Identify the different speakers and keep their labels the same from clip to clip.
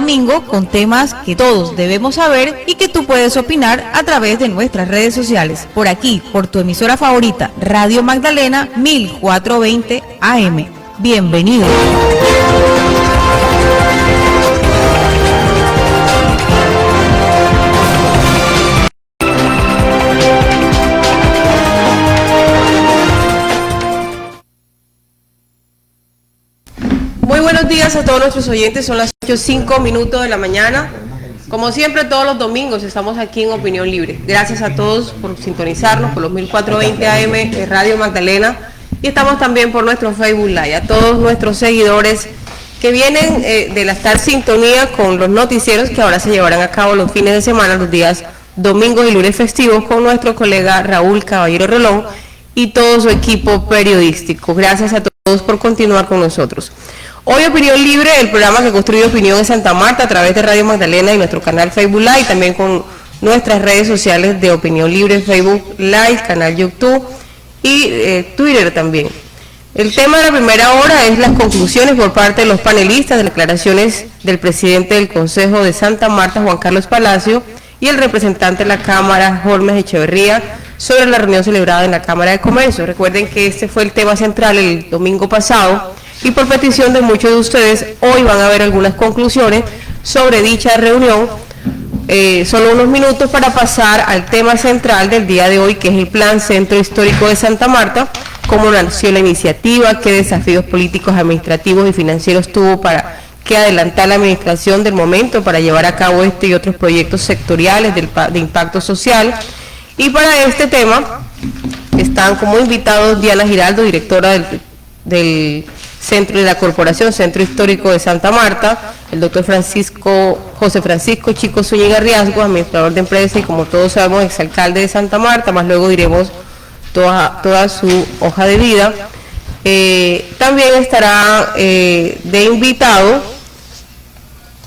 Speaker 1: domingo con temas que todos debemos saber y que tú puedes opinar a través de nuestras redes sociales. Por aquí, por tu emisora favorita, Radio Magdalena 1420 AM. Bienvenido.
Speaker 2: Muy buenos días a todos nuestros oyentes, son las 8:05 de la mañana. Como siempre, todos los domingos estamos aquí en Opinión Libre. Gracias a todos por sintonizarnos por los 1420 AM de Radio Magdalena y estamos también por nuestro Facebook Live. A todos nuestros seguidores que vienen de la estar sintonía con los noticieros que ahora se llevarán a cabo los fines de semana, los días domingos y lunes festivos con nuestro colega Raúl Caballero Rolón y todo su equipo periodístico. Gracias a todos por continuar con nosotros. Hoy Opinión Libre, el programa que construye opinión en Santa Marta a través de Radio Magdalena y nuestro canal Facebook Live, y también con nuestras redes sociales de Opinión Libre, Facebook Live, canal YouTube y Twitter también. El tema de la primera hora es las conclusiones por parte de los panelistas de declaraciones del presidente del Consejo de Santa Marta, Juan Carlos Palacio, y el representante de la Cámara, Holmes Echeverría, sobre la reunión celebrada en la Cámara de Comercio. Recuerden que este fue el tema central el domingo pasado, y por petición de muchos de ustedes, hoy van a ver algunas conclusiones sobre dicha reunión. Solo unos minutos para pasar al tema central del día de hoy, que es el Plan Centro Histórico de Santa Marta, cómo nació la iniciativa, qué desafíos políticos, administrativos y financieros tuvo para que adelantar la administración del momento para llevar a cabo este y otros proyectos sectoriales de impacto social. Y para este tema están como invitados Diana Giraldo, directora del Centro de la Corporación Centro Histórico de Santa Marta, el doctor José Francisco Chico Zúñiga Riascos, administrador de empresa y, como todos sabemos, exalcalde de Santa Marta, más luego diremos toda su hoja de vida. También estará de invitado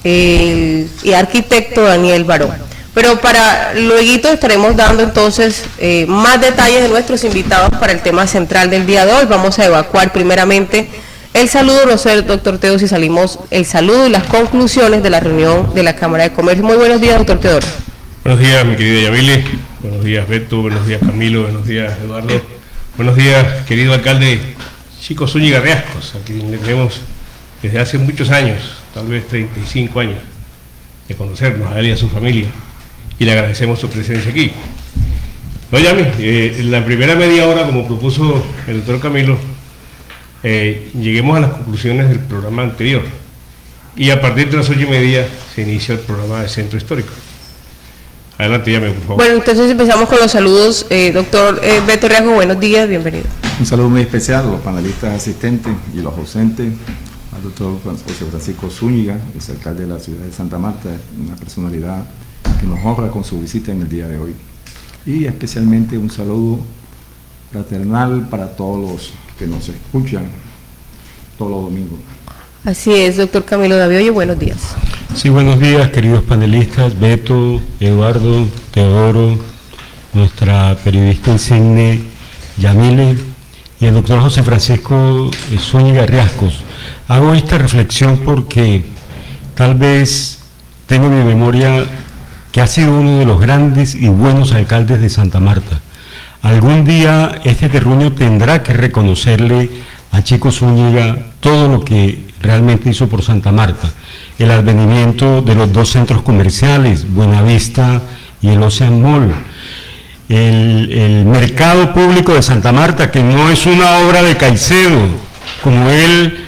Speaker 2: y arquitecto Daniel Barón. Pero para luego estaremos dando entonces más detalles de nuestros invitados para el tema central del día de hoy. Vamos a evacuar primeramente el saludo, no sé, doctor Teo, si salimos el saludo y las conclusiones de la reunión de la Cámara de Comercio. Muy buenos días, doctor Teodoro.
Speaker 3: Buenos días, mi querida Yamile. Buenos días, Beto. Buenos días, Camilo. Buenos días, Eduardo. Buenos días, querido alcalde Chico Zúñiga Riascos, a quien le tenemos desde hace muchos años, tal vez 35 años, de conocernos a él y a su familia, y le agradecemos su presencia aquí. No, Yami, en la primera media hora, como propuso el doctor Camilo, lleguemos a las conclusiones del programa anterior, y a partir de las 8:30 se inicia el programa de Centro Histórico. Adelante, Yami, por favor. Bueno, entonces empezamos con los saludos. Doctor Beto Riascos, buenos días, bienvenido.
Speaker 4: Un saludo muy especial a los panelistas asistentes y los ausentes, al doctor José Francisco Zúñiga, exalcalde de la ciudad de Santa Marta, una personalidad que nos honra con su visita en el día de hoy. Y especialmente un saludo fraternal para todos los que nos escuchan todos los domingos.
Speaker 2: Así es, doctor Camilo Davioye, buenos días.
Speaker 5: Sí, buenos días, queridos panelistas, Beto, Eduardo, Teodoro, nuestra periodista insigne Yamile y el doctor José Francisco Zúñiga Riascos. Hago esta reflexión porque tal vez tengo en mi memoria que ha sido uno de los grandes y buenos alcaldes de Santa Marta. Algún día este terruño tendrá que reconocerle a Chico Zúñiga todo lo que realmente hizo por Santa Marta. El advenimiento de los dos centros comerciales, Buenavista y el Ocean Mall. El mercado público de Santa Marta, que no es una obra de Caicedo, como él,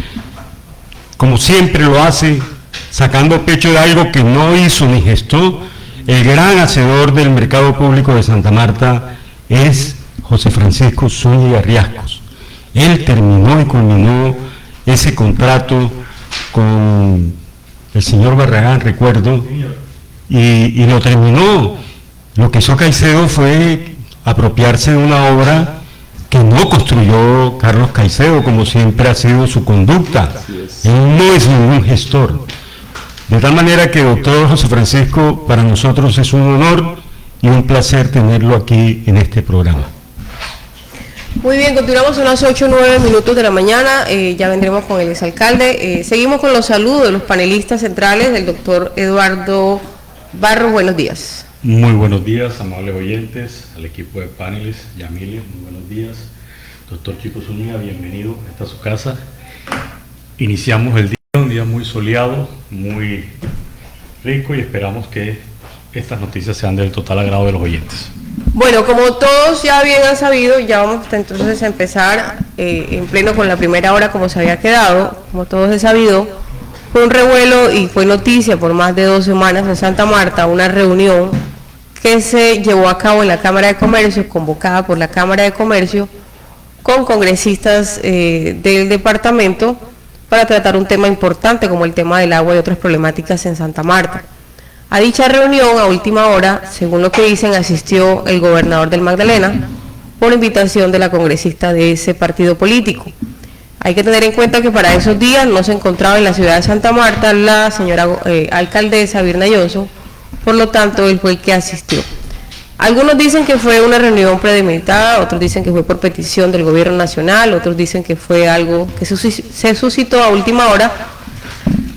Speaker 5: como siempre lo hace, sacando pecho de algo que no hizo ni gestó. El gran hacedor del mercado público de Santa Marta es José Francisco Zúñiga Riascos. Él terminó y culminó ese contrato con el señor Barragán, recuerdo, y lo terminó. Lo que hizo Caicedo fue apropiarse de una obra que no construyó Carlos Caicedo, como siempre ha sido su conducta. Él no es ningún gestor. De tal manera que, doctor José Francisco, para nosotros es un honor y un placer tenerlo aquí en este programa.
Speaker 2: Muy bien, continuamos a las 8:09 de la mañana, ya vendremos con el exalcalde. Seguimos con los saludos de los panelistas centrales, del doctor Eduardo Barros. Buenos días.
Speaker 6: Muy buenos días, amables oyentes, al equipo de paneles, Yamile, muy buenos días. Doctor Chico Zúñiga, bienvenido, esta es su casa. Iniciamos el día, un día muy soleado, muy rico, y esperamos que estas noticias sean del total agrado de los oyentes.
Speaker 2: Bueno, como todos ya bien han sabido, ya vamos entonces a empezar en pleno con la primera hora como se había quedado. Como todos he sabido, fue un revuelo y fue noticia por más de 2 semanas en Santa Marta, una reunión que se llevó a cabo en la Cámara de Comercio, convocada por la Cámara de Comercio, con congresistas del departamento para tratar un tema importante como el tema del agua y otras problemáticas en Santa Marta. A dicha reunión, a última hora, según lo que dicen, asistió el gobernador del Magdalena por invitación de la congresista de ese partido político. Hay que tener en cuenta que para esos días no se encontraba en la ciudad de Santa Marta la señora alcaldesa Virna Johnson, por lo tanto él fue el que asistió. Algunos dicen que fue una reunión premeditada, otros dicen que fue por petición del gobierno nacional, otros dicen que fue algo que se suscitó a última hora,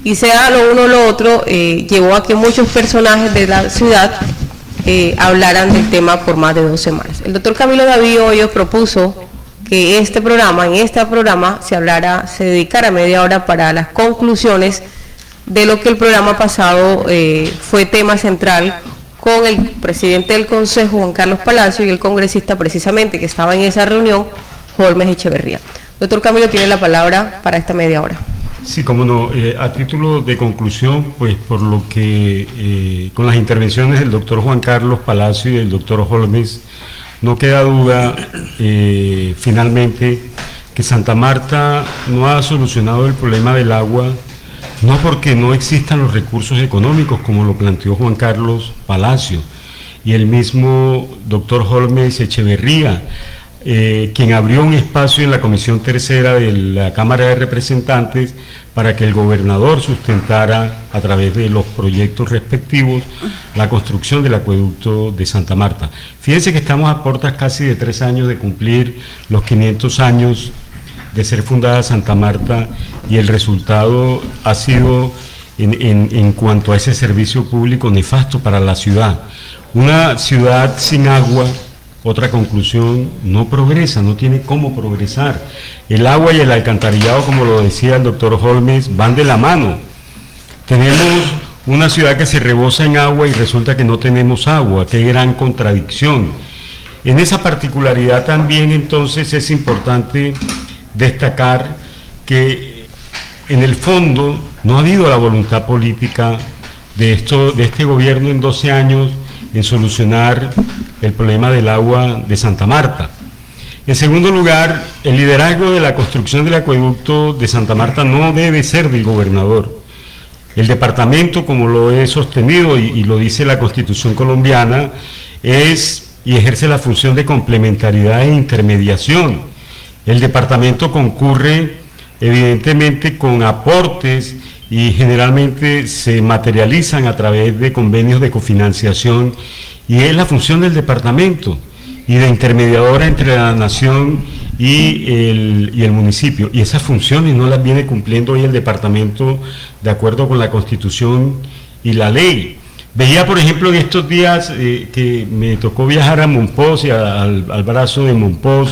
Speaker 2: y sea lo uno o lo otro, llevó a que muchos personajes de la ciudad hablaran del tema por más de 2 semanas. El doctor Camilo David Hoyos propuso que en este programa se dedicara media hora para las conclusiones de lo que el programa pasado fue tema central, con el presidente del Consejo, Juan Carlos Palacio, y el congresista precisamente que estaba en esa reunión, Holmes Echeverría. Doctor Camilo, tiene la palabra para esta media hora.
Speaker 5: Sí, cómo no. A título de conclusión, pues por lo que con las intervenciones del doctor Juan Carlos Palacio y del doctor Holmes, no queda duda finalmente que Santa Marta no ha solucionado el problema del agua, no porque no existan los recursos económicos, como lo planteó Juan Carlos Palacio, y el mismo doctor Holmes Echeverría, quien abrió un espacio en la Comisión Tercera de la Cámara de Representantes para que el gobernador sustentara a través de los proyectos respectivos la construcción del acueducto de Santa Marta. Fíjense que estamos a puertas casi de 3 años de cumplir los 500 años de ser fundada Santa Marta, y el resultado ha sido, en cuanto a ese servicio público, nefasto para la ciudad. Una ciudad sin agua, otra conclusión, no progresa, no tiene cómo progresar. El agua y el alcantarillado, como lo decía el doctor Holmes, van de la mano. Tenemos una ciudad que se rebosa en agua y resulta que no tenemos agua. Qué gran contradicción. En esa particularidad también, entonces, es importante destacar que en el fondo no ha habido la voluntad política de este gobierno en 12 años en solucionar el problema del agua de Santa Marta. En segundo lugar, el liderazgo de la construcción del acueducto de Santa Marta no debe ser del gobernador. El departamento, como lo he sostenido y lo dice la Constitución colombiana, es y ejerce la función de complementariedad e intermediación. El departamento concurre evidentemente con aportes y generalmente se materializan a través de convenios de cofinanciación, y es la función del departamento y de intermediadora entre la nación y el municipio, y esas funciones no las viene cumpliendo hoy el departamento de acuerdo con la Constitución y la ley. Veía, por ejemplo, en estos días que me tocó viajar a Monpós y al brazo de Monpós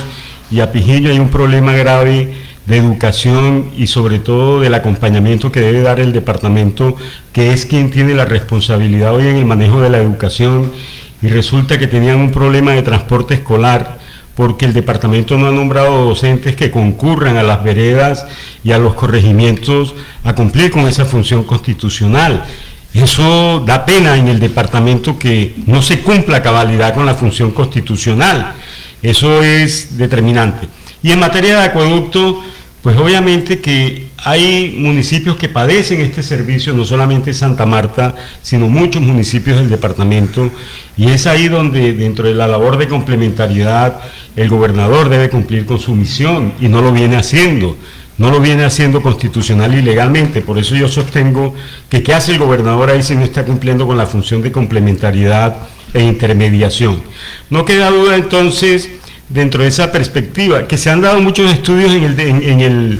Speaker 5: y a Pijillo. Hay un problema grave de educación y sobre todo del acompañamiento que debe dar el departamento, que es quien tiene la responsabilidad hoy en el manejo de la educación, y resulta que tenían un problema de transporte escolar porque el departamento no ha nombrado docentes que concurran a las veredas y a los corregimientos a cumplir con esa función constitucional. Eso da pena en el departamento, que no se cumpla a cabalidad con la función constitucional. Eso es determinante. Y en materia de acueducto, pues obviamente que hay municipios que padecen este servicio, no solamente Santa Marta, sino muchos municipios del departamento, y es ahí donde, dentro de la labor de complementariedad, el gobernador debe cumplir con su misión, y no lo viene haciendo. No lo viene haciendo constitucional y legalmente. Por eso yo sostengo que ¿qué hace el gobernador ahí si no está cumpliendo con la función de complementariedad e intermediación? No queda duda entonces dentro de esa perspectiva, que se han dado muchos estudios en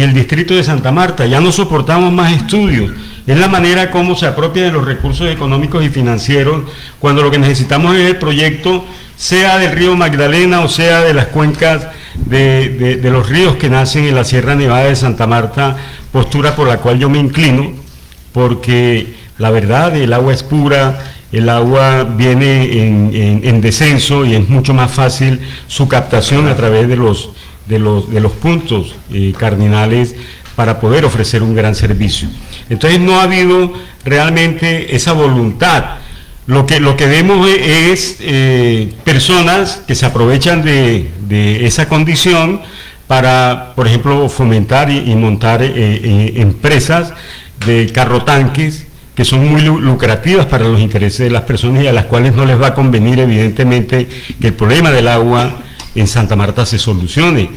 Speaker 5: el distrito de Santa Marta. Ya no soportamos más estudios. Es la manera como se apropia de los recursos económicos y financieros cuando lo que necesitamos es el proyecto, sea del río Magdalena o sea de las cuencas de los ríos que nacen en la Sierra Nevada de Santa Marta, postura por la cual yo me inclino, porque la verdad, el agua es pura, el agua viene en descenso y es mucho más fácil su captación a través de los puntos cardinales para poder ofrecer un gran servicio. Entonces no ha habido realmente esa voluntad. Lo que vemos es personas que se aprovechan de esa condición para, por ejemplo, fomentar y montar empresas de carrotanques que son muy lucrativas para los intereses de las personas y a las cuales no les va a convenir, evidentemente, que el problema del agua en Santa Marta se solucione.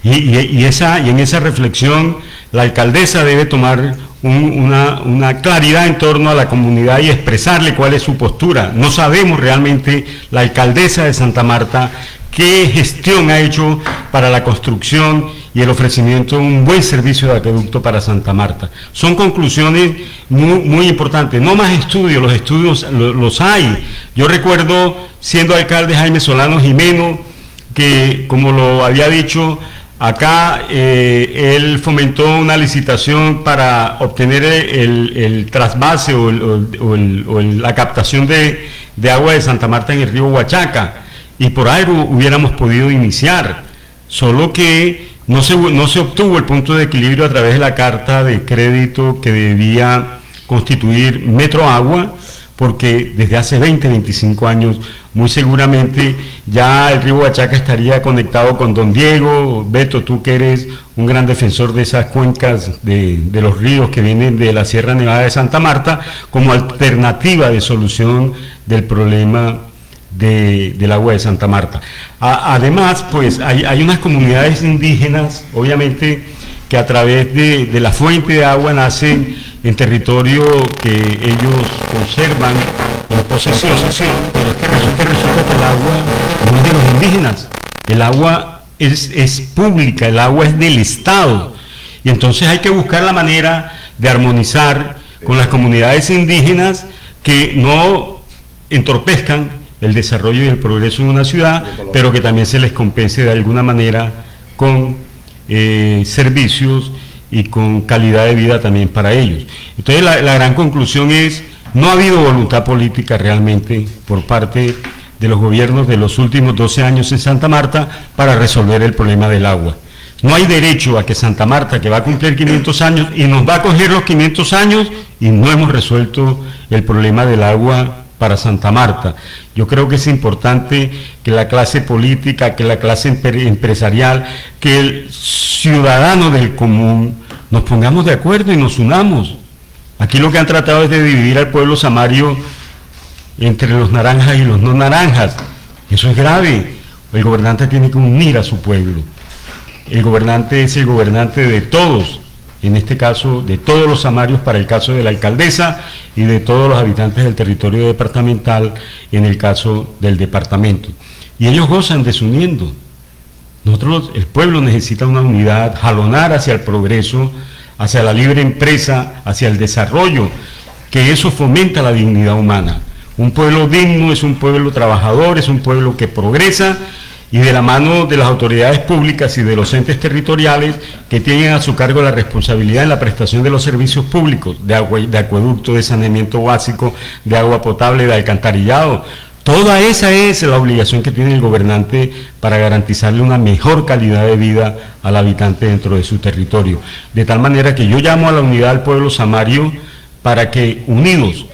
Speaker 5: Y en esa reflexión la alcaldesa debe tomar una claridad en torno a la comunidad y expresarle cuál es su postura. No sabemos realmente la alcaldesa de Santa Marta qué gestión ha hecho para la construcción y el ofrecimiento de un buen servicio de acueducto para Santa Marta. Son conclusiones muy importantes. No más estudios, los estudios los hay. Yo recuerdo, siendo alcalde Jaime Solano Jimeno, que, como lo había dicho, acá él fomentó una licitación para obtener el trasvase o la captación de agua de Santa Marta en el río Huachaca, y por ahí hubiéramos podido iniciar, solo que no se obtuvo el punto de equilibrio a través de la carta de crédito que debía constituir Metro Agua, porque desde hace 20-25 años muy seguramente ya el río Huachaca estaría conectado con Don Diego. Beto, tú que eres un gran defensor de esas cuencas de los ríos que vienen de la Sierra Nevada de Santa Marta, como alternativa de solución del problema del agua de Santa Marta. Además, pues hay unas comunidades indígenas, obviamente, que a través de la fuente de agua nacen en territorio que ellos conservan en posesión, pero es que resulta que el agua no es de los indígenas, el agua es pública, el agua es del Estado, y entonces hay que buscar la manera de armonizar con las comunidades indígenas que no entorpezcan el desarrollo y el progreso en una ciudad, pero que también se les compense de alguna manera con servicios y con calidad de vida también para ellos. Entonces la gran conclusión es, no ha habido voluntad política realmente por parte de los gobiernos de los últimos 12 años en Santa Marta para resolver el problema del agua. No hay derecho a que Santa Marta, que va a cumplir 500 años, y nos va a coger los 500 años, y no hemos resuelto el problema del agua para Santa Marta. Yo creo que es importante que la clase política, que la clase empresarial, que el ciudadano del común nos pongamos de acuerdo y nos unamos. Aquí lo que han tratado es de dividir al pueblo samario entre los naranjas y los no naranjas. Eso es grave. El gobernante tiene que unir a su pueblo. El gobernante es el gobernante de todos, en este caso de todos los samarios para el caso de la alcaldesa y de todos los habitantes del territorio departamental en el caso del departamento. Y ellos gozan desuniendo. Nosotros, el pueblo necesita una unidad, jalonar hacia el progreso, hacia la libre empresa, hacia el desarrollo, que eso fomenta la dignidad humana. Un pueblo digno es un pueblo trabajador, es un pueblo que progresa, y de la mano de las autoridades públicas y de los entes territoriales que tienen a su cargo la responsabilidad en la prestación de los servicios públicos, de agua, de acueducto, de saneamiento básico, de agua potable, de alcantarillado. Toda esa es la obligación que tiene el gobernante para garantizarle una mejor calidad de vida al habitante dentro de su territorio. De tal manera que yo llamo a la unidad del pueblo samario para que unidos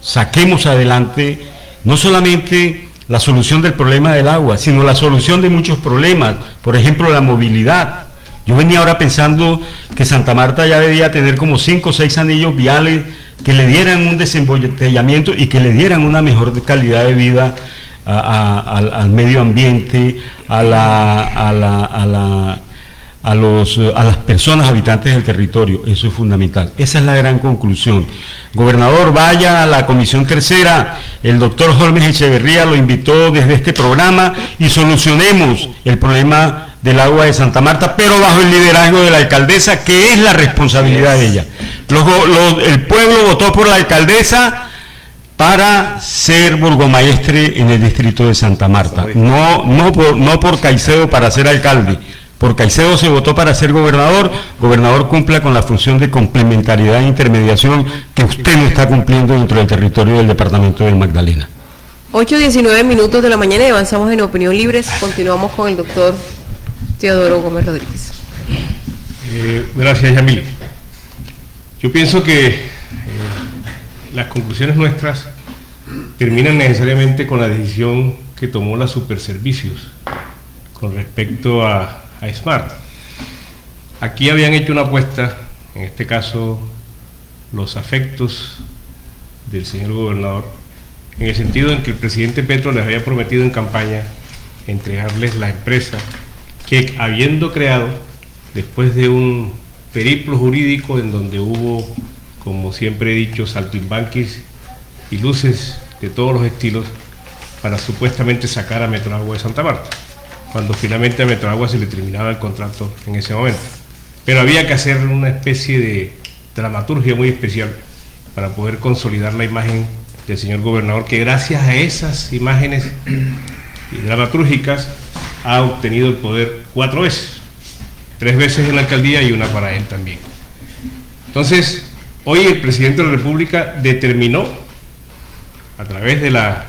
Speaker 5: saquemos adelante no solamente la solución del problema del agua, sino la solución de muchos problemas, por ejemplo la movilidad. Yo venía ahora pensando que Santa Marta ya debía tener como 5 o 6 anillos viales que le dieran un desembotellamiento y que le dieran una mejor calidad de vida al medio ambiente, a las personas habitantes del territorio. Eso es fundamental. Esa es la gran conclusión. Gobernador, vaya a la Comisión Tercera, el doctor Holmes Echeverría lo invitó desde este programa y solucionemos el problema del agua de Santa Marta, pero bajo el liderazgo de la alcaldesa, que es la responsabilidad de ella. El pueblo votó por la alcaldesa para ser burgomaestre en el distrito de Santa Marta, no por Caicedo para ser alcalde. Por Caicedo se votó para ser gobernador. Gobernador cumpla con la función de complementariedad e intermediación que usted no está cumpliendo dentro del territorio del departamento del Magdalena.
Speaker 2: 8:19 minutos de la mañana y avanzamos en Opinión Libre. Continuamos con el doctor Teodoro Gómez Rodríguez.
Speaker 3: Gracias, Yamil. Yo pienso que las conclusiones nuestras terminan necesariamente con la decisión que tomó la Superservicios con respecto a Smart. Aquí habían hecho una apuesta, en este caso los afectos del señor gobernador, en el sentido en que el presidente Petro les había prometido en campaña entregarles la empresa que, habiendo creado, después de un periplo jurídico en donde hubo, como siempre he dicho, saltimbanquis y luces de todos los estilos para supuestamente sacar a Metroagua de Santa Marta, cuando finalmente a Metroagua se le terminaba el contrato en ese momento. Pero había que hacer una especie de dramaturgia muy especial para poder consolidar la imagen del señor gobernador, que gracias a esas imágenes dramatúrgicas ha obtenido el poder 4 veces, 3 veces en la alcaldía y una para él también. Entonces, hoy el presidente de la República determinó, a través de la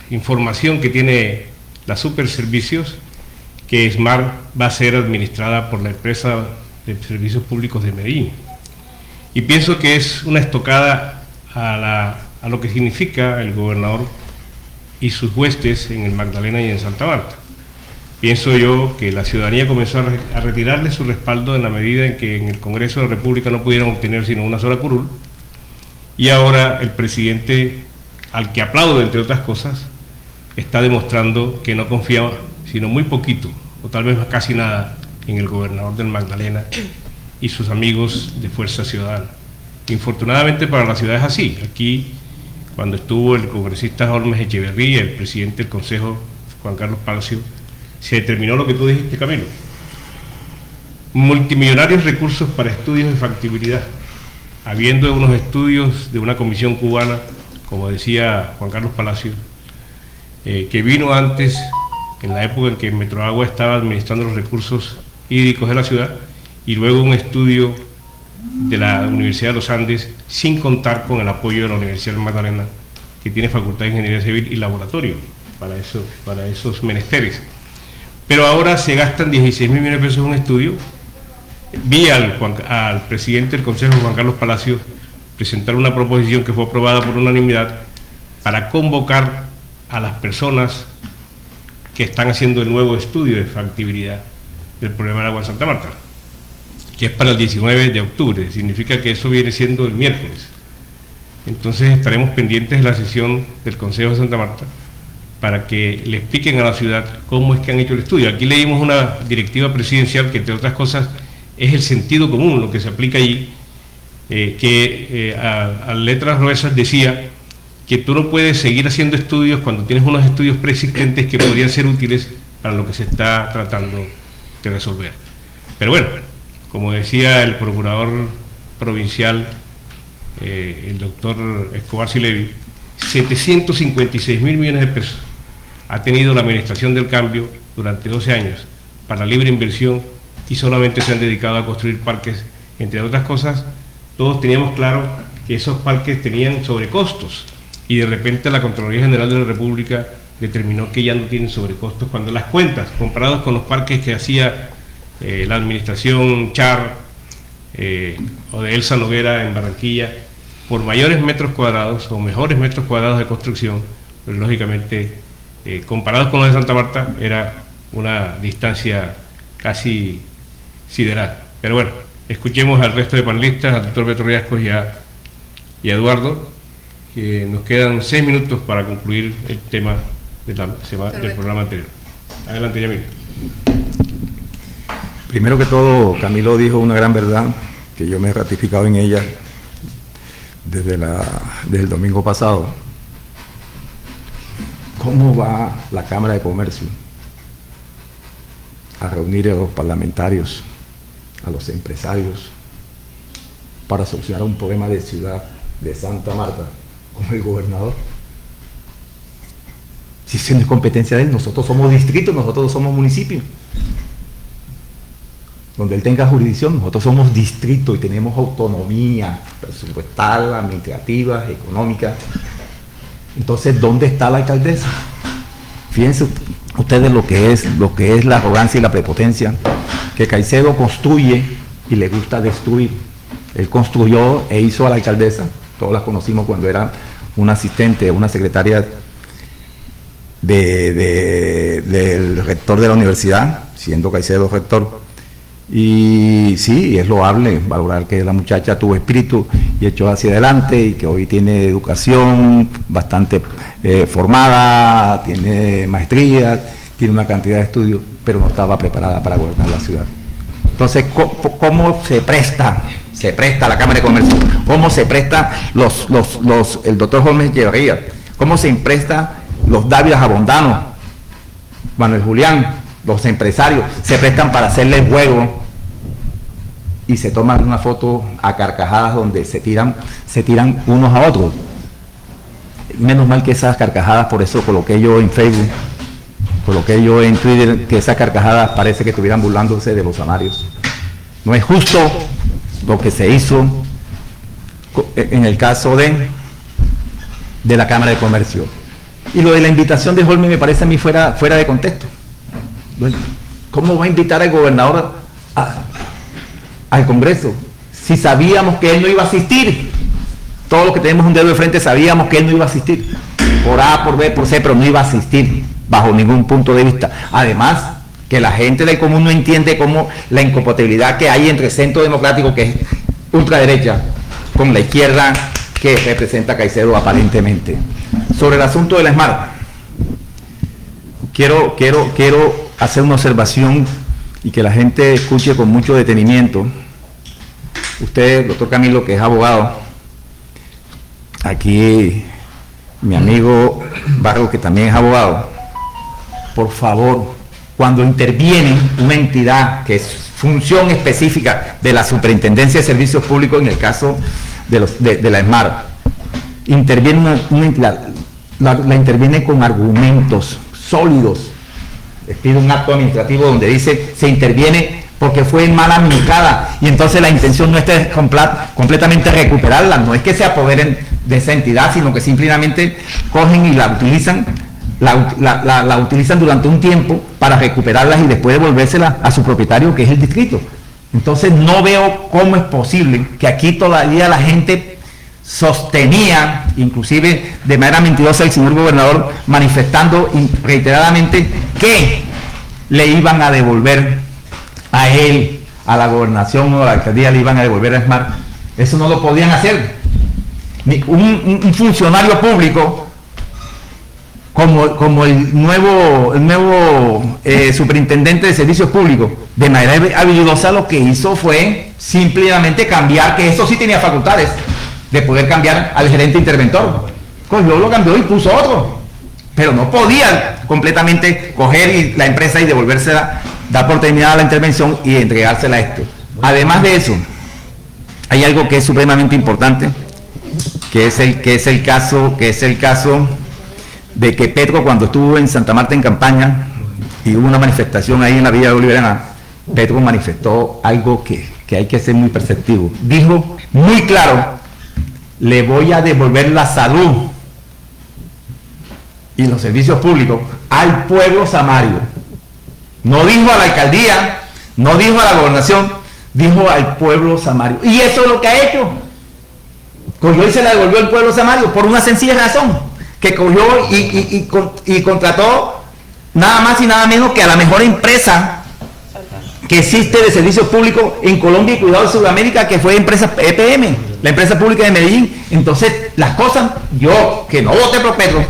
Speaker 3: información que tiene la Superservicios, que Smart va a ser administrada por la empresa de servicios públicos de Medellín. Y pienso que es una estocada a lo que significa el gobernador y sus huestes en el Magdalena y en Santa Marta. Pienso yo que la ciudadanía comenzó a retirarle su respaldo en la medida en que en el Congreso de la República no pudieron obtener sino una sola curul, y ahora el presidente, al que aplaudo entre otras cosas, está demostrando que no confía sino muy poquito, o tal vez casi nada, en el gobernador del Magdalena y sus amigos de Fuerza Ciudadana. Infortunadamente para la ciudad es así. Aquí, cuando estuvo el congresista Holmes Echeverría, el presidente del Consejo, Juan Carlos Palacio, se determinó lo que tú dijiste, Camilo: multimillonarios recursos para estudios de factibilidad, habiendo unos estudios de una comisión cubana, como decía Juan Carlos Palacio, que vino antes, en la época en que Metroagua estaba administrando los recursos hídricos de la ciudad, y luego un estudio de la Universidad de los Andes, sin contar con el apoyo de la Universidad del Magdalena, que tiene Facultad de Ingeniería Civil y laboratorio para esos menesteres. Pero ahora se gastan 16.000 millones de pesos en un estudio. Vi al presidente del Consejo, Juan Carlos Palacios, presentar una proposición que fue aprobada por unanimidad para convocar a las personas que están haciendo el nuevo estudio de factibilidad del problema del agua en Santa Marta, que es para el 19 de octubre, significa que eso viene siendo el miércoles. Entonces estaremos pendientes de la sesión del Consejo de Santa Marta para que le expliquen a la ciudad cómo es que han hecho el estudio. Aquí leímos una directiva presidencial que, entre otras cosas, es el sentido común lo que se aplica allí, que a letras gruesas decía que tú no puedes seguir haciendo estudios cuando tienes unos estudios preexistentes que podrían ser útiles para lo que se está tratando de resolver. Pero bueno, como decía el procurador provincial, el doctor Escobar Silevi, 756.000 millones de pesos ha tenido la administración del cambio durante 12 años para libre inversión, y solamente se han dedicado a construir parques. Entre otras cosas, todos teníamos claro que esos parques tenían sobrecostos, y de repente la Contraloría General de la República determinó que ya no tienen sobrecostos, cuando las cuentas, comparados con los parques que hacía la administración Char o de Elsa Noguera en Barranquilla, por mayores metros cuadrados o mejores metros cuadrados de construcción, pero lógicamente comparados con los de Santa Marta era una distancia casi sideral. Pero bueno, escuchemos al resto de panelistas, al doctor Beto Riascos y a Eduardo, que nos quedan 6 minutos para concluir el tema del programa anterior. Adelante, Yamil.
Speaker 4: Primero que todo, Camilo dijo una gran verdad, que yo me he ratificado en ella desde el domingo pasado, ¿cómo va la Cámara de Comercio a reunir a los parlamentarios, a los empresarios, para solucionar un problema de ciudad de Santa Marta con el gobernador? Si eso no es competencia de él, nosotros somos distritos, nosotros somos municipios. Donde él tenga jurisdicción, nosotros somos distritos y tenemos autonomía presupuestal, administrativa, económica. Entonces, ¿dónde está la alcaldesa? Fíjense ustedes lo que es la arrogancia y la prepotencia, que Caicedo construye y le gusta destruir. Él construyó e hizo a la alcaldesa, todos la conocimos cuando era una asistente, una secretaria del rector de la universidad, siendo Caicedo rector. Y sí, es loable valorar que la muchacha tuvo espíritu y echó hacia adelante, y que hoy tiene educación bastante formada, tiene maestría, tiene una cantidad de estudios, pero no estaba preparada para gobernar la ciudad. Entonces, ¿cómo se presta la Cámara de Comercio? ¿Cómo se presta el doctor Holmes Echeverría? ¿Cómo se presta los Dávidas Abondanos, Manuel Julián, los empresarios? Se prestan para hacerle juego y se toman una foto a carcajadas donde se tiran unos a otros. Menos mal que esas carcajadas, por eso coloqué yo en Facebook, coloqué yo en Twitter, que esas carcajadas parece que estuvieran burlándose de los salarios. No es justo lo que se hizo en el caso de la Cámara de Comercio. Y lo de la invitación de Holmes me parece a mí fuera de contexto. ¿Cómo va a invitar al gobernador al Congreso si sabíamos que él no iba a asistir? Todos los que tenemos un dedo de frente sabíamos que él no iba a asistir, por A, por B, por C, pero no iba a asistir bajo ningún punto de vista. Además, que la gente del común no entiende cómo la incompatibilidad que hay entre Centro Democrático, que es ultraderecha, con la izquierda que representa Caicedo aparentemente. Sobre el asunto de la SMART, quiero hacer una observación y que la gente escuche con mucho detenimiento. Usted, doctor Camilo, que es abogado, aquí mi amigo Barro, que también es abogado, por favor, cuando interviene una entidad que es función específica de la Superintendencia de Servicios Públicos, en el caso de la SMART, interviene una entidad, la interviene con argumentos sólidos. Les pido un acto administrativo donde dice se interviene porque fue mal administrada, y entonces la intención no es completamente recuperarla, no es que se apoderen de esa entidad, sino que simplemente cogen y la utilizan durante un tiempo para recuperarlas y después devolvérselas a su propietario, que es el distrito. Entonces no veo cómo es posible que aquí todavía la gente sostenía, inclusive de manera mentirosa, el señor gobernador manifestando reiteradamente que le iban a devolver a él, a la gobernación o a la alcaldía, le iban a devolver a SMART. Eso no lo podían hacer. Un funcionario público como el nuevo superintendente de servicios públicos, de manera habilidosa, lo que hizo fue simplemente cambiar, que eso sí tenía facultades de poder cambiar al gerente interventor. Cogió, lo cambió y puso otro, pero no podía completamente coger y la empresa y devolvérsela, dar por terminada la intervención y entregársela a esto. Además de eso, hay algo que es supremamente importante, que es el caso de que Petro, cuando estuvo en Santa Marta en campaña y hubo una manifestación ahí en la Villa de Oliverana, Petro manifestó algo que hay que ser muy perceptivo. Dijo muy claro: le voy a devolver la salud y los servicios públicos al pueblo samario. No dijo a la alcaldía, no dijo a la gobernación, dijo al pueblo samario. Y eso es lo que ha hecho. Cogió y se la devolvió al pueblo samario por una sencilla razón, que cogió y contrató nada más y nada menos que a la mejor empresa que existe de servicios públicos en Colombia y cuidado de Sudamérica, que fue empresa EPM, la empresa pública de Medellín. Entonces, las cosas, yo que no voté por Petro,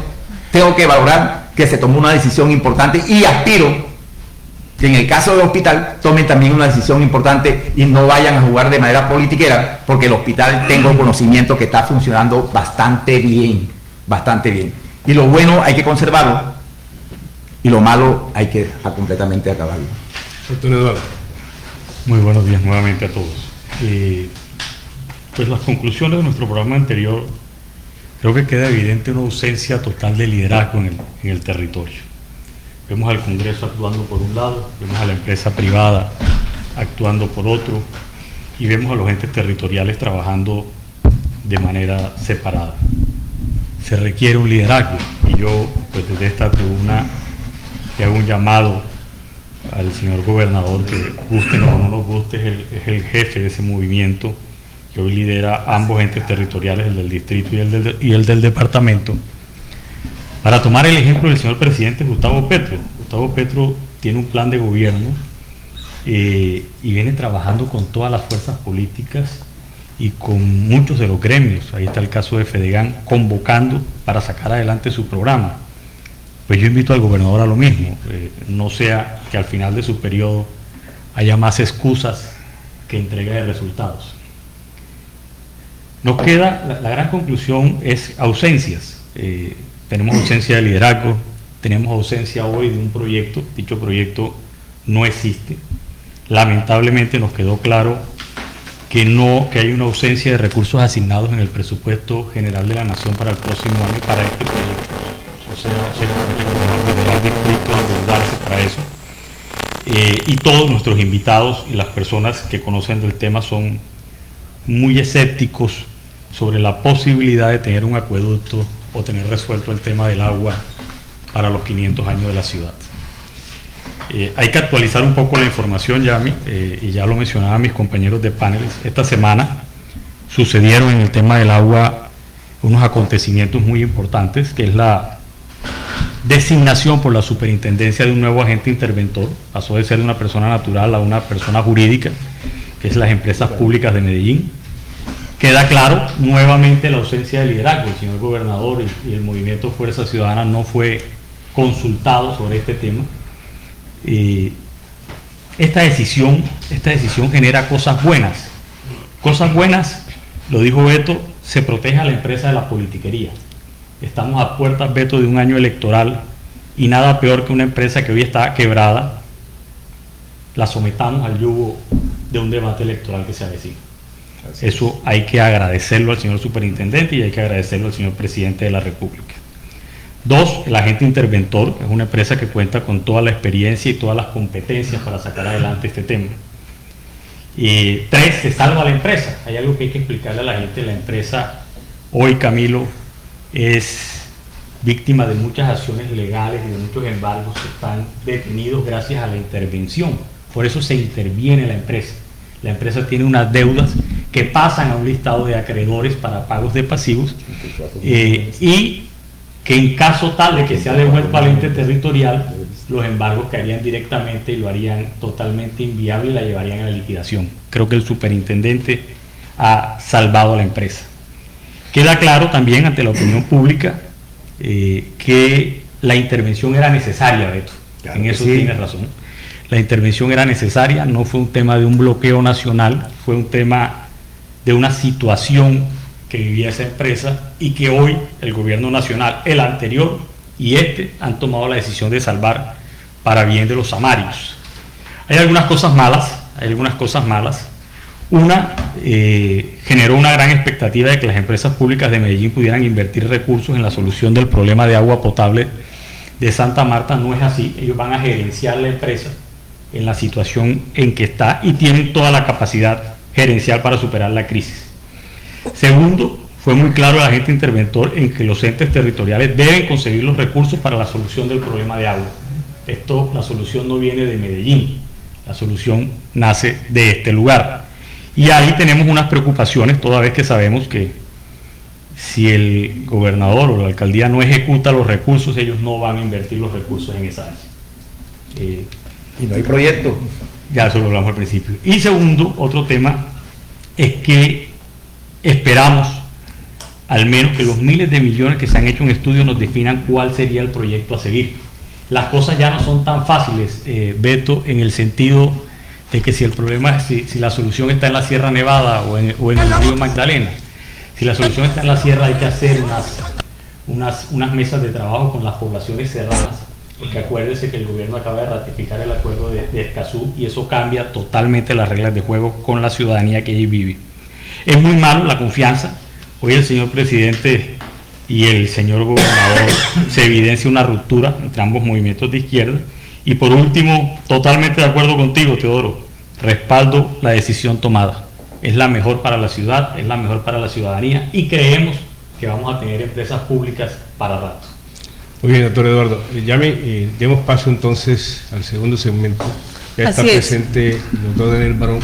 Speaker 4: tengo que valorar que se tomó una decisión importante, y aspiro que en el caso del hospital tomen también una decisión importante y no vayan a jugar de manera politiquera, porque el hospital, tengo conocimiento que está funcionando bastante bien, bastante bien.
Speaker 7: Y lo bueno hay que conservarlo y lo malo hay que completamente acabarlo.
Speaker 3: Doctor Eduardo.
Speaker 6: Muy buenos días nuevamente a todos. Pues las conclusiones de nuestro programa anterior, creo que queda evidente una ausencia total de liderazgo en el territorio. Vemos al Congreso actuando por un lado, vemos a la empresa privada actuando por otro y vemos a los entes territoriales trabajando de manera separada. Se requiere un liderazgo y yo pues desde esta tribuna le hago un llamado al señor gobernador que guste o no nos guste, es el jefe de ese movimiento que hoy lidera ambos entes territoriales, el del distrito y el del departamento, para tomar el ejemplo del señor presidente Gustavo Petro. Gustavo Petro tiene un plan de gobierno y viene trabajando con todas las fuerzas políticas y con muchos de los gremios. Ahí está el caso de Fedegan, convocando para sacar adelante su programa. Pues yo invito al gobernador a lo mismo, no sea que al final de su periodo haya más excusas que entrega de resultados. Nos queda, la gran conclusión es ausencias. Tenemos ausencia de liderazgo, tenemos ausencia hoy de un proyecto, dicho proyecto no existe. Lamentablemente nos quedó claro que hay una ausencia de recursos asignados en el presupuesto general de la Nación para el próximo año para este proyecto. O sea, el distrito endeudarse para eso. Y todos nuestros invitados y las personas que conocen del tema son muy escépticos sobre la posibilidad de tener un acueducto o tener resuelto el tema del agua para los 500 años de la ciudad. Hay que actualizar un poco la información, Yami, y ya lo mencionaban mis compañeros de paneles. Esta semana sucedieron en el tema del agua unos acontecimientos muy importantes, que es la designación por la superintendencia de un nuevo agente interventor. Pasó de ser una persona natural a una persona jurídica, que es las empresas públicas de Medellín. Queda claro nuevamente la ausencia de liderazgo. El señor gobernador y el movimiento Fuerza Ciudadana no fue consultado sobre este tema. Esta decisión genera cosas buenas. Cosas buenas, lo dijo Beto, se protege a la empresa de la politiquería. Estamos a puertas, Beto, de un año electoral y nada peor que una empresa que hoy está quebrada, la sometamos al yugo de un debate electoral que se avecina. Eso hay que agradecerlo al señor superintendente y hay que agradecerlo al señor presidente de la República. 2, el agente interventor, es una empresa que cuenta con toda la experiencia y todas las competencias para sacar adelante este tema. 3, se salva la empresa. Hay algo que hay que explicarle a la gente. La empresa hoy, Camilo, es víctima de muchas acciones legales y de muchos embargos que están detenidos gracias a la intervención. Por eso se interviene la empresa. La empresa tiene unas deudas que pasan a un listado de acreedores para pagos de pasivos y que en caso tal de que sea devuelto al ente territorial, los embargos caerían directamente y lo harían totalmente inviable y la llevarían a la liquidación. Creo que el superintendente ha salvado a la empresa. Queda claro también ante la opinión pública que la intervención era necesaria, Beto. Claro, en eso sí tienes razón. La intervención era necesaria, no fue un tema de un bloqueo nacional, fue un tema de una situación que vivía esa empresa y que hoy el gobierno nacional, el anterior y este, han tomado la decisión de salvar para bien de los samarios. Hay algunas cosas malas. Una, generó una gran expectativa de que las empresas públicas de Medellín pudieran invertir recursos en la solución del problema de agua potable de Santa Marta. No es así. Ellos van a gerenciar la empresa en la situación en que está y tienen toda la capacidad gerencial para superar la crisis. Segundo, fue muy claro el agente interventor en que los entes territoriales deben conseguir los recursos para la solución del problema de agua. La solución no viene de Medellín, la solución nace de este lugar. Y ahí tenemos unas preocupaciones, toda vez que sabemos que si el gobernador o la alcaldía no ejecuta los recursos, ellos no van a invertir los recursos en esa área.
Speaker 7: Y no hay proyecto.
Speaker 6: Ya eso lo hablamos al principio. Y segundo, otro tema, es que esperamos al menos que los miles de millones que se han hecho en estudio nos definan cuál sería el proyecto a seguir. Las cosas ya no son tan fáciles, Beto, en el sentido de que si el problema es si la solución está en la Sierra Nevada o en el río Magdalena. Si la solución está en la sierra, hay que hacer unas mesas de trabajo con las poblaciones cerradas, porque acuérdese que el gobierno acaba de ratificar el acuerdo de Escazú y eso cambia totalmente las reglas de juego con la ciudadanía que allí vive. Es muy malo la confianza. Hoy el señor presidente y el señor gobernador se evidencia una ruptura entre ambos movimientos de izquierda. Y por último, totalmente de acuerdo contigo, Teodoro, respaldo la decisión tomada. Es la mejor para la ciudad, es la mejor para la ciudadanía y creemos que vamos a tener empresas públicas para rato.
Speaker 3: Muy bien, doctor Eduardo. Llame, demos paso entonces al segundo segmento. Ya está presente el doctor Daniel Barón.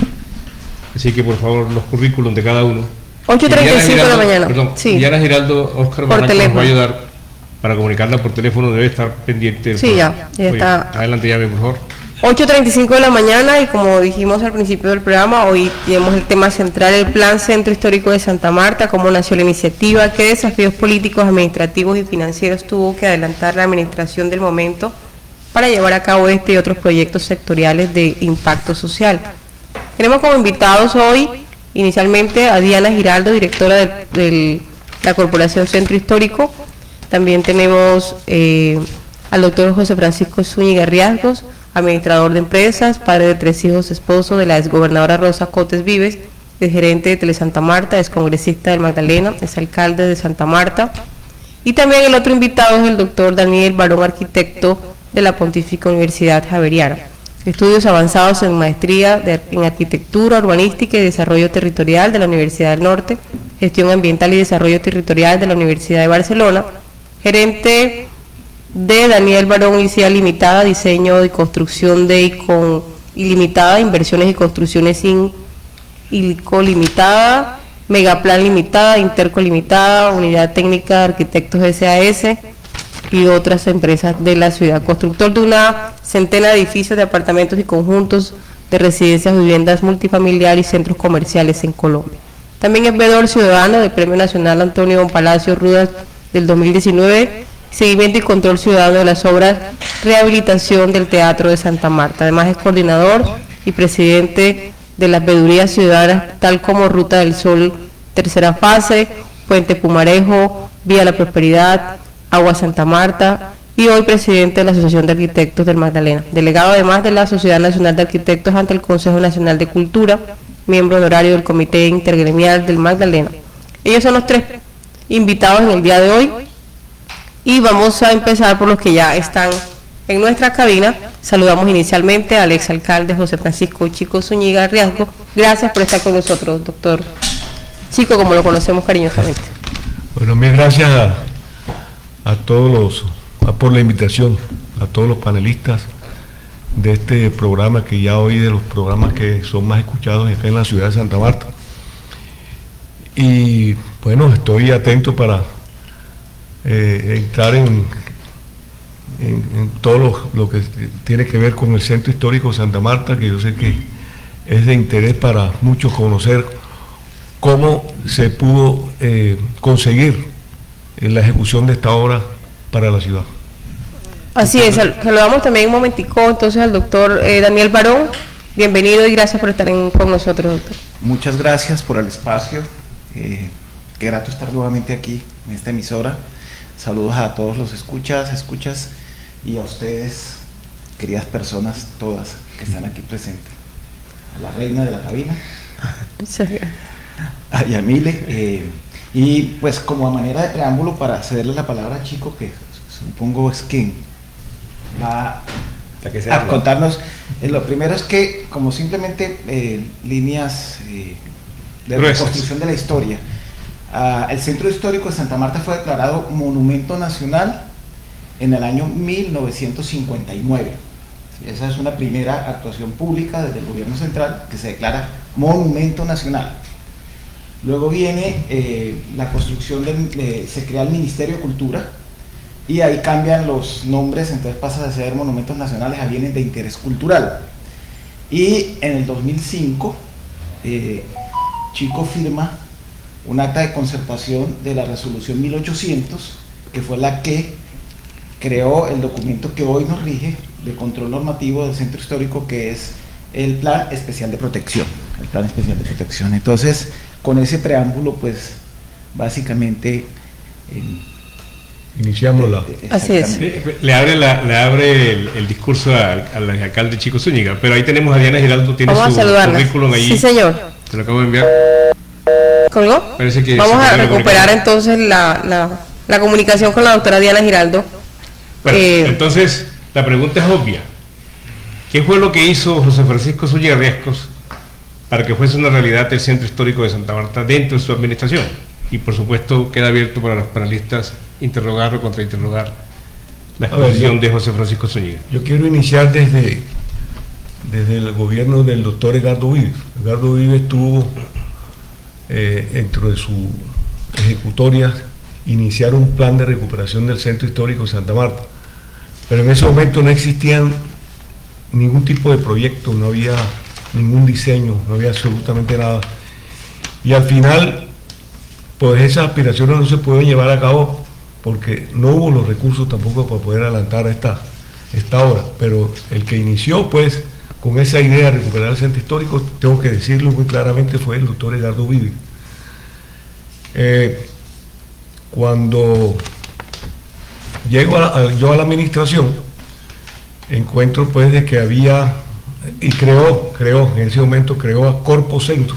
Speaker 3: Así que por favor los currículums de cada uno.
Speaker 2: 8:35 de la mañana.
Speaker 3: Perdón,
Speaker 2: sí.
Speaker 3: Diana Giraldo, Oscar Barranco nos va a ayudar para comunicarla por teléfono, debe estar pendiente.
Speaker 2: Sí, ya está.
Speaker 3: Adelante, llame, por favor.
Speaker 2: 8:35 de la mañana y como dijimos al principio del programa, hoy tenemos el tema central, el Plan Centro Histórico de Santa Marta, cómo nació la iniciativa, qué desafíos políticos, administrativos y financieros tuvo que adelantar la administración del momento para llevar a cabo este y otros proyectos sectoriales de impacto social. Tenemos como invitados hoy inicialmente a Diana Giraldo, directora de la Corporación Centro Histórico. También tenemos al doctor José Francisco Zúñiga Riasgos, administrador de empresas, padre de 3 hijos, esposo de la exgobernadora Rosa Cotes Vives, es gerente de Telesanta Marta, es congresista del Magdalena, es alcalde de Santa Marta. Y también el otro invitado es el doctor Daniel Barón, arquitecto de la Pontificia Universidad Javeriana. Estudios avanzados en maestría en arquitectura, urbanística y desarrollo territorial de la Universidad del Norte, gestión ambiental y desarrollo territorial de la Universidad de Barcelona, gerente de Daniel Barón ICA Limitada, diseño y construcción de ICO Ilimitada, inversiones y construcciones sin ILCO Limitada, Megaplan Limitada, Interco Limitada, Unidad Técnica de Arquitectos SAS y otras empresas de la ciudad. Constructor de una centena de edificios de apartamentos y conjuntos de residencias, viviendas multifamiliar y centros comerciales en Colombia. También es veedor ciudadano del Premio Nacional Antonio Don Palacio Rudas del 2019, seguimiento y control ciudadano de las obras rehabilitación del Teatro de Santa Marta. Además es coordinador y presidente de las veedurías ciudadanas, tal como Ruta del Sol, tercera fase, Puente Pumarejo, Vía La Prosperidad, Agua Santa Marta, y hoy presidente de la Asociación de Arquitectos del Magdalena. Delegado además de la Sociedad Nacional de Arquitectos ante el Consejo Nacional de Cultura, miembro honorario del Comité Intergremial del Magdalena. Ellos son los 3 invitados en el día de hoy. Y vamos a empezar por los que ya están en nuestra cabina. Saludamos inicialmente al exalcalde José Francisco Chico Zúñiga Riasgos. Gracias por estar con nosotros, doctor Chico, como lo conocemos cariñosamente.
Speaker 8: Bueno, mil gracias a todos por la invitación, a todos los panelistas de este programa, que ya hoy de los programas que son más escuchados acá en la ciudad de Santa Marta. Y bueno, estoy atento para entrar en todo lo que tiene que ver con el Centro Histórico de Santa Marta, que yo sé que es de interés para muchos conocer cómo se pudo conseguir la ejecución de esta obra para la ciudad.
Speaker 2: Así es, saludamos también un momentico entonces al doctor Daniel Barón. Bienvenido y gracias por estar con nosotros, doctor.
Speaker 7: Muchas gracias por el espacio. Qué grato estar nuevamente aquí en esta emisora. Saludos a todos los escuchas y a ustedes, queridas personas, todas que están aquí presentes. A la reina de la cabina, a Yamile, y pues como a manera de preámbulo para cederle la palabra a Chico, que supongo es quien va a contarnos. Lo primero es que como simplemente líneas de reconstrucción de la historia. El Centro Histórico de Santa Marta fue declarado Monumento Nacional en el año 1959. Esa es una primera actuación pública desde el gobierno central que se declara Monumento Nacional. Luego viene la construcción, se crea el Ministerio de Cultura y ahí cambian los nombres, entonces pasa de ser Monumentos Nacionales a Bienes de Interés Cultural. Y en el 2005, Chico firma un acta de conservación de la resolución 1800, que fue la que creó el documento que hoy nos rige de control normativo del Centro Histórico, que es el Plan Especial de Protección. El Plan Especial de Protección. Entonces, con ese preámbulo, pues, básicamente
Speaker 8: iniciamos la...
Speaker 2: Así es.
Speaker 3: Le abre el discurso al alcalde Chico Zúñiga, pero ahí tenemos a Diana Giraldo, tiene
Speaker 2: Vamos a
Speaker 3: su
Speaker 2: saludarla.
Speaker 3: currículum ahí.
Speaker 2: Sí, señor.
Speaker 3: Te lo acabo de enviar.
Speaker 2: ¿Colgó?
Speaker 3: Parece que
Speaker 2: Vamos
Speaker 3: se
Speaker 2: a
Speaker 3: puede
Speaker 2: recuperar
Speaker 3: comunicar.
Speaker 2: entonces la comunicación con la doctora Diana Giraldo.
Speaker 3: Bueno, entonces la pregunta es obvia. ¿Qué fue lo que hizo José Francisco Zúñiga Riascos para que fuese una realidad el Centro Histórico de Santa Marta dentro de su administración? Y por supuesto queda abierto para los panelistas interrogar o contrainterrogar la exposición de José Francisco Zúñiga.
Speaker 8: Yo quiero iniciar desde el gobierno del doctor Edgardo Vives. Edgardo Vives tuvo, dentro de su ejecutoria, iniciar un plan de recuperación del Centro Histórico de Santa Marta. Pero en ese momento no existían ningún tipo de proyecto, no había ningún diseño, no había absolutamente nada. Y al final, pues esas aspiraciones no se pueden llevar a cabo porque no hubo los recursos tampoco para poder adelantar esta obra. Pero el que inició, pues, con esa idea de recuperar el Centro Histórico, tengo que decirlo muy claramente, fue el doctor Edgardo Vives. Cuando llego yo a la administración, encuentro pues de que había, y en ese momento creó a Corpo Centro,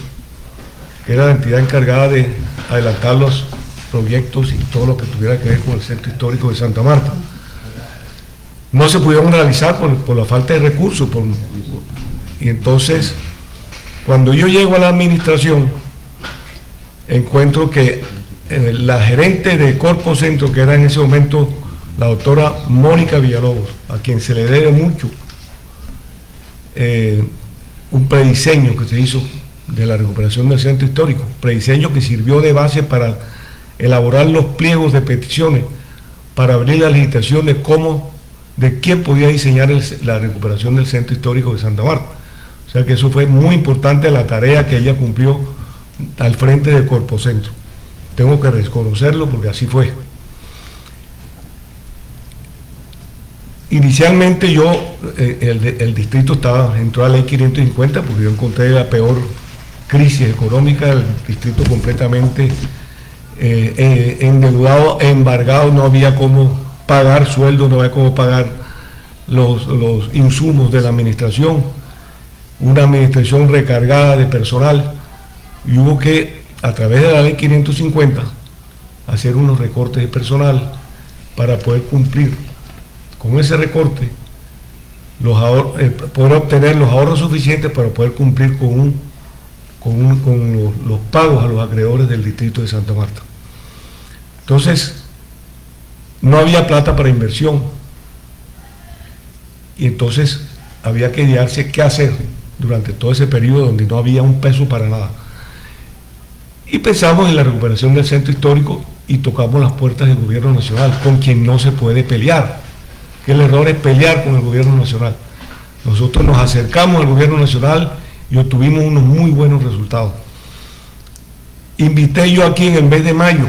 Speaker 8: que era la entidad encargada de adelantar los proyectos y todo lo que tuviera que ver con el Centro Histórico de Santa Marta. No se pudieron realizar por la falta de recursos, y entonces, cuando yo llego a la administración, encuentro que la gerente de Corpo Centro, que era en ese momento la doctora Mónica Villalobos, a quien se le debe mucho un prediseño que se hizo de la recuperación del Centro Histórico, prediseño que sirvió de base para elaborar los pliegos de peticiones, para abrir la licitación de quién podía diseñar la recuperación del Centro Histórico de Santa Marta. O sea que eso fue muy importante la tarea que ella cumplió al frente de Corpo Centro. Tengo que reconocerlo porque así fue. Inicialmente el distrito entró a la ley 550 porque yo encontré la peor crisis económica, el distrito completamente endeudado, embargado, no había cómo pagar sueldos, no había cómo pagar los insumos de la administración, una administración recargada de personal, y hubo que, a través de la ley 550, hacer unos recortes de personal para poder cumplir con ese recorte, poder obtener los ahorros suficientes para poder cumplir con los pagos a los acreedores del distrito de Santa Marta. Entonces, no había plata para inversión, y entonces había que idearse qué hacer durante todo ese periodo donde no había un peso para nada. Y pensamos en la recuperación del Centro Histórico y tocamos las puertas del gobierno nacional, con quien no se puede pelear, que el error es pelear con el gobierno nacional. Nosotros nos acercamos al gobierno nacional y obtuvimos unos muy buenos resultados. Invité yo aquí en el mes de mayo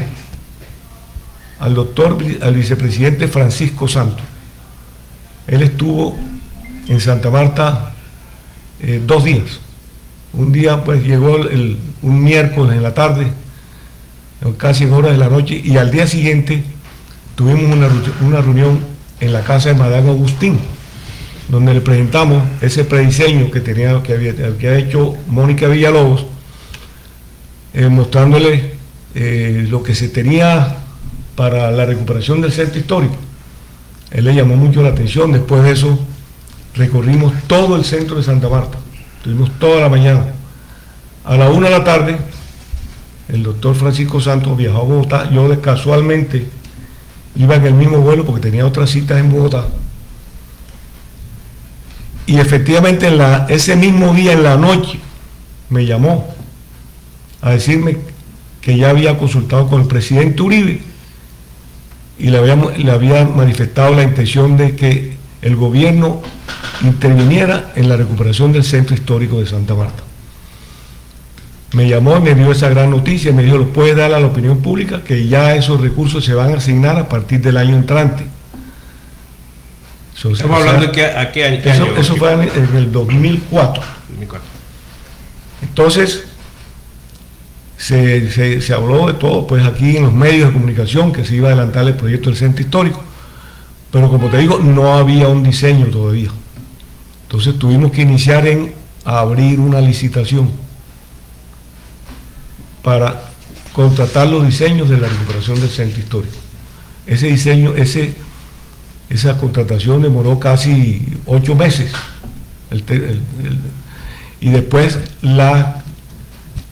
Speaker 8: al vicepresidente Francisco Santos. Él estuvo en Santa Marta 2 días. Un día pues llegó un miércoles en la tarde, casi en horas de la noche, y al día siguiente tuvimos una reunión en la casa de Madame Agustín, donde le presentamos ese prediseño que había hecho Mónica Villalobos, mostrándole lo que se tenía para la recuperación del Centro Histórico. Él le llamó mucho la atención. Después de eso recorrimos todo el centro de Santa Marta, estuvimos toda la mañana. A la 1 de la tarde el doctor Francisco Santos viajó a Bogotá. Yo casualmente iba en el mismo vuelo porque tenía otras citas en Bogotá, y efectivamente ese mismo día en la noche me llamó a decirme que ya había consultado con el presidente Uribe y le había manifestado la intención de que el gobierno interviniera en la recuperación del Centro Histórico de Santa Marta. Me llamó y me dio esa gran noticia, me dijo: lo puede dar a la opinión pública que ya esos recursos se van a asignar a partir del año entrante.
Speaker 3: Estamos hablando de a qué año.
Speaker 8: Eso fue en el 2004.
Speaker 3: 2004.
Speaker 8: Entonces, se habló de todo, pues aquí en los medios de comunicación, que se iba a adelantar el proyecto del centro histórico, pero como te digo, no había un diseño todavía. Entonces tuvimos que iniciar en abrir una licitación para contratar los diseños de la recuperación del centro histórico. Ese diseño, esa contratación demoró casi 8 meses. Y después la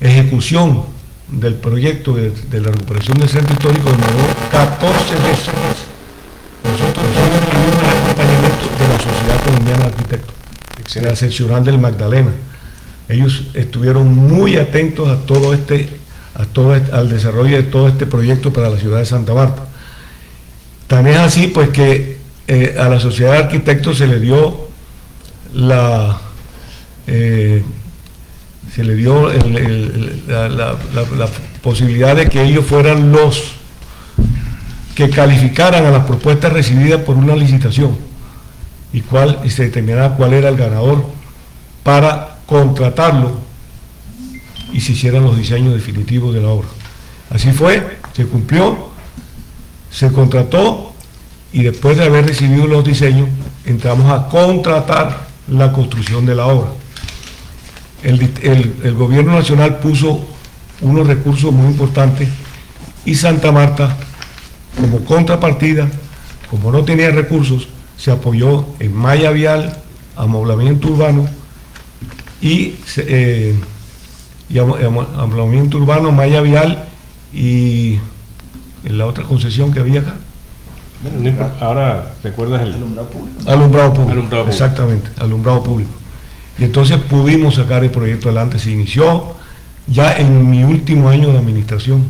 Speaker 8: ejecución del proyecto de la recuperación del centro histórico demoró 14 meses. Nosotros tuvimos el acompañamiento de la Sociedad Colombiana de Arquitectos, de la seccional del Magdalena. Ellos estuvieron muy atentos a al desarrollo de todo este proyecto para la ciudad de Santa Marta. Tan es así pues que a la Sociedad de Arquitectos se le dio la posibilidad de que ellos fueran los que calificaran a las propuestas recibidas por una licitación y se determinara cuál era el ganador para contratarlo y se hicieran los diseños definitivos de la obra. Así fue, se cumplió, se contrató y después de haber recibido los diseños entramos a contratar la construcción de la obra. El gobierno nacional puso unos recursos muy importantes y Santa Marta, como contrapartida, como no tenía recursos, se apoyó en malla vial, amoblamiento urbano amoblamiento urbano, malla vial y en la otra concesión que había acá.
Speaker 3: Ahora recuerdas el
Speaker 8: alumbrado público. Exactamente, alumbrado público. Y entonces pudimos sacar el proyecto adelante. Se inició ya en mi último año de administración.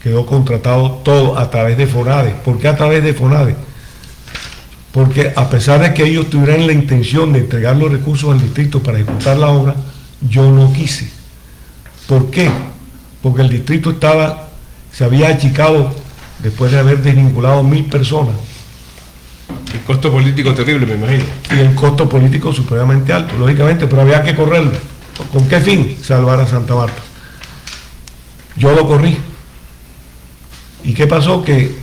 Speaker 8: Quedó contratado todo a través de FONADE. ¿Por qué a través de FONADE? Porque a pesar de que ellos tuvieran la intención de entregar los recursos al distrito para ejecutar la obra, yo no quise. ¿Por qué? Porque el distrito se había achicado después de haber desvinculado 1000 personas.
Speaker 3: El costo político terrible, me imagino.
Speaker 8: Y el costo político supremamente alto, lógicamente, pero había que correrlo. ¿Con qué fin? Salvar a Santa Marta. Yo lo corrí. ¿Y qué pasó? Que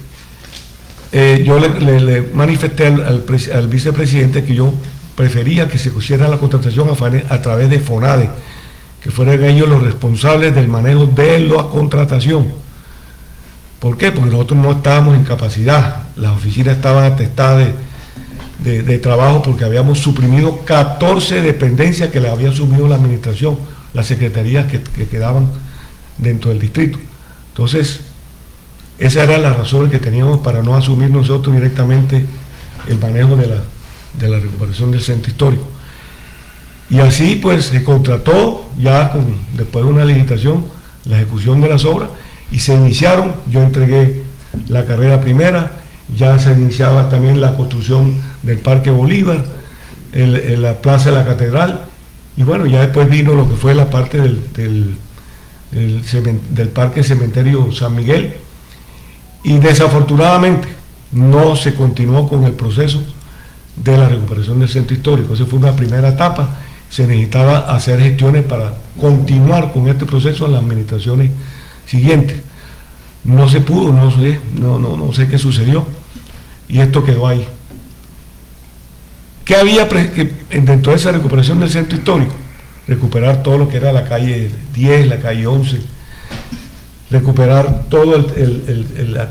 Speaker 8: yo le manifesté al vicepresidente que yo prefería que se pusiera la contratación a través de FONADE, que fueran ellos los responsables del manejo de la contratación. ¿Por qué? Porque nosotros no estábamos en capacidad, las oficinas estaban atestadas de trabajo porque habíamos suprimido 14 dependencias que le había asumido la administración, las secretarías que quedaban dentro del distrito. Entonces, esa era la razón que teníamos para no asumir nosotros directamente el manejo de la recuperación del centro histórico. Y así pues se contrató ya después de una licitación la ejecución de las obras y se iniciaron. Yo entregué la carrera primera, ya se iniciaba también la construcción del Parque Bolívar, la Plaza de la Catedral, y bueno, ya después vino lo que fue la parte del Parque Cementerio San Miguel, y desafortunadamente no se continuó con el proceso de la recuperación del centro histórico. Esa fue una primera etapa, se necesitaba hacer gestiones para continuar con este proceso en las administraciones siguientes. No se pudo, no sé qué sucedió, y esto quedó ahí. ¿Qué había dentro de esa recuperación del centro histórico? Recuperar todo lo que era la calle 10, la calle 11, recuperar todo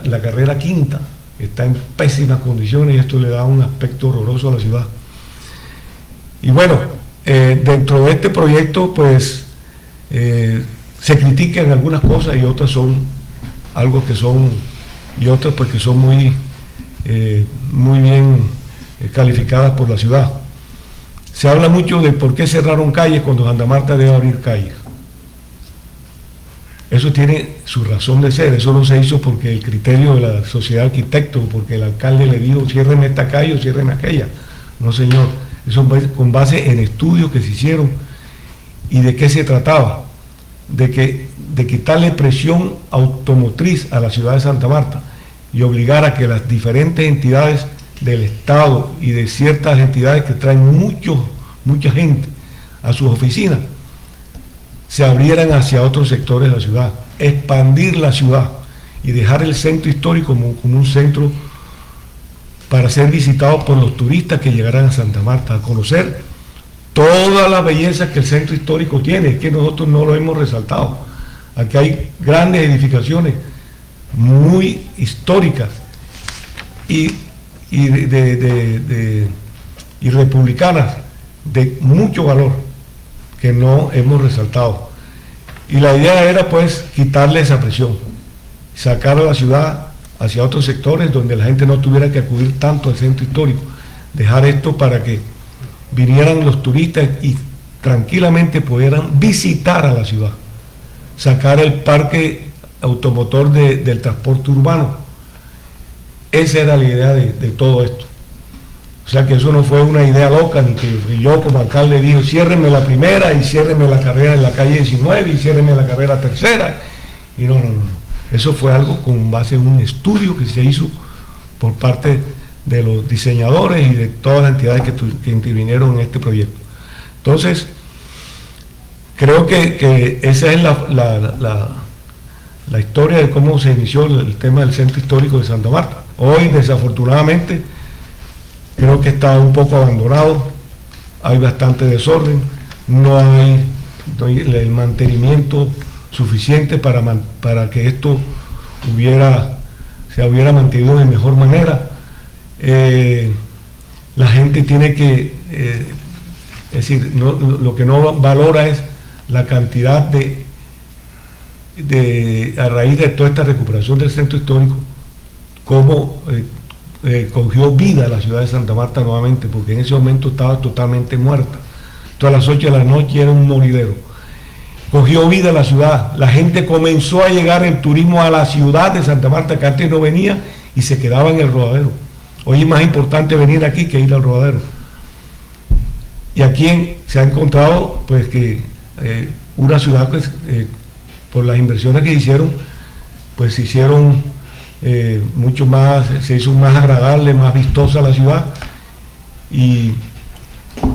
Speaker 8: la carrera quinta, que está en pésimas condiciones, y esto le da un aspecto horroroso a la ciudad. Y bueno, dentro de este proyecto pues se critican algunas cosas y otras son algo que son, y otras pues que son muy bien calificadas por la ciudad. Se habla mucho de por qué cerraron calles cuando Santa Marta debe abrir calles. Eso tiene su razón de ser, eso no se hizo porque el criterio de la sociedad de arquitectos, porque el alcalde le dijo cierren esta calle o cierren aquella. No, señor, eso con base en estudios que se hicieron. ¿Y de qué se trataba? De quitarle presión automotriz a la ciudad de Santa Marta y obligar a que las diferentes entidades del Estado y de ciertas entidades que traen mucha gente a sus oficinas se abrieran hacia otros sectores de la ciudad, expandir la ciudad y dejar el centro histórico como un centro para ser visitado por los turistas que llegaran a Santa Marta, a conocer todas las bellezas que el centro histórico tiene, que nosotros no lo hemos resaltado. Aquí hay grandes edificaciones muy históricas y republicanas de mucho valor que no hemos resaltado. Y la idea era pues quitarle esa presión, sacar a la ciudad hacia otros sectores donde la gente no tuviera que acudir tanto al centro histórico, dejar esto para que vinieran los turistas y tranquilamente pudieran visitar a la ciudad, sacar el parque automotor del transporte urbano. Esa era la idea de todo esto. O sea que eso no fue una idea loca, ni que yo como alcalde dijo, ciérrenme la primera y ciérrenme la carrera en la calle 19 y ciérrenme la carrera tercera. Y no. Eso fue algo con base en un estudio que se hizo por parte de los diseñadores y de todas las entidades que intervinieron en este proyecto. Entonces, creo que esa es la historia de cómo se inició el tema del centro histórico de Santa Marta. Hoy, desafortunadamente, creo que está un poco abandonado, hay bastante desorden, no hay el mantenimiento suficiente para que esto se hubiera mantenido de mejor manera. La gente tiene que, es decir, lo que no valora es la cantidad a raíz de toda esta recuperación del centro histórico, cómo cogió vida la ciudad de Santa Marta nuevamente, porque en ese momento estaba totalmente muerta. Todas las 8 de la noche era un moridero. Cogió vida la ciudad, la gente comenzó a llegar en turismo a la ciudad de Santa Marta, que antes no venía y se quedaba en el Rodadero. Hoy es más importante venir aquí que ir al Rodadero. Y aquí se ha encontrado pues que una ciudad pues, por las inversiones que hicieron, pues se hicieron mucho más, se hizo más agradable, más vistosa la ciudad, y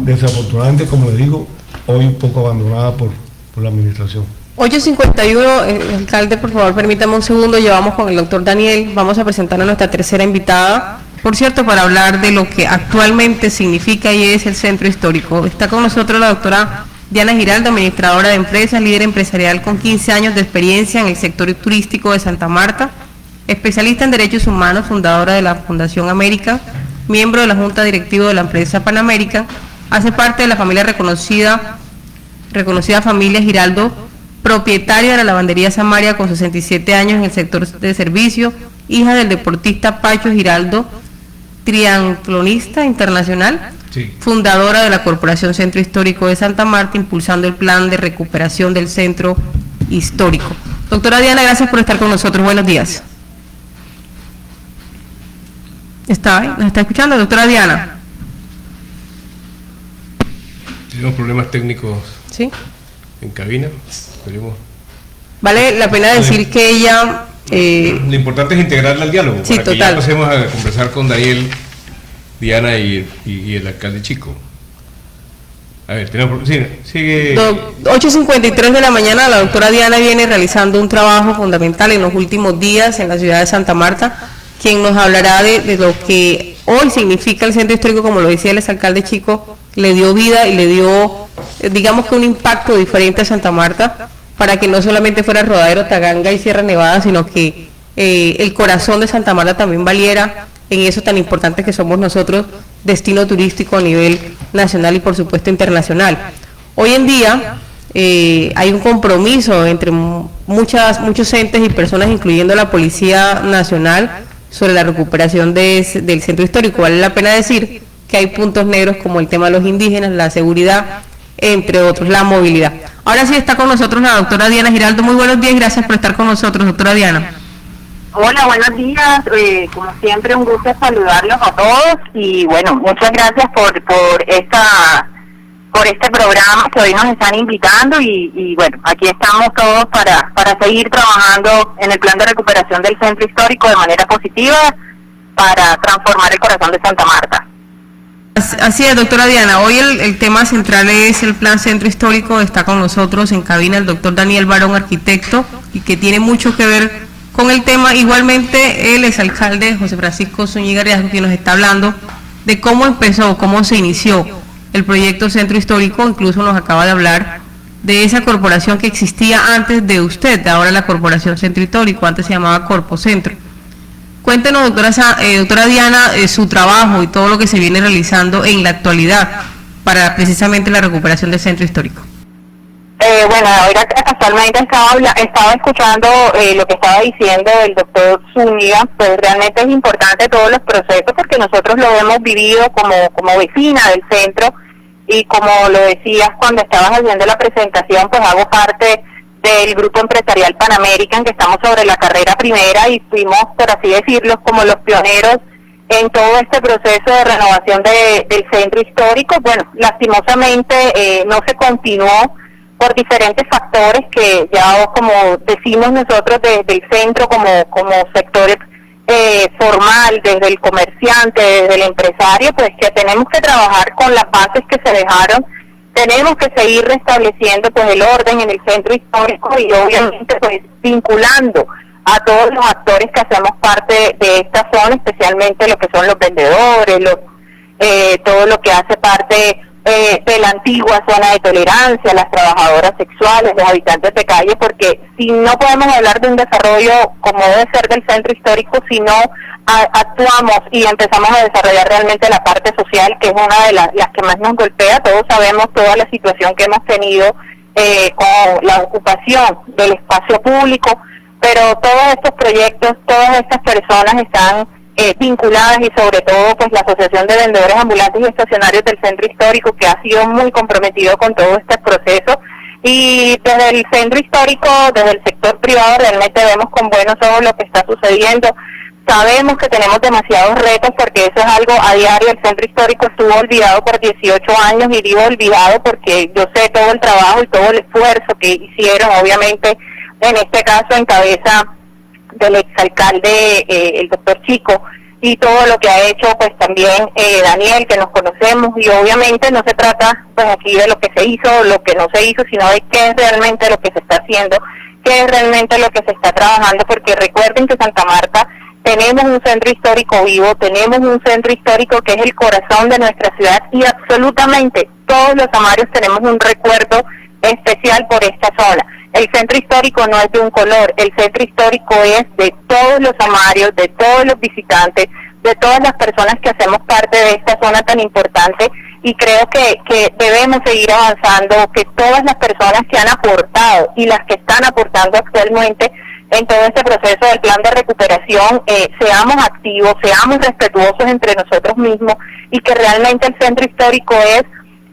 Speaker 8: desafortunadamente, como le digo, hoy un poco abandonada por la administración.
Speaker 2: 8:51, alcalde, por favor, permítame un segundo, llevamos con el doctor Daniel, vamos a presentar a nuestra tercera invitada, por cierto, para hablar de lo que actualmente significa y es el centro histórico. Está con nosotros la doctora Diana Giraldo, administradora de empresas, líder empresarial con 15 años de experiencia en el sector turístico de Santa Marta, especialista en derechos humanos, fundadora de la Fundación América, miembro de la Junta Directiva de la empresa Panamérica, hace parte de la familia reconocida familia Giraldo, propietaria de la lavandería Samaria con 67 años en el sector de servicio, hija del deportista Pacho Giraldo, triatlonista internacional, sí, fundadora de la Corporación Centro Histórico de Santa Marta, impulsando el plan de recuperación del centro histórico. Doctora Diana, gracias por estar con nosotros. Buenos días. ¿Nos está escuchando, doctora Diana?
Speaker 3: Tenemos problemas técnicos,
Speaker 2: ¿sí?,
Speaker 3: en cabina. Esperemos.
Speaker 2: Vale la pena decir que ella...
Speaker 3: lo importante es integrarla al diálogo,
Speaker 2: sí,
Speaker 3: para que
Speaker 2: total.
Speaker 3: ya pasemos a conversar con Daniel, Diana y el alcalde Chico. A ver, tenemos... Sí, sigue...
Speaker 2: 8:53 de la mañana, la doctora Diana viene realizando un trabajo fundamental en los últimos días en la ciudad de Santa Marta, quien nos hablará de lo que hoy significa el centro histórico, como lo decía el exalcalde Chico, le dio vida y le dio, digamos que un impacto diferente a Santa Marta, para que no solamente fuera Rodadero, Taganga y Sierra Nevada, sino que el corazón de Santa Marta también valiera en eso tan importante que somos nosotros, destino turístico a nivel nacional y por supuesto internacional. Hoy en día hay un compromiso entre muchos entes y personas, incluyendo la Policía Nacional, sobre la recuperación del centro histórico. Vale la pena decir que hay puntos negros como el tema de los indígenas, la seguridad, entre otros, la movilidad. Ahora sí está con nosotros la doctora Diana Giraldo. Muy buenos días, gracias por estar con nosotros, doctora Diana.
Speaker 9: Hola, buenos días, como siempre un gusto saludarlos a todos y bueno, muchas gracias por este programa que hoy nos están invitando y bueno, aquí estamos todos para seguir trabajando en el plan de recuperación del centro histórico de manera positiva para transformar el corazón de Santa Marta.
Speaker 2: Así es, doctora Diana. Hoy el tema central es el Plan Centro Histórico. Está con nosotros en cabina el doctor Daniel Barón, arquitecto, y que tiene mucho que ver con el tema. Igualmente, el exalcalde José Francisco Zúñiga Riascos, quien nos está hablando de cómo empezó, cómo se inició el proyecto Centro Histórico. Incluso nos acaba de hablar de esa corporación que existía antes de usted, ahora la Corporación Centro Histórico, antes se llamaba Corpo Centro. Cuéntenos, doctora Diana, su trabajo y todo lo que se viene realizando en la actualidad para precisamente la recuperación del centro histórico.
Speaker 9: Bueno, ahora casualmente estaba escuchando lo que estaba diciendo el doctor Zúñiga. Pues realmente es importante todos los procesos porque nosotros lo hemos vivido como vecina del centro, y como lo decías cuando estabas haciendo la presentación, pues hago parte del grupo empresarial Pan American, que estamos sobre la carrera primera y fuimos, por así decirlo, como los pioneros en todo este proceso de renovación del centro histórico. Bueno, lastimosamente no se continuó por diferentes factores que ya, como decimos nosotros desde el centro, como sector formal, desde el comerciante, desde el empresario, pues que tenemos que trabajar con las bases que se dejaron. Tenemos que seguir restableciendo pues el orden en el centro histórico y obviamente pues vinculando a todos los actores que hacemos parte de esta zona, especialmente lo que son los vendedores, todo lo que hace parte de la antigua zona de tolerancia, las trabajadoras sexuales, los habitantes de calle, porque si no podemos hablar de un desarrollo como debe ser del centro histórico, si no actuamos y empezamos a desarrollar realmente la parte social, que es una de las que más nos golpea. Todos sabemos toda la situación que hemos tenido con la ocupación del espacio público, pero todos estos proyectos, todas estas personas están vinculadas, y sobre todo pues la Asociación de Vendedores Ambulantes y Estacionarios del Centro Histórico, que ha sido muy comprometido con todo este proceso. Y desde el centro histórico, desde el sector privado, realmente vemos con buenos ojos lo que está sucediendo. Sabemos que tenemos demasiados retos porque eso es algo a diario. El centro histórico estuvo olvidado por 18 años, y digo olvidado porque yo sé todo el trabajo y todo el esfuerzo que hicieron, obviamente, en este caso en cabeza del exalcalde, el doctor Chico, y todo lo que ha hecho pues también Daniel, que nos conocemos, y obviamente no se trata pues aquí de lo que se hizo o lo que no se hizo, sino de qué es realmente lo que se está haciendo, qué es realmente lo que se está trabajando, porque recuerden que Santa Marta tenemos un centro histórico vivo, tenemos un centro histórico que es el corazón de nuestra ciudad, y absolutamente todos los amarios tenemos un recuerdo especial por esta zona. El centro histórico no es de un color, el centro histórico es de todos los amarios, de todos los visitantes, de todas las personas que hacemos parte de esta zona tan importante, y creo que debemos seguir avanzando, que todas las personas que han aportado y las que están aportando actualmente en todo este proceso del plan de recuperación, seamos activos, seamos respetuosos entre nosotros mismos, y que realmente el centro histórico es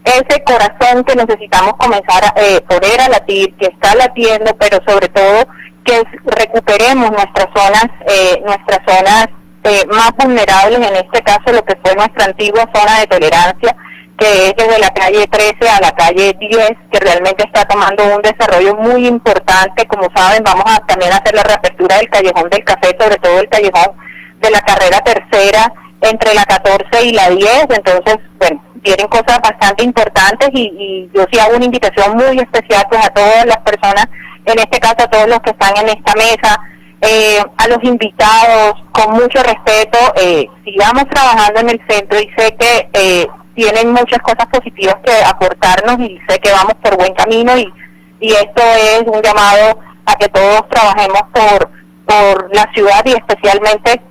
Speaker 9: ese corazón que necesitamos comenzar a poner a latir, que está latiendo, pero sobre todo que recuperemos nuestras zonas más vulnerables, en este caso lo que fue nuestra antigua zona de tolerancia, que es desde la calle 13 a la calle 10, que realmente está tomando un desarrollo muy importante. Como saben, vamos a también hacer la reapertura del Callejón del Café, sobre todo el callejón de la carrera tercera entre la 14 y la 10, entonces, bueno, vienen cosas bastante importantes, y yo sí hago una invitación muy especial pues a todas las personas, en este caso a todos los que están en esta mesa, a los invitados, con mucho respeto, sigamos trabajando en el centro, y sé que tienen muchas cosas positivas que aportarnos, y sé que vamos por buen camino, y esto es un llamado a que todos trabajemos por la ciudad, y especialmente,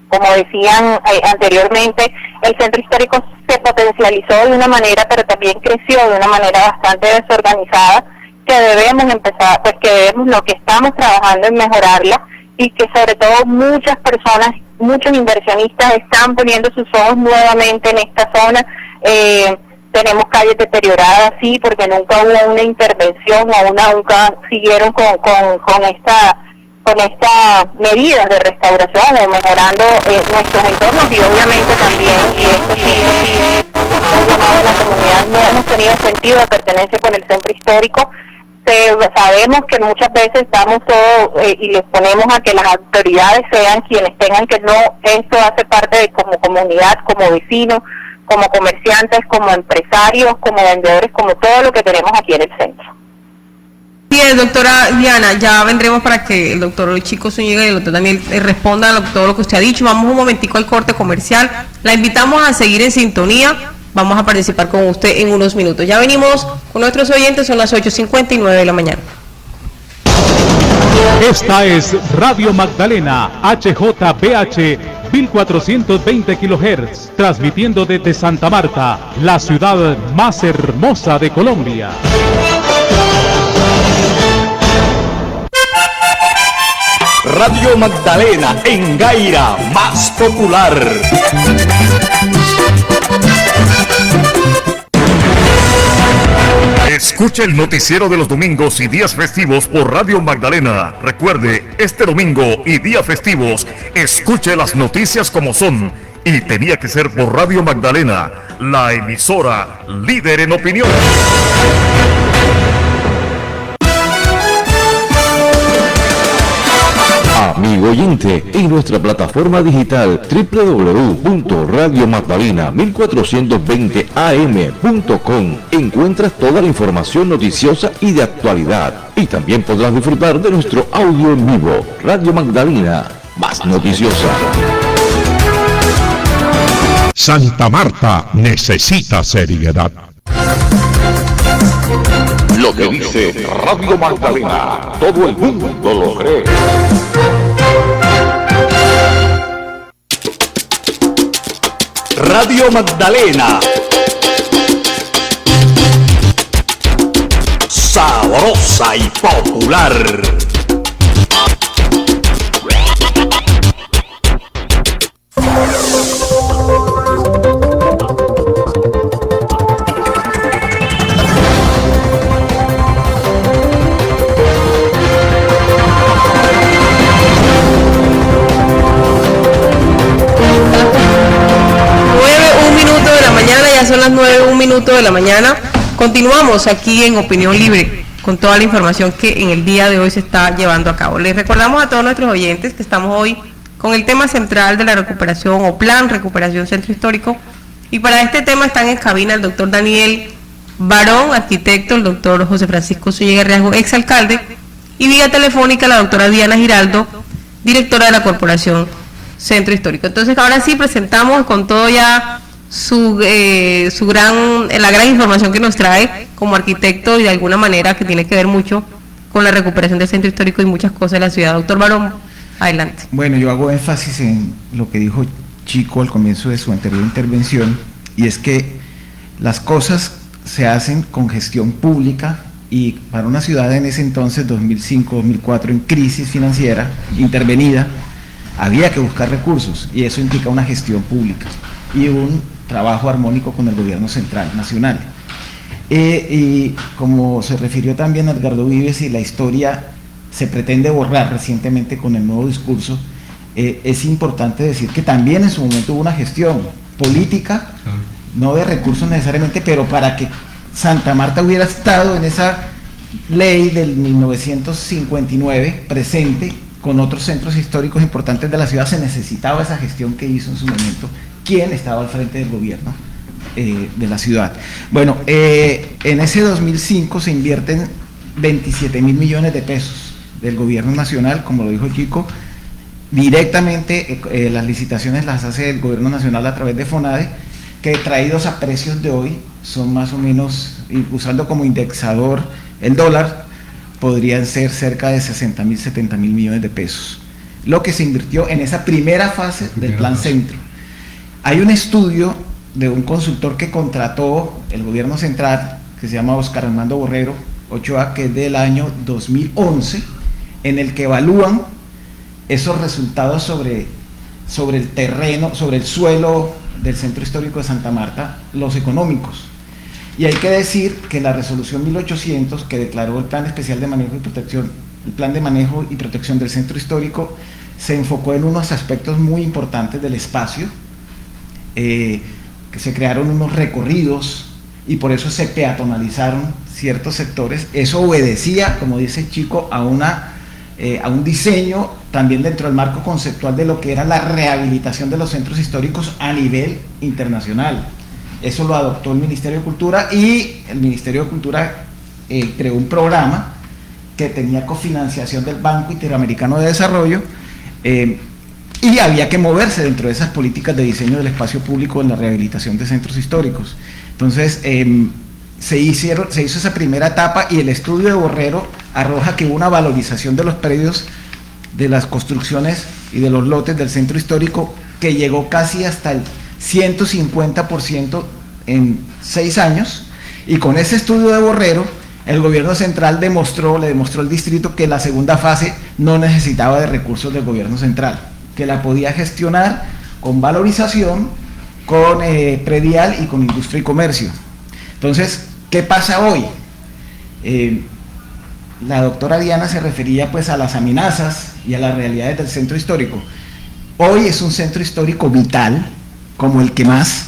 Speaker 9: como decían anteriormente, el centro histórico se potencializó de una manera, pero también creció de una manera bastante desorganizada, que debemos empezar, pues que debemos, lo que estamos trabajando en mejorarla, y que sobre todo muchas personas, muchos inversionistas están poniendo sus ojos nuevamente en esta zona. Tenemos calles deterioradas, sí, porque nunca hubo una intervención, nunca siguieron con estas medidas de restauración o mejorando nuestros entornos, y obviamente también, y esto sí un llamado de la comunidad, no hemos tenido sentido de pertenencia con el centro histórico. Sabemos que muchas veces damos todo y les ponemos a que las autoridades sean quienes tengan que no, esto hace parte de como comunidad, como vecinos, como comerciantes, como empresarios, como vendedores, como todo lo que tenemos aquí en el centro.
Speaker 2: Bien, doctora Diana, ya vendremos para que el doctor Chico Zúñiga y el doctor Daniel respondan a todo lo que usted ha dicho. Vamos un momentico al corte comercial. La invitamos a seguir en sintonía. Vamos a participar con usted en unos minutos. Ya venimos con nuestros oyentes, son las 8:59 de la mañana.
Speaker 10: Esta es Radio Magdalena, HJBH, 1420 kHz, transmitiendo desde Santa Marta, la ciudad más hermosa de Colombia.
Speaker 11: Radio Magdalena, en Gaira, más popular. Escuche el noticiero de los domingos y días festivos por Radio Magdalena. Recuerde, este domingo y días festivos, escuche las noticias como son. Y tenía que ser por Radio Magdalena, la emisora líder en opinión.
Speaker 12: Amigo oyente, en nuestra plataforma digital www.radiomagdalena1420am.com encuentras toda la información noticiosa y de actualidad. Y también podrás disfrutar de nuestro audio en vivo. Radio Magdalena, más noticiosa.
Speaker 13: Santa Marta necesita seriedad.
Speaker 12: Lo que dice Radio Magdalena, todo el mundo lo cree.
Speaker 11: Radio Magdalena. Sabrosa y popular.
Speaker 2: Son las 9:01 de la mañana. Continuamos aquí en Opinión Libre con toda la información que en el día de hoy se está llevando a cabo. Les recordamos a todos nuestros oyentes que estamos hoy con el tema central de la recuperación o plan recuperación centro histórico, y para este tema están en cabina el doctor Daniel Barón, arquitecto, el doctor José Francisco Zúñiga Riasgo, exalcalde, y vía telefónica la doctora Diana Giraldo, directora de la Corporación Centro Histórico. Entonces ahora sí presentamos con todo ya la gran información que nos trae como arquitecto y de alguna manera que tiene que ver mucho con la recuperación del centro histórico y muchas cosas de la ciudad. Doctor Barón, adelante.
Speaker 7: Bueno, yo hago énfasis en lo que dijo Chico al comienzo de su anterior intervención, y es que las cosas se hacen con gestión pública, y para una ciudad en ese entonces, 2005-2004, en crisis financiera intervenida, había que buscar recursos, y eso implica una gestión pública y un trabajo armónico con el gobierno central, nacional. Y como se refirió también Edgardo Vives, y la historia se pretende borrar recientemente con el nuevo discurso, es importante decir que también en su momento hubo una gestión política, no de recursos necesariamente, pero para que Santa Marta hubiera estado en esa ley del 1959 presente con otros centros históricos importantes de la ciudad, se necesitaba esa gestión que hizo en su momento quien estaba al frente del gobierno de la ciudad. Bueno, en ese 2005 se invierten 27.000 millones de pesos del gobierno nacional, como lo dijo Chico, directamente. Las licitaciones las hace el gobierno nacional a través de FONADE, que traídos a precios de hoy son más o menos, usando como indexador el dólar, podrían ser cerca de 60.000, 70.000 millones de pesos, lo que se invirtió en esa primera fase del Plan Centro. Hay un estudio de un consultor que contrató el gobierno central, que se llama Oscar Armando Borrero Ochoa, que es del año 2011, en el que evalúan esos resultados sobre el terreno, sobre el suelo del centro histórico de Santa Marta, los económicos. Y hay que decir que la resolución 1800, que declaró el Plan Especial de Manejo y Protección, el Plan de Manejo y Protección del Centro Histórico, se enfocó en unos aspectos muy importantes del espacio, que se crearon unos recorridos y por eso se peatonalizaron ciertos sectores. Eso obedecía, como dice Chico, a un diseño también dentro del marco conceptual de lo que era la rehabilitación de los centros históricos a nivel internacional. Eso lo adoptó el Ministerio de Cultura, y el Ministerio de Cultura creó un programa que tenía cofinanciación del Banco Interamericano de Desarrollo, y había que moverse dentro de esas políticas de diseño del espacio público en la rehabilitación de centros históricos. Entonces, se hizo esa primera etapa, y el estudio de Borrero arroja que hubo una valorización de los predios, de las construcciones y de los lotes del centro histórico, que llegó casi hasta el 150% en 6 años, y con ese estudio de Borrero, el gobierno central le demostró al distrito que la segunda fase no necesitaba de recursos del gobierno central, que la podía gestionar con valorización, con predial y con industria y comercio. Entonces, ¿qué pasa hoy? La doctora Diana se refería pues a las amenazas y a las realidades del centro histórico. Hoy es un centro histórico vital, como el que más,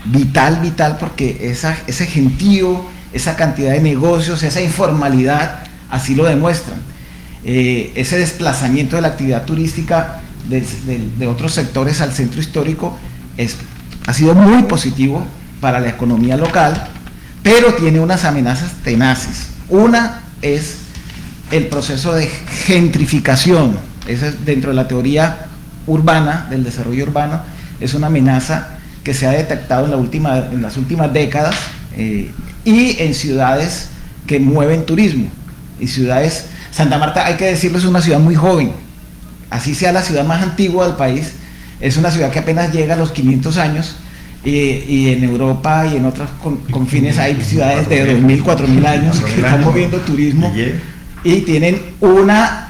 Speaker 7: vital, porque ese gentío, esa cantidad de negocios, esa informalidad, así lo demuestran. Ese desplazamiento de la actividad turística de otros sectores al centro histórico ha sido muy positivo para la economía local, pero tiene unas amenazas tenaces. Una es el proceso de gentrificación. Esa es dentro de la teoría urbana, del desarrollo urbano, es una amenaza que se ha detectado en las últimas décadas, y en ciudades que mueven turismo. Y ciudades, Santa Marta, hay que decirlo, es una ciudad muy joven, así sea la ciudad más antigua del país, es una ciudad que apenas llega a los 500 años, y en Europa y en otros confines hay ciudades de 2.000, 4.000 años que están moviendo turismo y tienen una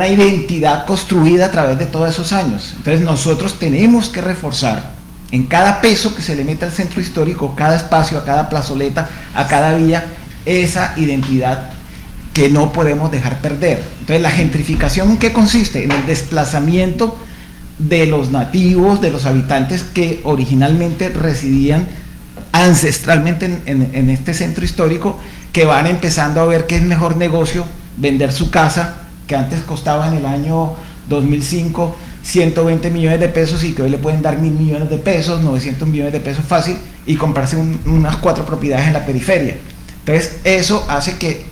Speaker 7: identidad construida a través de todos esos años. Entonces nosotros tenemos que reforzar en cada peso que se le mete al centro histórico, cada espacio, a cada plazoleta, a cada vía, esa identidad que no podemos dejar perder. Entonces, la gentrificación, ¿en qué consiste? En el desplazamiento de los nativos, de los habitantes que originalmente residían ancestralmente en este centro histórico, que van empezando a ver que es mejor negocio vender su casa, que antes costaba en el año 2005 120 millones de pesos, y que hoy le pueden dar 1.000 millones de pesos, 900 millones de pesos fácil, y comprarse unas 4 propiedades en la periferia. Entonces, eso hace que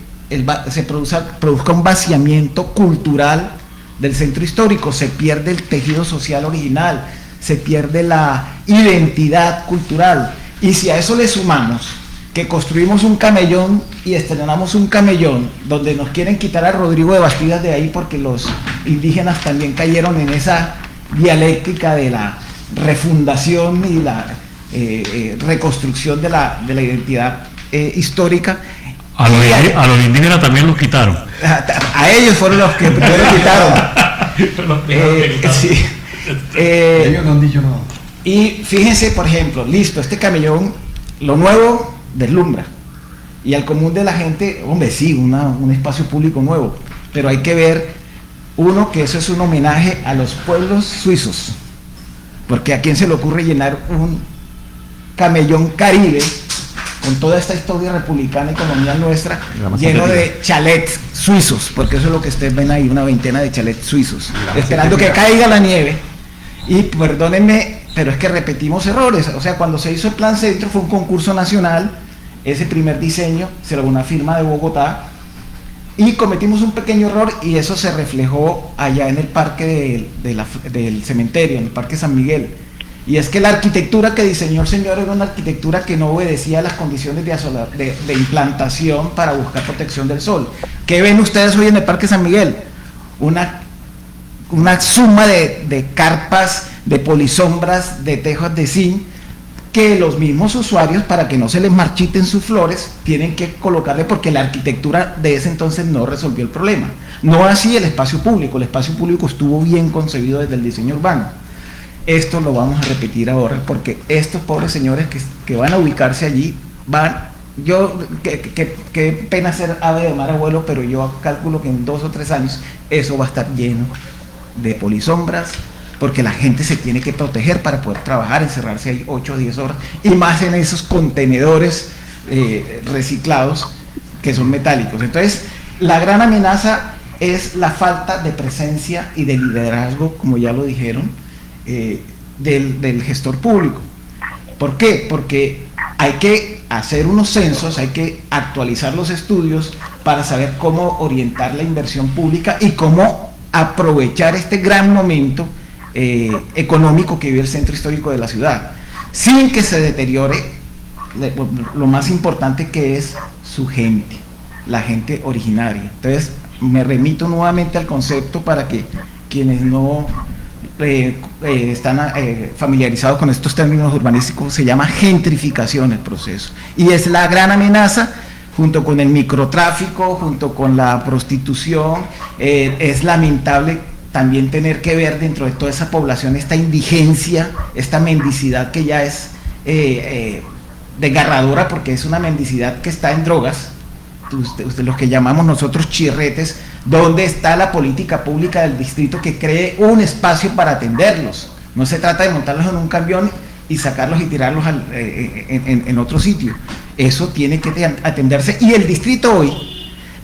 Speaker 7: se produzca un vaciamiento cultural del centro histórico, se pierde el tejido social original, se pierde la identidad cultural. Y si a eso le sumamos que construimos un camellón y estrenamos un camellón donde nos quieren quitar a Rodrigo de Bastidas de ahí, porque los indígenas también cayeron en esa dialéctica de la refundación y la reconstrucción de la identidad histórica.
Speaker 6: A los indígenas también los quitaron.
Speaker 7: A ellos fueron los que primero quitaron. Sí.
Speaker 4: Ellos no han dicho nada.
Speaker 7: Y fíjense, por ejemplo, listo, este camellón, lo nuevo deslumbra, y al común de la gente, hombre, sí, un espacio público nuevo, pero hay que ver, uno, que eso es un homenaje a los pueblos suizos, porque a quién se le ocurre llenar un camellón caribe con toda esta historia republicana y colonial nuestra, lleno de chalets suizos, porque eso es lo que ustedes ven ahí, una veintena de chalets suizos, esperando que caiga la nieve. Y perdónenme, pero es que repetimos errores. O sea, cuando se hizo el Plan Centro fue un concurso nacional, ese primer diseño se logró una firma de Bogotá, y cometimos un pequeño error, y eso se reflejó allá en el parque del cementerio, en el Parque San Miguel. Y es que la arquitectura que diseñó el señor era una arquitectura que no obedecía a las condiciones de implantación para buscar protección del sol. ¿Qué ven ustedes hoy en el Parque San Miguel? Una suma de carpas, de polisombras, de tejos de zinc, que los mismos usuarios, para que no se les marchiten sus flores, tienen que colocarle, porque la arquitectura de ese entonces no resolvió el problema. No así el espacio público estuvo bien concebido desde el diseño urbano. Esto lo vamos a repetir ahora, porque estos pobres señores que van a ubicarse allí, qué pena ser ave de mar abuelo, pero yo calculo que en 2 o 3 años eso va a estar lleno de polisombras, porque la gente se tiene que proteger para poder trabajar, encerrarse ahí 8 o 10 horas, y más en esos contenedores reciclados que son metálicos. Entonces, la gran amenaza es la falta de presencia y de liderazgo, como ya lo dijeron, del gestor público. ¿Por qué? Porque hay que hacer unos censos, hay que actualizar los estudios para saber cómo orientar la inversión pública y cómo aprovechar este gran momento económico que vive el centro histórico de la ciudad, sin que se deteriore lo más importante, que es su gente, la gente originaria. Entonces, me remito nuevamente al concepto para que quienes no están familiarizados con estos términos urbanísticos, se llama gentrificación el proceso, y es la gran amenaza, junto con el microtráfico, junto con la prostitución. Es lamentable también tener que ver dentro de toda esa población esta indigencia, esta mendicidad que ya es desgarradora, porque es una mendicidad que está en drogas, los que llamamos nosotros chirretes. ¿Dónde está la política pública del distrito que cree un espacio para atenderlos? No se trata de montarlos en un camión y sacarlos y tirarlos en otro sitio. Eso tiene que atenderse, y el distrito hoy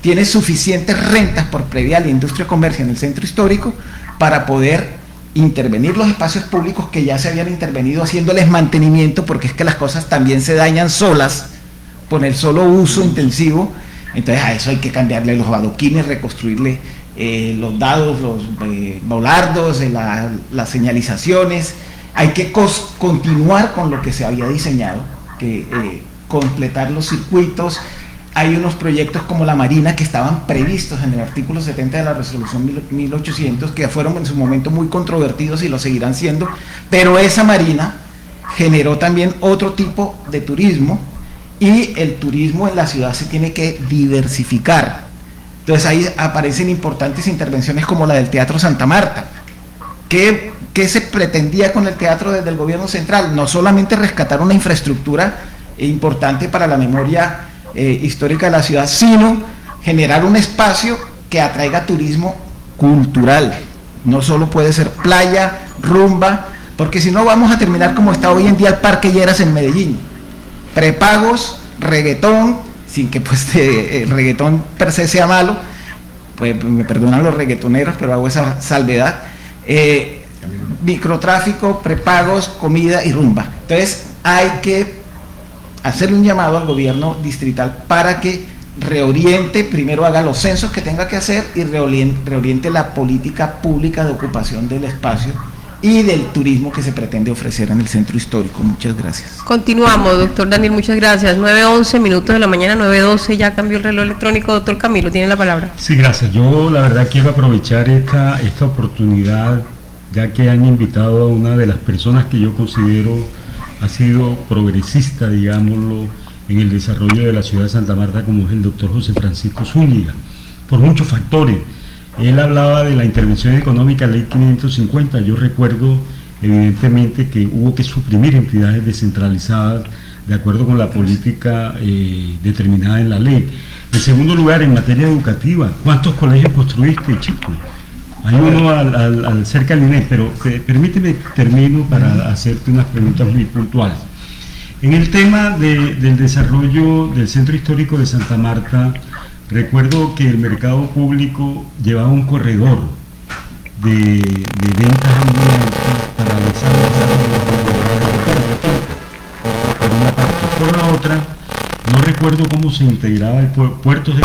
Speaker 7: tiene suficientes rentas por predial e industria comercio en el centro histórico para poder intervenir los espacios públicos que ya se habían intervenido, haciéndoles mantenimiento, porque es que las cosas también se dañan solas por el solo uso intensivo. Entonces a eso hay que cambiarle los adoquines, reconstruirle los dados, los volardos, las señalizaciones. Hay que continuar con lo que se había diseñado, que completar los circuitos. Hay unos proyectos como la Marina que estaban previstos en el artículo 70 de la resolución 1800, que fueron en su momento muy controvertidos y lo seguirán siendo, pero esa Marina generó también otro tipo de turismo, y el turismo en la ciudad se tiene que diversificar. Entonces ahí aparecen importantes intervenciones como la del Teatro Santa Marta. ¿Qué se pretendía con el teatro desde el gobierno central? No solamente rescatar una infraestructura importante para la memoria histórica de la ciudad, sino generar un espacio que atraiga turismo cultural. No solo puede ser playa, rumba, porque si no vamos a terminar como está hoy en día el Parque Lleras en Medellín: prepagos, reggaetón, sin que pues el reggaetón per se sea malo, pues me perdonan los reggaetoneros, pero hago esa salvedad. Microtráfico, prepagos, comida y rumba. Entonces hay que hacerle un llamado al gobierno distrital para que reoriente, primero haga los censos que tenga que hacer y reoriente la política pública de ocupación del espacio y del turismo que se pretende ofrecer en el centro histórico. Muchas gracias.
Speaker 2: Continuamos, doctor Daniel, muchas gracias. 9:11 minutos de la mañana, 9:12, ya cambió el reloj electrónico. Doctor Camilo, tiene la palabra.
Speaker 5: Sí, gracias. Yo la verdad quiero aprovechar esta oportunidad, ya que han invitado a una de las personas que yo considero ha sido progresista, digámoslo, en el desarrollo de la ciudad de Santa Marta, como es el doctor José Francisco Zúñiga, por muchos factores. Él hablaba de la intervención económica, ley 550. Yo recuerdo evidentemente que hubo que suprimir entidades descentralizadas de acuerdo con la política determinada en la ley. En segundo lugar, en materia educativa, ¿cuántos colegios construiste, chico? Hay uno cerca del INE, pero permíteme termino para hacerte unas preguntas muy puntuales. En el tema del desarrollo del centro histórico de Santa Marta, recuerdo que el mercado público llevaba un corredor de ventas ambulantes para por una parte. Por la otra, no recuerdo cómo se integraba el puerto de,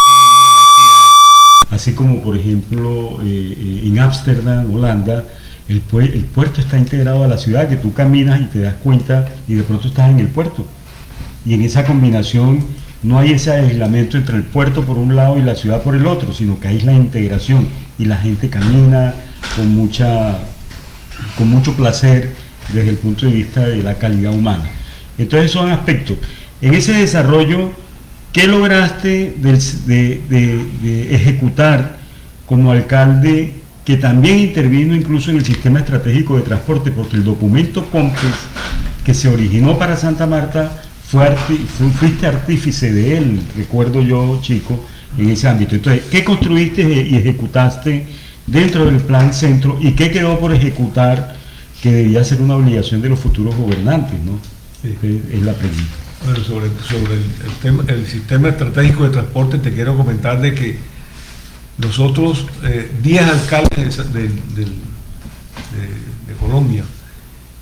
Speaker 5: así como por ejemplo en Ámsterdam, Holanda, el puerto está integrado a la ciudad, que tú caminas y te das cuenta y de pronto estás en el puerto. Y en esa combinación no hay ese aislamiento entre el puerto por un lado y la ciudad por el otro, sino que hay la integración y la gente camina con mucho placer desde el punto de vista de la calidad humana. Entonces son aspectos. En ese desarrollo, ¿qué lograste de ejecutar como alcalde, que también intervino incluso en el sistema estratégico de transporte? Porque el documento COMPES que se originó para Santa Marta, fuiste artífice de él, recuerdo yo, chico, en ese ámbito. Entonces, ¿qué construiste y ejecutaste dentro del plan centro, y qué quedó por ejecutar que debía ser una obligación de los futuros gobernantes, ¿no? Sí. Es la pregunta.
Speaker 8: Bueno, sobre el sistema estratégico de transporte, te quiero comentar de que nosotros, 10 alcaldes de Colombia,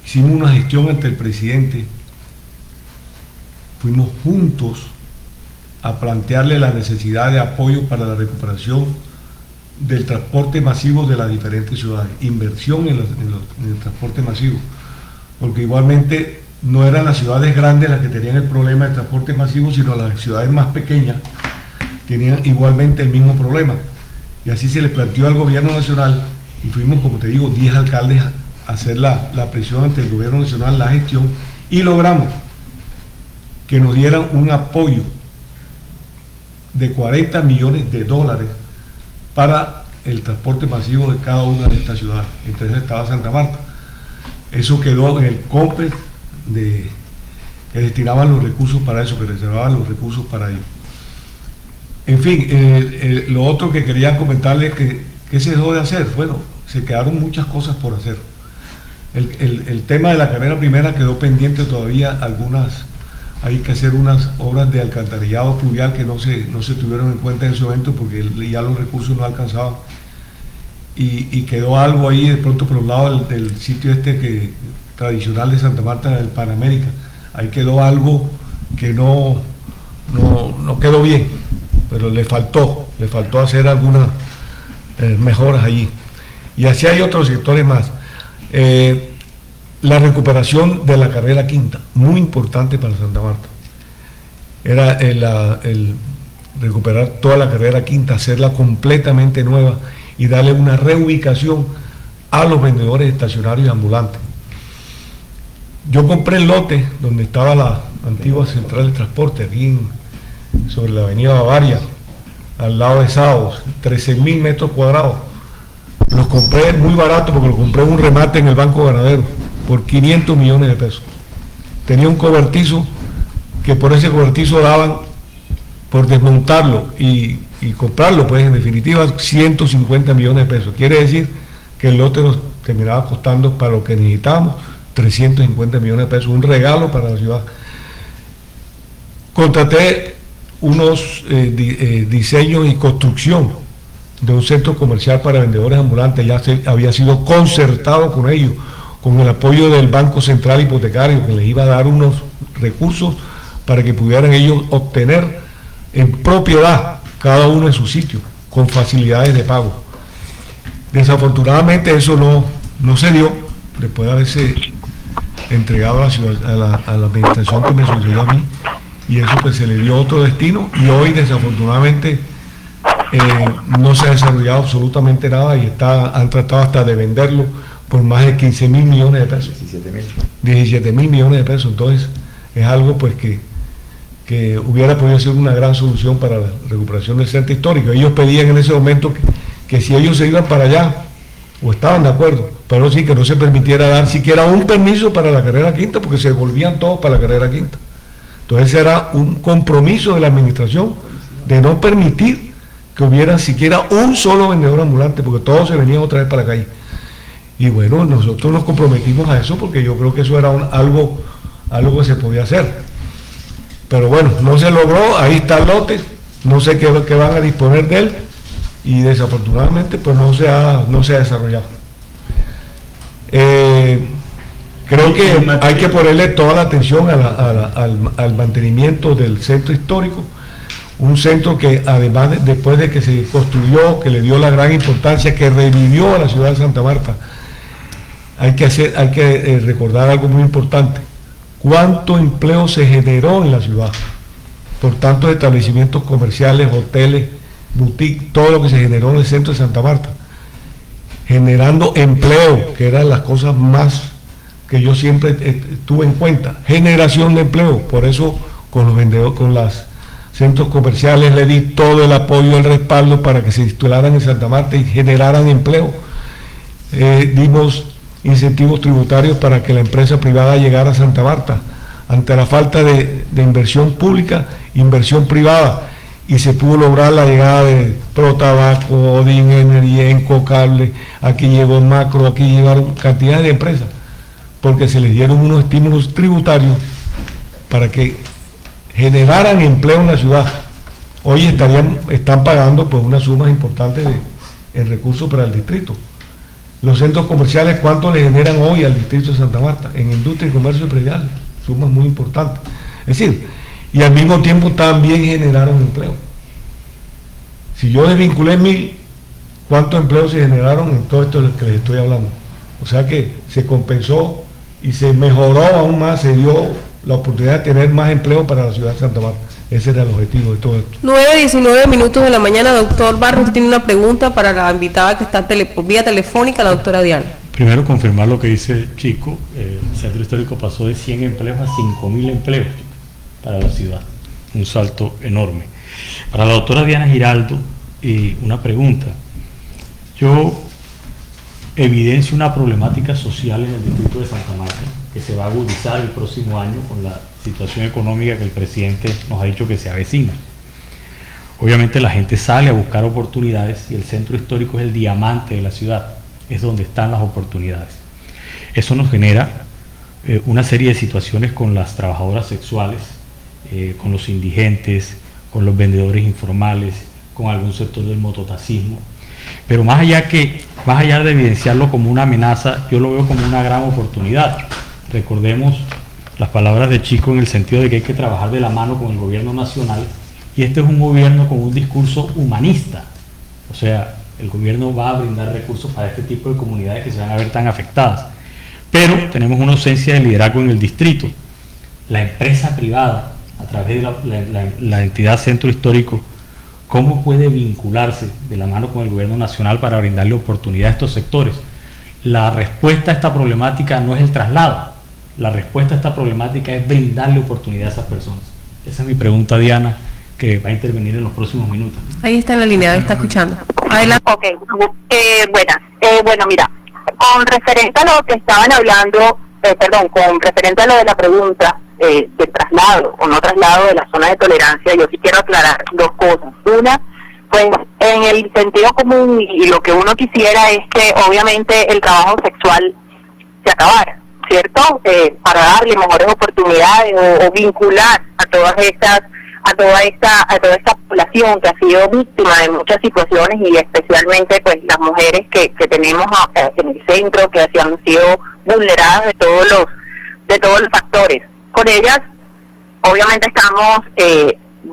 Speaker 8: hicimos una gestión ante el presidente fuimos juntos a plantearle la necesidad de apoyo para la recuperación del transporte masivo de las diferentes ciudades, inversión en el transporte masivo, porque igualmente no eran las ciudades grandes las que tenían el problema del transporte masivo, sino las ciudades más pequeñas tenían igualmente el mismo problema. Y así se le planteó al gobierno nacional, y fuimos, como te digo, 10 alcaldes a hacer la presión ante el gobierno nacional, la gestión, y logramos que nos dieran un apoyo de 40 millones de dólares para el transporte masivo de cada una de estas ciudades. Entonces estaba Santa Marta. Eso quedó en el COMPES que destinaban los recursos para eso, que reservaban los recursos para ello. En fin, lo otro que quería comentarles que se dejó de hacer. Bueno, se quedaron muchas cosas por hacer. El tema de la carrera primera quedó pendiente todavía, hay que hacer unas obras de alcantarillado pluvial que no se tuvieron en cuenta en ese momento porque ya los recursos no alcanzaban. Y quedó algo ahí de pronto por los lados del sitio tradicional de Santa Marta, del Panamérica. Ahí quedó algo que no quedó bien, pero le faltó hacer algunas mejoras allí. Y así hay otros sectores más. La recuperación de la carrera quinta, muy importante para Santa Marta. Era el recuperar toda la carrera quinta, hacerla completamente nueva y darle una reubicación a los vendedores estacionarios y ambulantes. Yo compré el lote donde estaba la antigua central de transporte, aquí sobre la avenida Bavaria, al lado de Sábados, 13.000 metros cuadrados. Los compré muy barato porque lo compré en un remate en el Banco Ganadero por 500 millones de pesos. Tenía un cobertizo que por ese cobertizo daban, por desmontarlo y comprarlo, pues en definitiva 150 millones de pesos. Quiere decir que el lote nos terminaba costando, para lo que necesitábamos, 350 millones de pesos, un regalo para la ciudad. Contraté unos diseños y construcción de un centro comercial para vendedores ambulantes, ya había sido concertado con ellos, con el apoyo del Banco Central Hipotecario, que les iba a dar unos recursos para que pudieran ellos obtener en propiedad cada uno en su sitio, con facilidades de pago. Desafortunadamente eso no se dio, después de haberse entregado a la administración que me sucedió a mí, y eso pues se le dio otro destino, y hoy desafortunadamente no se ha desarrollado absolutamente nada y han tratado hasta de venderlo por más de 15.000 millones de pesos. 17.000 millones de pesos. Entonces es algo pues que hubiera podido ser una gran solución para la recuperación del centro histórico. Ellos pedían en ese momento que si ellos se iban para allá, o estaban de acuerdo, pero sí que no se permitiera dar siquiera un permiso para la carrera quinta, porque se volvían todos para la carrera quinta. Entonces era un compromiso de la administración de no permitir que hubiera siquiera un solo vendedor ambulante, porque todos se venían otra vez para la calle. Y bueno, nosotros nos comprometimos a eso porque yo creo que eso era algo que se podía hacer. Pero bueno, no se logró, ahí está el lote, no sé qué van a disponer de él, y desafortunadamente pues no se ha desarrollado. Creo que hay que ponerle toda la atención al mantenimiento del centro histórico, un centro que además después de que se construyó, que le dio la gran importancia, que revivió a la ciudad de Santa Marta, hay que recordar algo muy importante: cuánto empleo se generó en la ciudad por tantos establecimientos comerciales, hoteles, boutiques, todo lo que se generó en el centro de Santa Marta, generando empleo, que eran las cosas más que yo siempre tuve en cuenta, generación de empleo. Por eso con los vendedores, con los centros comerciales le di todo el apoyo, el respaldo para que se instalaran en Santa Marta y generaran empleo. Dimos incentivos tributarios para que la empresa privada llegara a Santa Marta. Ante la falta de inversión pública, inversión privada, y se pudo lograr la llegada de Protabaco, Odin Energy, Enco Cable, aquí llegó Macro, aquí llegaron cantidad de empresas, porque se les dieron unos estímulos tributarios para que generaran empleo en la ciudad. Hoy están pagando pues unas sumas importantes en recursos para el distrito. Los centros comerciales, ¿cuánto le generan hoy al distrito de Santa Marta? En industria y comercio y predial, sumas muy importantes. Es decir, y al mismo tiempo también generaron empleo. Si yo desvinculé 1.000, ¿cuántos empleos se generaron en todo esto de lo que les estoy hablando? O sea que se compensó y se mejoró aún más, se dio la oportunidad de tener más empleo para la ciudad de Santa Marta. Ese era el objetivo de todo esto.
Speaker 2: 9:19 minutos de la mañana, doctor Barros, tiene una pregunta para la invitada que está vía telefónica, la doctora Diana.
Speaker 6: Primero, confirmar lo que dice Chico, el Centro Histórico pasó de 100 empleos a 5.000 empleos para la ciudad, un salto enorme. Para la doctora Diana Giraldo, una pregunta. Yo evidencio una problemática social en el distrito de Santa Marta, que se va a agudizar el próximo año con la situación económica que el presidente nos ha dicho que se avecina. Obviamente la gente sale a buscar oportunidades y el centro histórico es el diamante de la ciudad, es donde están las oportunidades. Eso nos genera una serie de situaciones con las trabajadoras sexuales, con los indigentes, con los vendedores informales, con algún sector del mototaxismo. Pero más allá de evidenciarlo como una amenaza, yo lo veo como una gran oportunidad. Recordemos las palabras de Chico en el sentido de que hay que trabajar de la mano con el gobierno nacional, y este es un gobierno con un discurso humanista. O sea, el gobierno va a brindar recursos para este tipo de comunidades que se van a ver tan afectadas. Pero tenemos una ausencia de liderazgo en el distrito. La empresa privada, a través de la entidad Centro Histórico, ¿cómo puede vincularse de la mano con el gobierno nacional para brindarle oportunidad a estos sectores? La respuesta a esta problemática no es el traslado, la respuesta a esta problemática es brindarle oportunidad a esas personas. Esa es mi pregunta, Diana, que va a intervenir en los próximos minutos.
Speaker 2: Ahí está en la línea, está escuchando. Adelante.
Speaker 9: Ok, buenas. Bueno, mira, con referente a lo que estaban hablando, con referente a lo de la pregunta de traslado o no traslado de la zona de tolerancia, yo sí quiero aclarar dos cosas. Una, pues en el sentido común y lo que uno quisiera es que obviamente el trabajo sexual se acabara, ¿cierto? Para darle mejores oportunidades o vincular a toda esta población que ha sido víctima de muchas situaciones, y especialmente pues las mujeres que tenemos en el centro, que han sido vulneradas de todos los factores. Con ellas obviamente estamos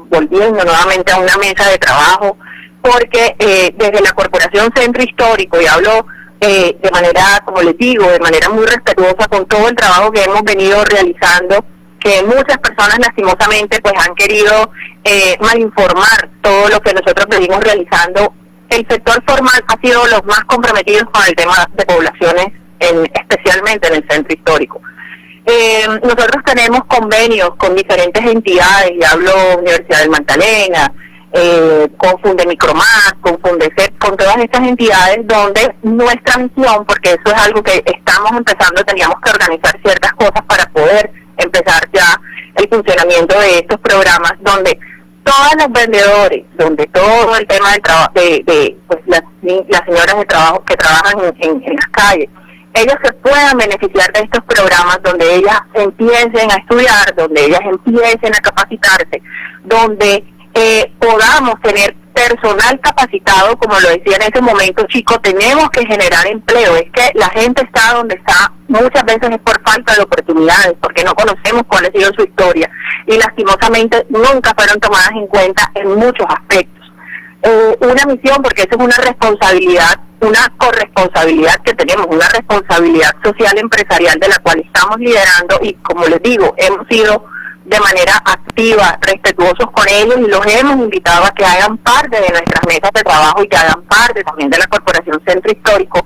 Speaker 9: volviendo nuevamente a una mesa de trabajo, porque desde la Corporación Centro Histórico, y hablo de manera, como les digo, de manera muy respetuosa con todo el trabajo que hemos venido realizando, que muchas personas lastimosamente pues han querido malinformar todo lo que nosotros venimos realizando. El sector formal ha sido los más comprometidos con el tema de poblaciones, especialmente en el Centro Histórico. Nosotros tenemos convenios con diferentes entidades, y hablo Universidad del Magdalena, con Fundemicromat, con Fundecep, con todas estas entidades, donde nuestra misión, porque eso es algo que estamos empezando, teníamos que organizar ciertas cosas para poder empezar ya el funcionamiento de estos programas, donde todos los vendedores, donde todo el tema del trabajo, pues las señoras de trabajo que trabajan en las calles, ellas se puedan beneficiar de estos programas, donde ellas empiecen a estudiar, donde ellas empiecen a capacitarse, donde podamos tener personal capacitado. Como lo decía en ese momento, Chico, tenemos que generar empleo. Es que la gente está donde está muchas veces es por falta de oportunidades, porque no conocemos cuál ha sido su historia, y lastimosamente nunca fueron tomadas en cuenta en muchos aspectos. Una misión, porque eso es una responsabilidad, una corresponsabilidad que tenemos, una responsabilidad social empresarial de la cual estamos liderando, y como les digo, hemos sido de manera activa, respetuosos con ellos, y los hemos invitado a que hagan parte de nuestras mesas de trabajo y que hagan parte también de la Corporación Centro Histórico,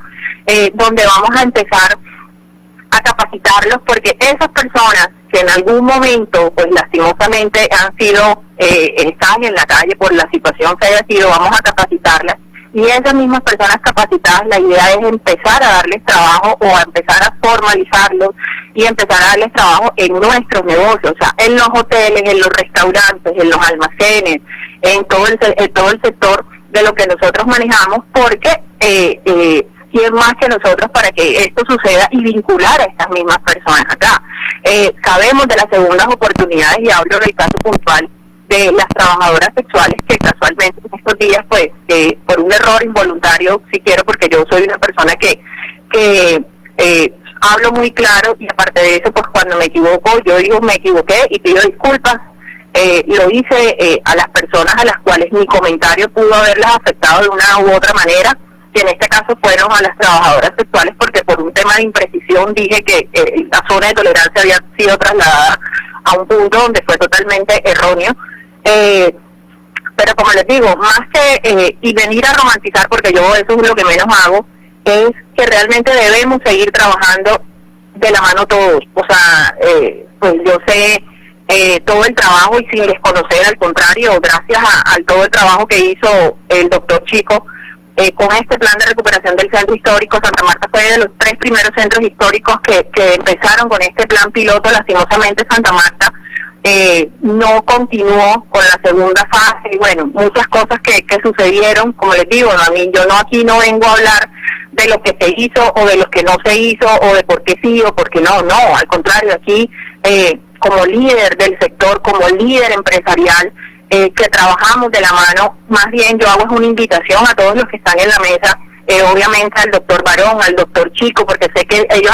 Speaker 9: donde vamos a empezar a capacitarlos, porque esas personas que en algún momento, pues lastimosamente han sido, están en la calle por la situación que haya sido, vamos a capacitarlas, y esas mismas personas capacitadas, la idea es empezar a darles trabajo, o a empezar a formalizarlos y empezar a darles trabajo en nuestros negocios, o sea, en los hoteles, en los restaurantes, en los almacenes, en todo el sector de lo que nosotros manejamos, porque quién más que nosotros para que esto suceda y vincular a estas mismas personas acá. Sabemos de las segundas oportunidades, y hablo del caso puntual de las trabajadoras sexuales, que casualmente en estos días, pues, por un error involuntario, si quiero, porque yo soy una persona que hablo muy claro, y aparte de eso, pues cuando me equivoco, yo digo me equivoqué y pido disculpas. lo hice a las personas a las cuales mi comentario pudo haberlas afectado de una u otra manera, que en este caso fueron a las trabajadoras sexuales, porque por un tema de imprecisión dije que la zona de tolerancia había sido trasladada a un punto donde fue totalmente erróneo. Pero como les digo, más que y venir a romantizar, porque yo eso es lo que menos hago, es que realmente debemos seguir trabajando de la mano todos. O sea, pues yo sé todo el trabajo y sin desconocer, al contrario, gracias a todo el trabajo que hizo el doctor Chico con este plan de recuperación del centro histórico. Santa Marta fue de los 3 primeros centros históricos que empezaron con este plan piloto. Lastimosamente Santa Marta no continuó con la segunda fase, y bueno, muchas cosas que sucedieron. Como les digo, yo aquí no vengo a hablar de lo que se hizo o de lo que no se hizo o de por qué sí o por qué no, al contrario, aquí como líder del sector, como líder empresarial, que trabajamos de la mano, más bien yo hago una invitación a todos los que están en la mesa, obviamente al doctor Barón, al doctor Chico, porque sé que ellos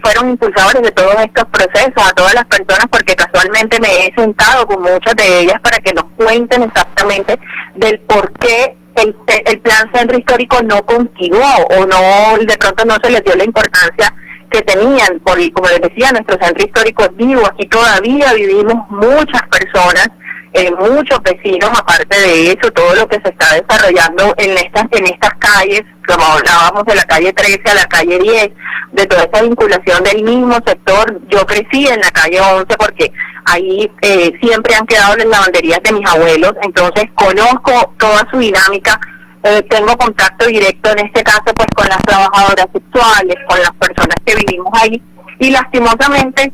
Speaker 9: fueron impulsadores de todos estos procesos, a todas las personas, porque casualmente me he sentado con muchas de ellas para que nos cuenten exactamente del por qué el plan centro histórico no continuó, o no, de pronto no se les dio la importancia que tenían. Como les decía, nuestro centro histórico es vivo, aquí todavía vivimos muchas personas, muchos vecinos. Aparte de eso, todo lo que se está desarrollando en estas calles, como hablábamos de la calle 13 a la calle 10, de toda esa vinculación del mismo sector. Yo crecí en la calle 11 porque ahí siempre han quedado las lavanderías de mis abuelos, entonces conozco toda su dinámica. Tengo contacto directo en este caso pues con las trabajadoras sexuales, con las personas que vivimos ahí, y lastimosamente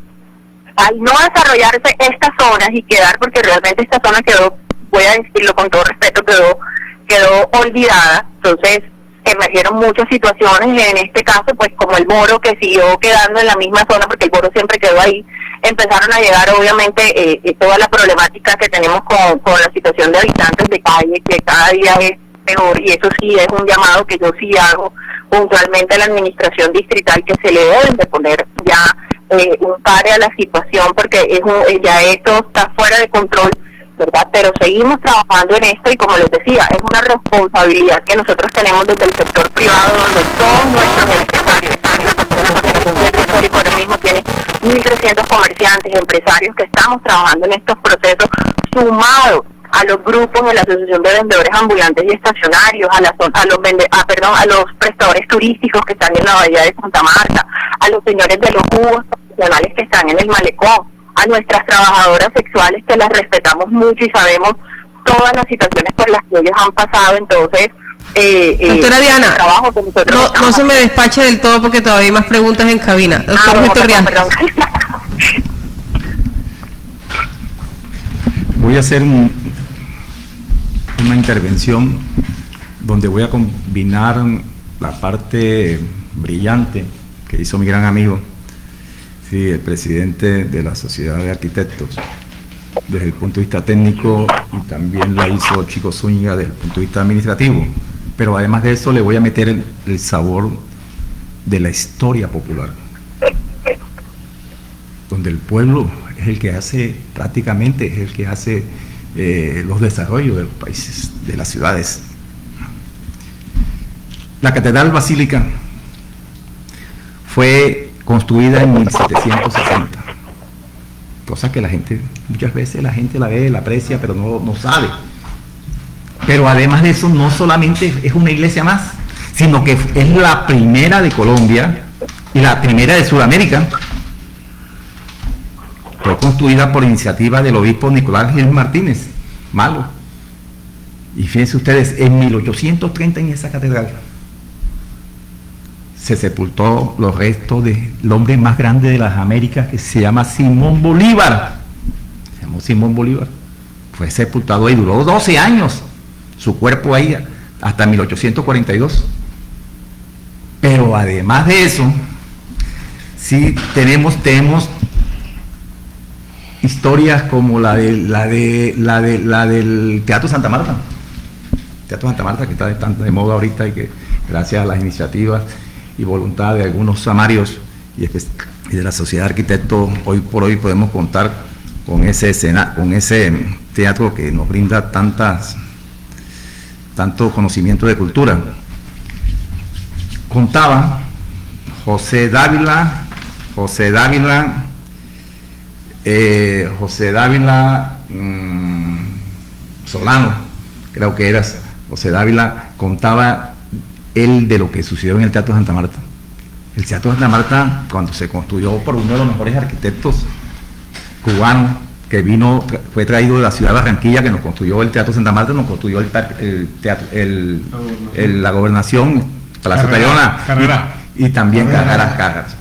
Speaker 9: al no desarrollarse estas zonas y quedar, porque realmente esta zona quedó, voy a decirlo con todo respeto, quedó olvidada. Entonces emergieron muchas situaciones, en este caso pues como el Boro, que siguió quedando en la misma zona porque el Boro siempre quedó ahí. Empezaron a llegar obviamente toda la problemática que tenemos con la situación de habitantes de calle, que cada día es peor, y eso sí es un llamado que yo sí hago puntualmente a la administración distrital, que se le deben de poner ya un pare a la situación, porque ya esto está fuera de control, ¿verdad? Pero seguimos trabajando en esto, y como les decía, es una responsabilidad que nosotros tenemos desde el sector privado, donde todos nuestros empresarios, ahora mismo tiene 1.300 comerciantes, empresarios que estamos trabajando en estos procesos, sumados a los grupos de la Asociación de Vendedores Ambulantes y Estacionarios, a los prestadores turísticos que están en la Bahía de Santa Marta, a los señores de los jugos profesionales que están en el malecón, a nuestras trabajadoras sexuales, que las respetamos mucho y sabemos todas las situaciones por las que ellos han pasado. Entonces,
Speaker 2: doctora Diana, no se me despache del todo porque todavía hay más preguntas en cabina. Doctor
Speaker 9: perdón.
Speaker 4: Voy a hacer una intervención donde voy a combinar la parte brillante que hizo mi gran amigo, sí, el presidente de la Sociedad de Arquitectos, desde el punto de vista técnico, y también la hizo Chico Zúñiga desde el punto de vista administrativo. Pero además de eso le voy a meter el sabor de la historia popular, donde el pueblo es el que hace, prácticamente es el que hace los desarrollos de los países, de las ciudades. La Catedral Basílica fue construida en 1760, cosa que muchas veces la gente la ve, la aprecia, pero no sabe. Pero además de eso, no solamente es una iglesia más, sino que es la primera de Colombia y la primera de Sudamérica. Fue construida por iniciativa del obispo Nicolás Gil Martínez Malo. Y fíjense ustedes, en 1830 en esa catedral se sepultó los restos del hombre más grande de las Américas, que se llama Simón Bolívar. Se llamó Simón Bolívar. Fue sepultado ahí, duró 12 años su cuerpo ahí, hasta 1842. Pero además de eso, sí tenemos historias como la del Teatro Santa Marta. Teatro Santa Marta, que está tan de moda ahorita, y que gracias a las iniciativas y voluntad de algunos samarios y de la Sociedad de Arquitectos, hoy por hoy podemos contar con ese teatro que nos brinda tanto conocimiento de cultura. Contaba José Dávila Solano, creo que era José Dávila, contaba él de lo que sucedió en el Teatro Santa Marta. El Teatro Santa Marta, cuando se construyó por uno de los mejores arquitectos cubanos, que fue traído de la ciudad de Barranquilla, que nos construyó el Teatro Santa Marta, nos construyó la gobernación, Palacio Tayrona, y también Carreras.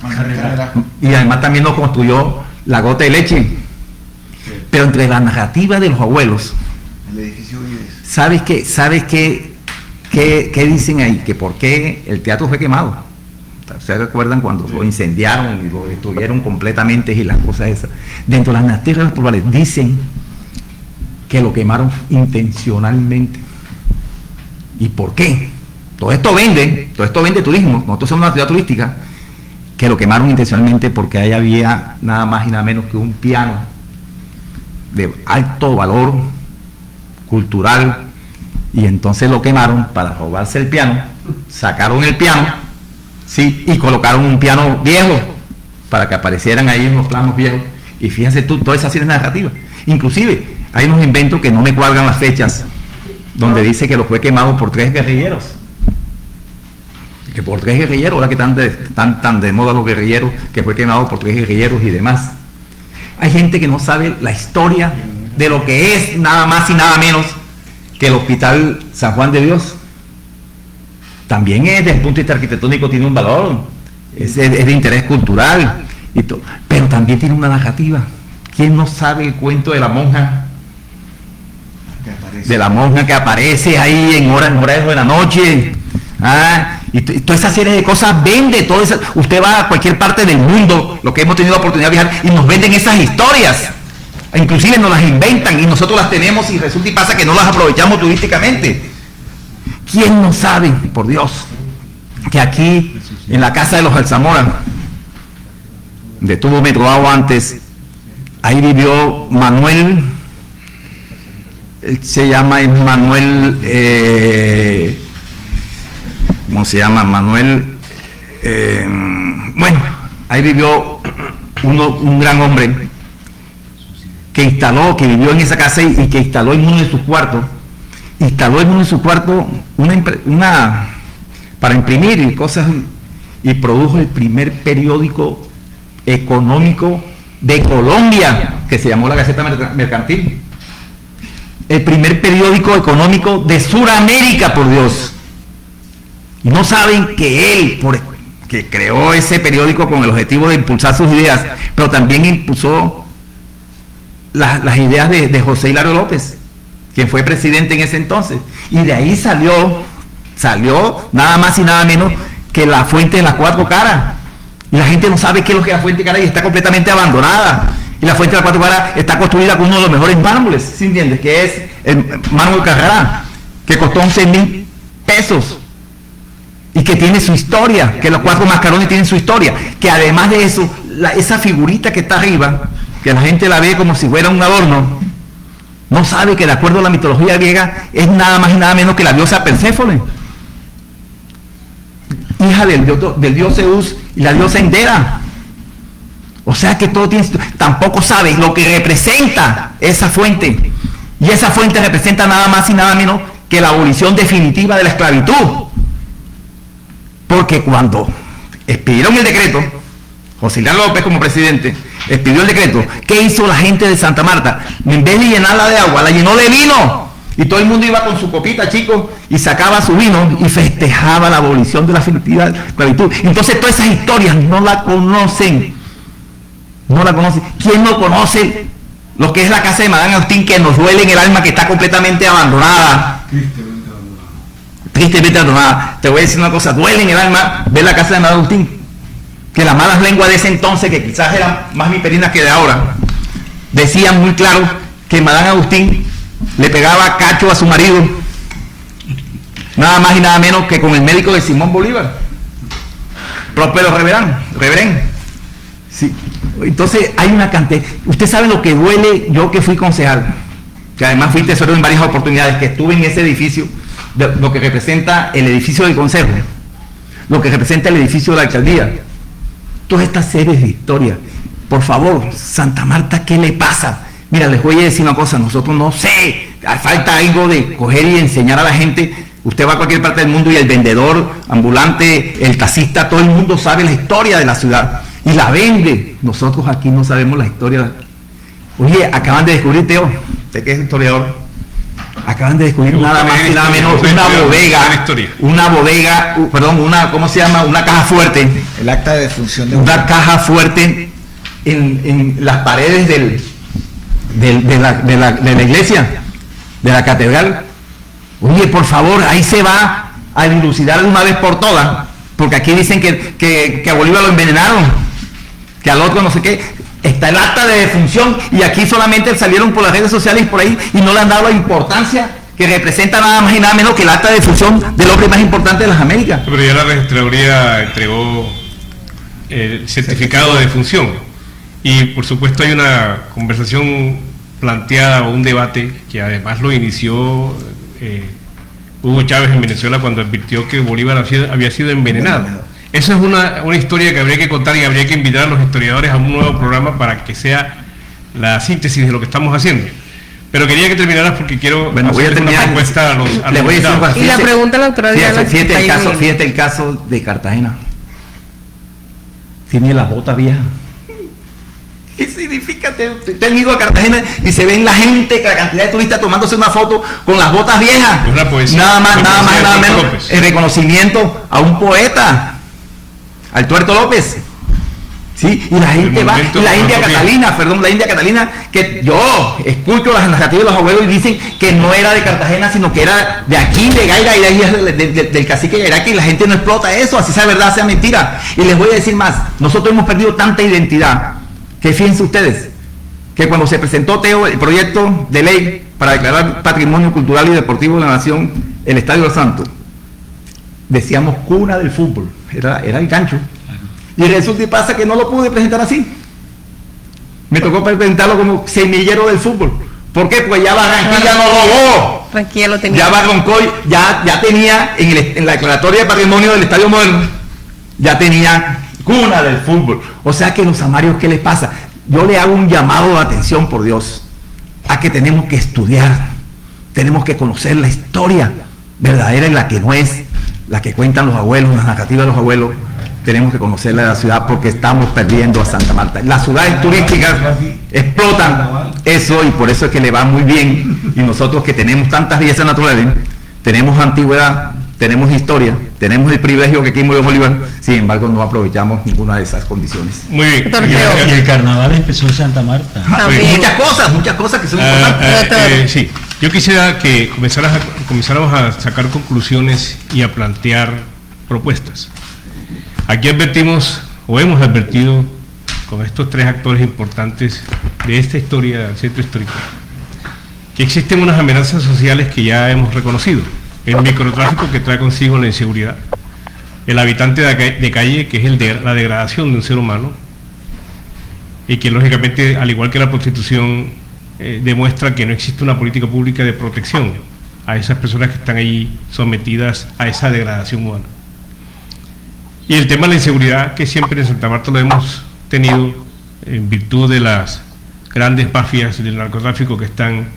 Speaker 4: Y además también nos construyó la Gota de Leche. Pero entre la narrativa de los abuelos, el edificio ¿sabes qué dicen ahí? Que por qué el teatro fue quemado. ¿Ustedes recuerdan cuando lo incendiaron y lo destruyeron completamente y las cosas esas? Dentro de las narrativas probales dicen que lo quemaron intencionalmente. ¿Y por qué? Todo esto vende turismo. Nosotros somos una ciudad turística. Que lo quemaron intencionalmente porque ahí había nada más y nada menos que un piano de alto valor cultural, y entonces lo quemaron para robarse el piano, sacaron el piano, sí, y colocaron un piano viejo para que aparecieran ahí en los planos viejos. Y fíjense tú, todas esas narrativas. Inclusive hay unos inventos que no me cuadran las fechas, donde dice que lo fue quemado por 3 guerrilleros. Que por 3 guerrilleros, ahora que están tan de moda los guerrilleros, que fue quemado por 3 guerrilleros y demás. Hay gente que no sabe la historia de lo que es nada más y nada menos que el Hospital San Juan de Dios. También desde el punto de vista arquitectónico tiene un valor, es de interés cultural, y todo, pero también tiene una narrativa. ¿Quién no sabe el cuento de la monja? De la monja que aparece ahí en horas de la noche. Y toda esa serie de cosas vende, usted va a cualquier parte del mundo, lo que hemos tenido la oportunidad de viajar, y nos venden esas historias, inclusive nos las inventan y nosotros las tenemos, y resulta y pasa que no las aprovechamos turísticamente. ¿Quién no sabe, por Dios, que aquí en la casa de los Alzamora, donde tuvo Metroao antes, ahí vivió Manuel, él se llama Manuel, ¿cómo se llama? Manuel, bueno, ahí vivió un gran hombre que vivió en esa casa y que instaló en uno de sus cuartos, para imprimir cosas, y produjo el primer periódico económico de Colombia, que se llamó La Gaceta Mercantil. El primer periódico económico de Sudamérica, por Dios. Y no saben que él, que creó ese periódico con el objetivo de impulsar sus ideas, pero también impulsó las ideas de José Hilario López, quien fue presidente en ese entonces. Y de ahí salió nada más y nada menos que la Fuente de las 4 Caras. Y la gente no sabe qué es lo que es la Fuente de Caras, y está completamente abandonada. Y la Fuente de las 4 Caras está construida con uno de los mejores mármoles, ¿sí entiendes? Que es el mármol Carrara, que costó 11.000 pesos. Y que tiene su historia, que los 4 mascarones tienen su historia, que además de eso, esa figurita que está arriba, que la gente la ve como si fuera un adorno, no sabe que de acuerdo a la mitología griega es nada más y nada menos que la diosa Perséfone, hija del dios Zeus y la diosa Endera. O sea que todo tiene, tampoco sabe lo que representa esa fuente, y esa fuente representa nada más y nada menos que la abolición definitiva de la esclavitud. Porque cuando expidieron el decreto, José Hilario López como presidente expidió el decreto, ¿qué hizo la gente de Santa Marta? En vez de llenarla de agua, la llenó de vino, y todo el mundo iba con su copita, chicos, y sacaba su vino y festejaba la abolición de la definitiva esclavitud. Entonces todas esas historias no la conocen. ¿Quién no conoce lo que es la casa de Madame Agustín, que nos duele en el alma, que está completamente abandonada? Tristemente abandonada. Te voy a decir una cosa, duele en el alma ver la casa de Madame Agustín, que las malas lenguas de ese entonces, que quizás eran más viperinas que de ahora, decían muy claro que Madame Agustín le pegaba cacho a su marido, nada más y nada menos que con el médico de Simón Bolívar, Próspero Reverén. Sí.
Speaker 7: Entonces hay una cantidad. Usted sabe lo que duele, yo que fui concejal, que además fui tesorero en varias oportunidades, que estuve en ese edificio, lo que representa el edificio del consejo, lo que representa el edificio de la alcaldía, todas estas series de historias. Por favor, Santa Marta, ¿qué le pasa? Mira, les voy a decir una cosa, nosotros no sé, falta algo de coger y enseñar a la gente. Usted va a cualquier parte del mundo y el vendedor ambulante, el taxista, todo el mundo sabe la historia de la ciudad y la vende. Nosotros aquí no sabemos la historia. Oye, acaban de descubrir, Teo, usted que es historiador, acaban de descubrir nada más y nada menos una bodega, ¿cómo se llama? Una caja fuerte.
Speaker 14: El acta de defunción de
Speaker 7: una caja fuerte en las paredes de la iglesia, de la catedral. Oye, por favor, ahí se va a dilucidar de una vez por todas, porque aquí dicen que a Bolívar lo envenenaron, que al otro no sé qué. Está el acta de defunción y aquí solamente salieron por las redes sociales y por ahí y no le han dado la importancia que representa nada más y nada menos que el acta de defunción del hombre más importante de las Américas.
Speaker 3: Pero ya la registraduría entregó el certificado de defunción y por supuesto hay una conversación planteada o un debate que además lo inició Hugo Chávez en Venezuela cuando advirtió que Bolívar había sido envenenado. Esa es una historia que habría que contar y habría que invitar a los historiadores a un nuevo programa para que sea la síntesis de lo que estamos haciendo. Pero quería que terminaras porque quiero hacer una propuesta a los invitados.
Speaker 2: Y la pregunta a la doctora Diana.
Speaker 7: Fíjate el caso de Cartagena. Tiene las botas viejas. ¿Qué significa? Te han ido a Cartagena y se ven la gente, la cantidad de turistas tomándose una foto con las botas viejas. Nada menos el reconocimiento a un poeta, al Tuerto López. Sí, y la gente va, y la India Catalina, que yo escucho las narrativas de los abuelos y dicen que no era de Cartagena, sino que era de aquí, de Gaira, y de ahí del cacique Gairaque, y la gente no explota eso, así sea verdad, sea mentira. Y les voy a decir más, nosotros hemos perdido tanta identidad, que fíjense ustedes, que cuando se presentó, Teo, el proyecto de ley para declarar Patrimonio Cultural y Deportivo de la Nación, el Estadio del Santo, decíamos cuna del fútbol, era el gancho. Y resulta y pasa que no lo pude presentar así. Me tocó presentarlo como semillero del fútbol. ¿Por qué? Pues ya Barranquilla no robó.
Speaker 2: Barranquilla lo tenía.
Speaker 7: Ya Barrancoy ya tenía en la declaratoria de patrimonio del Estadio Moderno, ya tenía cuna del fútbol. O sea que los amarios, ¿qué les pasa? Yo le hago un llamado de atención, por Dios, a que tenemos que estudiar, tenemos que conocer la historia verdadera y la que no es, la que cuentan los abuelos, las narrativas de los abuelos. Tenemos que conocer la ciudad porque estamos perdiendo a Santa Marta. Las ciudades turísticas explotan eso y por eso es que le va muy bien. Y nosotros que tenemos tantas bellezas naturales, tenemos antigüedad, tenemos historia, tenemos el privilegio que aquí murió Bolívar, sin embargo no aprovechamos ninguna de esas condiciones.
Speaker 3: Muy bien.
Speaker 5: Y el carnaval empezó en Santa Marta.
Speaker 7: Muchas cosas que son importantes.
Speaker 3: Sí, yo quisiera que comenzáramos a sacar conclusiones y a plantear propuestas. Aquí advertimos, o hemos advertido, con estos tres actores importantes de esta historia del centro histórico, que existen unas amenazas sociales que ya hemos reconocido. El microtráfico que trae consigo la inseguridad, el habitante de calle, que es la degradación de un ser humano, y que lógicamente, al igual que la prostitución, demuestra que no existe una política pública de protección a esas personas que están ahí sometidas a esa degradación humana. Y el tema de la inseguridad, que siempre en Santa Marta lo hemos tenido en virtud de las grandes mafias del narcotráfico que están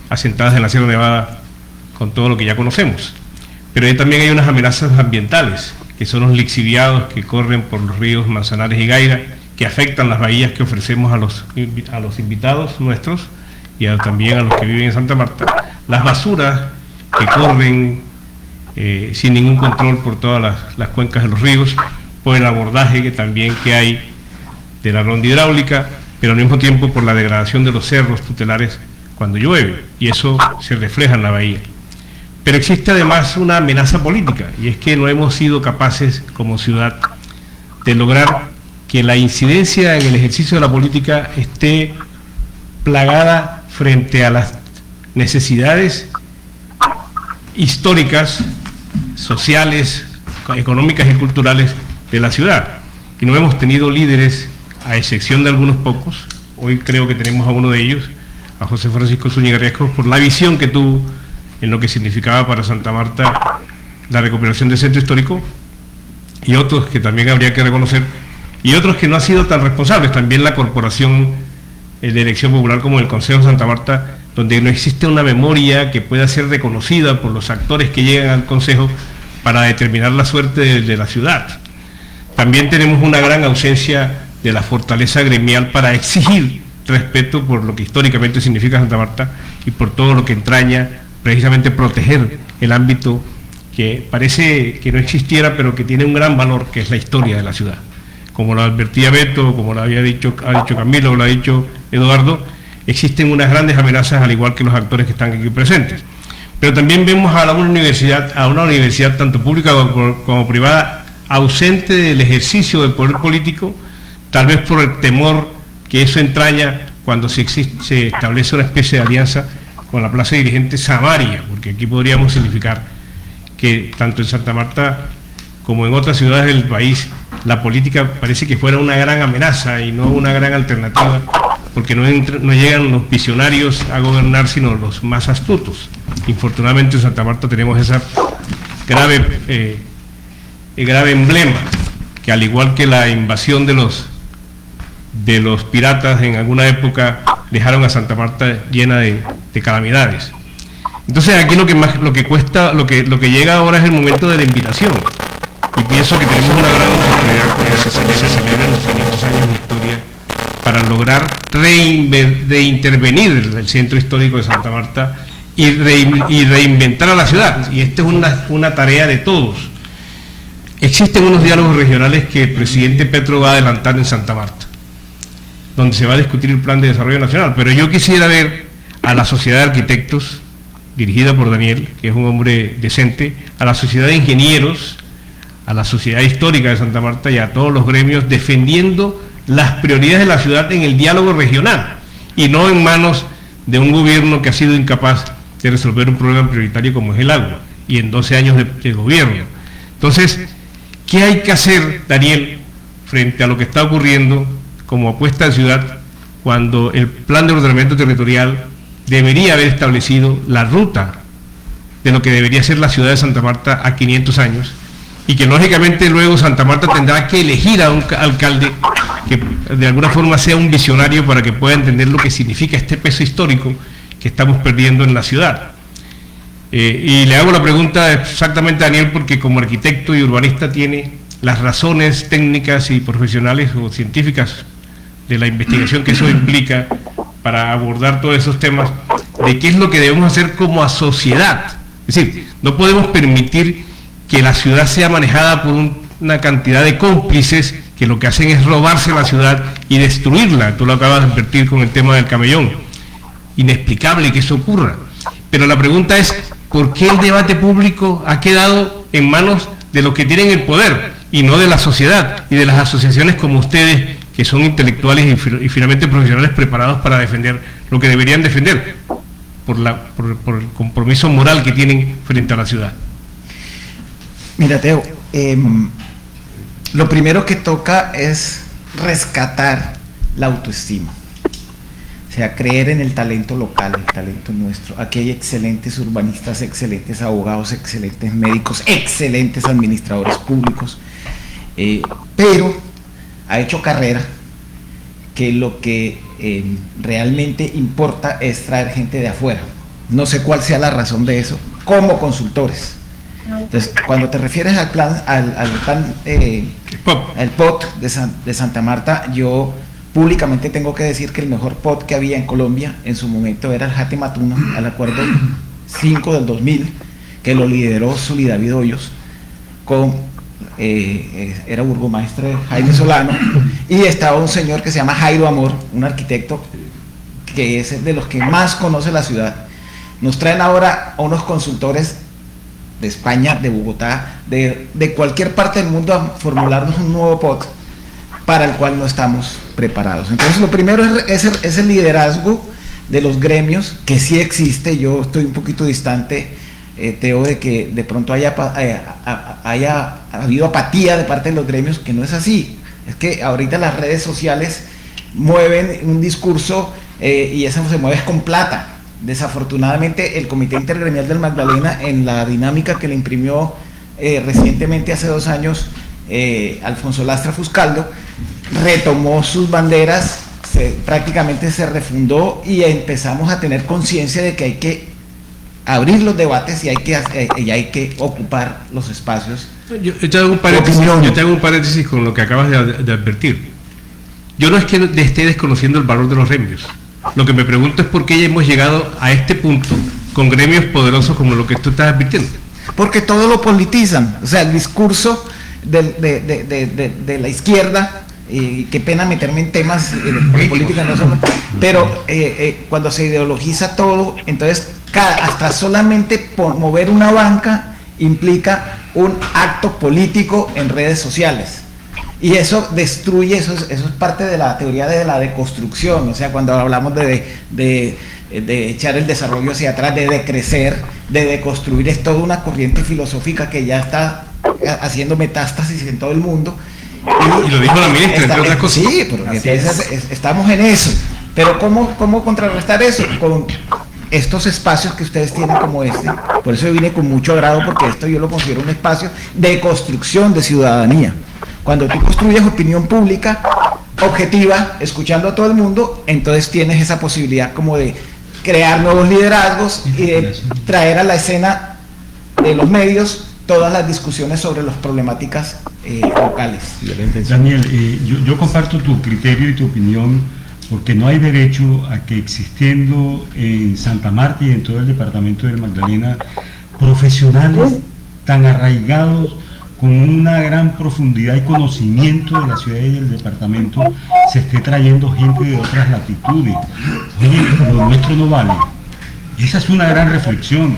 Speaker 3: asentadas en la Sierra Nevada con todo lo que ya conocemos. Pero ahí también hay unas amenazas ambientales, que son los lixiviados que corren por los ríos Manzanares y Gaira, que afectan las bahías que ofrecemos a los invitados nuestros y también a los que viven en Santa Marta. Las basuras que corren sin ningún control por todas las cuencas de los ríos, por el abordaje que hay de la ronda hidráulica, pero al mismo tiempo por la degradación de los cerros tutelares cuando llueve, y eso se refleja en la bahía. Pero existe además una amenaza política, y es que no hemos sido capaces como ciudad de lograr que la incidencia en el ejercicio de la política esté plagada frente a las necesidades históricas, sociales, económicas y culturales de la ciudad. Y no hemos tenido líderes a excepción de algunos pocos. Hoy creo que tenemos a uno de ellos, a José Francisco Zúñiga Riescos, por la visión que tuvo en lo que significaba para Santa Marta la recuperación del centro histórico, y otros que también habría que reconocer, y otros que no han sido tan responsables, también la Corporación de Elección Popular como el Consejo de Santa Marta, donde no existe una memoria que pueda ser reconocida por los actores que llegan al Consejo para determinar la suerte de la ciudad. También tenemos una gran ausencia de la fortaleza gremial para exigir respeto por lo que históricamente significa Santa Marta y por todo lo que entraña precisamente proteger el ámbito que parece que no existiera, pero que tiene un gran valor, que es la historia de la ciudad. Como lo advertía Beto, como lo ha dicho Camilo, lo ha dicho Eduardo, existen unas grandes amenazas, al igual que los actores que están aquí presentes. Pero también vemos a una universidad tanto pública como privada, ausente del ejercicio del poder político, tal vez por el temor que eso entraña cuando se establece una especie de alianza con la plaza dirigente Samaria, porque aquí podríamos significar que tanto en Santa Marta como en otras ciudades del país, la política parece que fuera una gran amenaza y no una gran alternativa, porque no llegan los visionarios a gobernar, sino los más astutos. Infortunadamente en Santa Marta tenemos esa grave emblema, que al igual que la invasión de los piratas en alguna época dejaron a Santa Marta llena de calamidades. Entonces aquí lo que llega ahora es el momento de la invitación, y pienso que tenemos una gran oportunidad cuando se celebran los 500 años de historia para lograr reintervenir el centro histórico de Santa Marta y reinventar a la ciudad, y esta es una tarea de todos. Existen unos diálogos regionales que el presidente Petro va a adelantar en Santa Marta, donde se va a discutir el plan de desarrollo nacional, pero yo quisiera ver a la sociedad de arquitectos, dirigida por Daniel, que es un hombre decente, a la sociedad de ingenieros, a la sociedad histórica de Santa Marta y a todos los gremios defendiendo las prioridades de la ciudad en el diálogo regional, y no en manos de un gobierno que ha sido incapaz de resolver un problema prioritario como es el agua, y en 12 años de gobierno. Entonces, ¿qué hay que hacer, Daniel, frente a lo que está ocurriendo como apuesta de ciudad, cuando el plan de ordenamiento territorial debería haber establecido la ruta de lo que debería ser la ciudad de Santa Marta a 500 años, y que lógicamente luego Santa Marta tendrá que elegir a un alcalde que de alguna forma sea un visionario para que pueda entender lo que significa este peso histórico que estamos perdiendo en la ciudad? Y le hago la pregunta exactamente a Daniel porque como arquitecto y urbanista tiene las razones técnicas y profesionales o científicas de la investigación que eso implica para abordar todos esos temas, de qué es lo que debemos hacer como sociedad. Es decir, no podemos permitir que la ciudad sea manejada por una cantidad de cómplices que lo que hacen es robarse la ciudad y destruirla. Tú lo acabas de advertir con el tema del camellón. Inexplicable que eso ocurra. Pero la pregunta es, ¿por qué el debate público ha quedado en manos de los que tienen el poder y no de la sociedad y de las asociaciones como ustedes, que son intelectuales y finalmente profesionales preparados para defender lo que deberían defender por el compromiso moral que tienen frente a la ciudad?
Speaker 7: Mira, Teo, lo primero que toca es rescatar la autoestima, o sea, creer en el talento local, el talento nuestro. Aquí hay excelentes urbanistas, excelentes abogados, excelentes médicos, excelentes administradores públicos, pero ha hecho carrera que lo que realmente importa es traer gente de afuera. No sé cuál sea la razón de eso, como consultores. Entonces, cuando te refieres al plan, al POT de Santa Marta, yo públicamente tengo que decir que el mejor POT que había en Colombia en su momento era el Jate Matuno, al acuerdo 5 del 2000, que lo lideró Zuli David Hoyos, era burgomaestre Jaime Solano, y estaba un señor que se llama Jairo Amor, un arquitecto que es de los que más conoce la ciudad. Nos traen ahora a unos consultores de España, de Bogotá, de cualquier parte del mundo a formularnos un nuevo POT para el cual no estamos preparados. Entonces lo primero es el liderazgo de los gremios, que sí existe. Yo estoy un poquito distante, Teo, de que de pronto haya habido apatía de parte de los gremios, que no es así. Es que ahorita las redes sociales mueven un discurso y eso se mueve con plata. Desafortunadamente el Comité Intergremial del Magdalena, en la dinámica que le imprimió recientemente hace 2 años Alfonso Lastra Fuscaldo, retomó sus banderas, prácticamente se refundó y empezamos a tener conciencia de que hay que abrir los debates y hay que ocupar los espacios.
Speaker 3: Yo te hago un paréntesis con lo que acabas de advertir. Yo no es que esté desconociendo el valor de los gremios. Lo que me pregunto es por qué ya hemos llegado a este punto con gremios poderosos como lo que tú estás advirtiendo.
Speaker 7: Porque todo lo politizan. O sea, el discurso de la izquierda, y qué pena meterme en temas de política, no son, pero cuando se ideologiza todo, entonces hasta solamente por mover una banca implica un acto político en redes sociales. Y eso destruye, eso es parte de la teoría de la deconstrucción. O sea, cuando hablamos de echar el desarrollo hacia atrás, de decrecer, de deconstruir, es toda una corriente filosófica que ya está haciendo metástasis en todo el mundo.
Speaker 3: Y lo dijo la ministra, entre otras cosas.
Speaker 7: Sí, porque estamos en eso. Pero ¿cómo contrarrestar eso? Con estos espacios que ustedes tienen como este. Por eso yo vine con mucho agrado, porque esto yo lo considero un espacio de construcción de ciudadanía. Cuando tú construyes opinión pública objetiva, escuchando a todo el mundo, entonces tienes esa posibilidad como de crear nuevos liderazgos y de traer a la escena de los medios todas las discusiones sobre las problemáticas locales.
Speaker 5: Daniel, yo comparto tu criterio y tu opinión, porque no hay derecho a que existiendo en Santa Marta y en todo el departamento del Magdalena profesionales tan arraigados con una gran profundidad y conocimiento de la ciudad y del departamento, se esté trayendo gente de otras latitudes. Oye, lo nuestro no vale. Esa es una gran reflexión.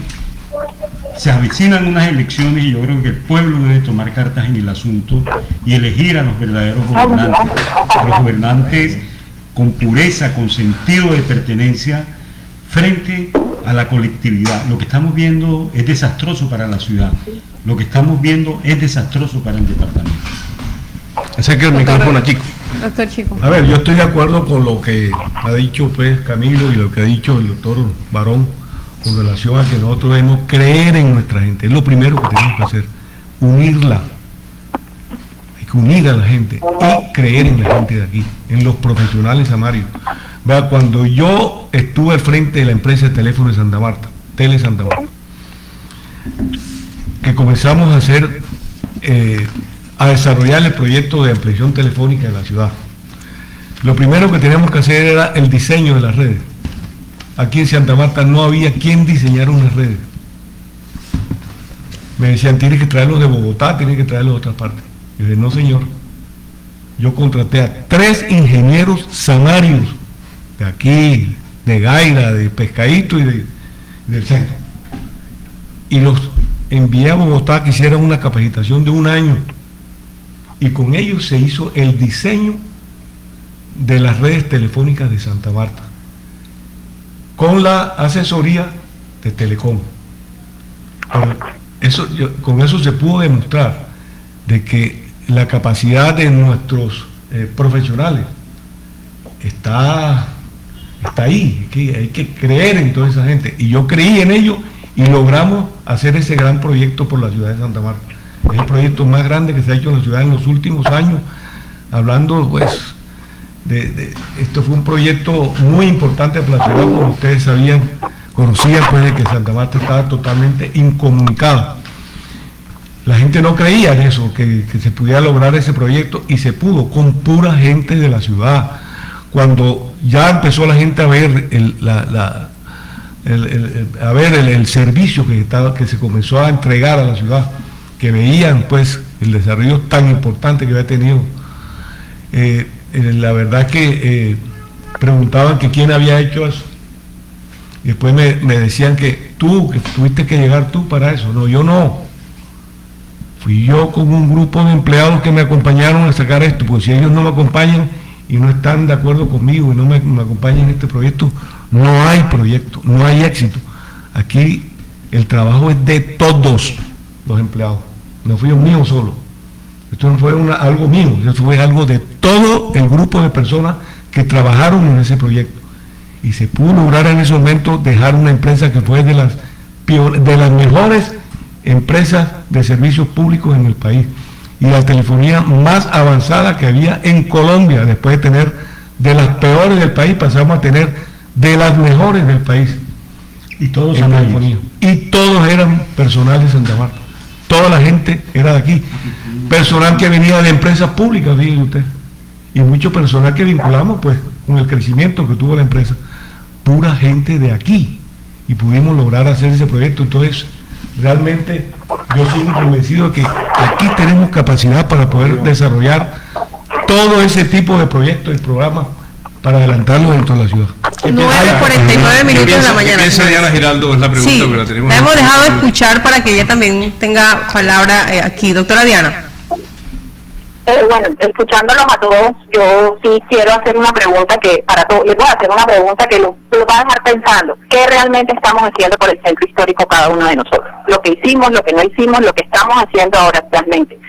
Speaker 5: Se avecinan unas elecciones y yo creo que el pueblo debe tomar cartas en el asunto y elegir a los verdaderos gobernantes, a los gobernantes con pureza, con sentido de pertenencia frente a la colectividad. Lo que estamos viendo es desastroso para la ciudad. Lo que estamos viendo es desastroso para el departamento.
Speaker 3: Acerca el micrófono, Chico.
Speaker 2: Doctor Chico.
Speaker 8: A ver, yo estoy de acuerdo con lo que ha dicho pues Camilo y lo que ha dicho el doctor Barón con relación a que nosotros debemos creer en nuestra gente. Es lo primero que tenemos que hacer, unirla. Hay que unir a la gente y creer en la gente de aquí, en los profesionales amarios. Vea, cuando yo estuve al frente de la empresa de teléfono de Santa Marta, Tele Santa Marta, que comenzamos a hacer, a desarrollar el proyecto de ampliación telefónica de la ciudad. Lo primero que teníamos que hacer era el diseño de las redes. Aquí en Santa Marta no había quien diseñara unas redes. Me decían, tienes que traerlos de Bogotá, tienes que traerlos de otras partes. Yo dije, no señor, yo contraté a 3 ingenieros sanarios de aquí, de Gaira, de Pescadito y del centro. Y los envié a Bogotá que hicieran una capacitación de 1 año. Y con ellos se hizo el diseño de las redes telefónicas de Santa Marta, con la asesoría de Telecom. Con eso se pudo demostrar de que la capacidad de nuestros profesionales está ahí, hay que creer en toda esa gente. Y yo creí en ello y logramos hacer ese gran proyecto por la ciudad de Santa Marta. Es el proyecto más grande que se ha hecho en la ciudad en los últimos años, hablando pues esto fue un proyecto muy importante para la ciudad, como ustedes conocían pues de que Santa Marta estaba totalmente incomunicada. La gente no creía en eso, que se pudiera lograr ese proyecto, y se pudo con pura gente de la ciudad. Cuando ya empezó la gente a ver el servicio que se comenzó a entregar a la ciudad, que veían pues el desarrollo tan importante que había tenido, la verdad que preguntaban que quién había hecho eso, y después me decían que tuviste que llegar tú para eso. No, yo no, fui yo con un grupo de empleados que me acompañaron a sacar esto, porque si ellos no me acompañan y no están de acuerdo conmigo y no me acompañan en este proyecto, no hay proyecto, no hay éxito. Aquí el trabajo es de todos los empleados, no fui yo mío solo. Esto no fue algo mío, esto fue algo de todo el grupo de personas que trabajaron en ese proyecto. Y se pudo lograr en ese momento dejar una empresa que fue de las mejores empresas de servicios públicos en el país y la telefonía más avanzada que había en Colombia. Después de tener de las peores del país, pasamos a tener de las mejores del país. Y todos en telefonía. Y todos eran personal de Santa Marta. Toda la gente era de aquí. Personal que venía de empresas públicas, dice usted. Y mucho personal que vinculamos pues con el crecimiento que tuvo la empresa. Pura gente de aquí. Y pudimos lograr hacer ese proyecto. Entonces, realmente yo soy convencido de que aquí tenemos capacidad para poder desarrollar todo ese tipo de proyectos y programas para adelantarlos dentro de la ciudad.
Speaker 2: 9:49 minutos de la mañana.
Speaker 3: Piensa Diana Giraldo, es la pregunta
Speaker 2: sí,
Speaker 3: que la tenemos.
Speaker 2: La hemos dejado de escuchar para que ella también tenga palabra aquí. Doctora Diana.
Speaker 9: Bueno, escuchándolos a todos, yo sí quiero hacer una pregunta que, les voy a hacer una pregunta que lo va a dejar pensando. ¿Qué realmente estamos haciendo por el centro histórico cada uno de nosotros? Lo que hicimos, lo que no hicimos, lo que estamos haciendo ahora actualmente.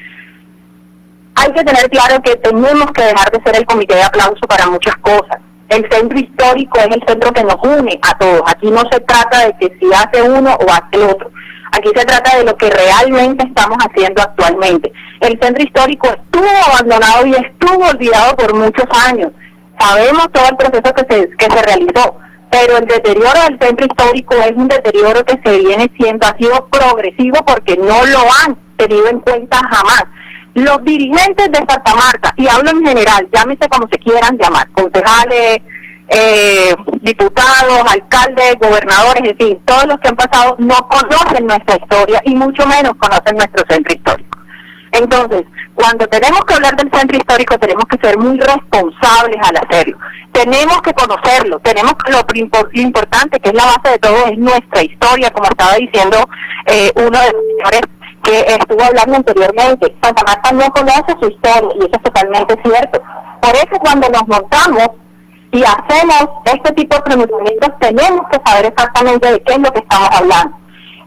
Speaker 9: Hay que tener claro que tenemos que dejar de ser el comité de aplauso para muchas cosas. El centro histórico es el centro que nos une a todos. Aquí no se trata de que si hace uno o hace el otro. Aquí se trata de lo que realmente estamos haciendo actualmente. El centro histórico estuvo abandonado y estuvo olvidado por muchos años. Sabemos todo el proceso que se realizó, pero el deterioro del centro histórico es un deterioro que se viene siendo, ha sido progresivo porque no lo han tenido en cuenta jamás. Los dirigentes de Santa Marta, y hablo en general, llámese como se quieran llamar, concejales, diputados, alcaldes, gobernadores, en fin, todos los que han pasado no conocen nuestra historia y mucho menos conocen nuestro centro histórico. Entonces, cuando tenemos que hablar del centro histórico tenemos que ser muy responsables al hacerlo. Tenemos que conocerlo, tenemos que lo importante, que es la base de todo, es nuestra historia, como estaba diciendo uno de los señores que estuvo hablando anteriormente. Santa Marta no conoce su historia y eso es totalmente cierto. Por eso cuando nos montamos y hacemos este tipo de pronunciamientos tenemos que saber exactamente de qué es lo que estamos hablando.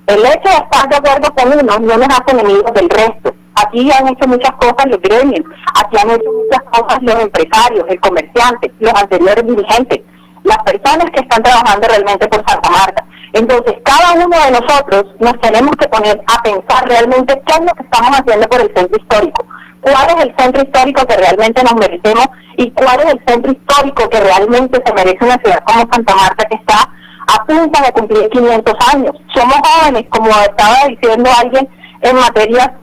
Speaker 9: El hecho de estar de acuerdo con uno no nos hace enemigos del resto. Aquí han hecho muchas cosas los gremios, aquí han hecho muchas cosas los empresarios, el comerciante, los anteriores dirigentes, las personas que están trabajando realmente por Santa Marta. Entonces, cada uno de nosotros nos tenemos que poner a pensar realmente qué es lo que estamos haciendo por el centro histórico, cuál es el centro histórico que realmente nos merecemos y cuál es el centro histórico que realmente se merece una ciudad como Santa Marta que está a punto de cumplir 500 años. Somos jóvenes, como estaba diciendo alguien, en materia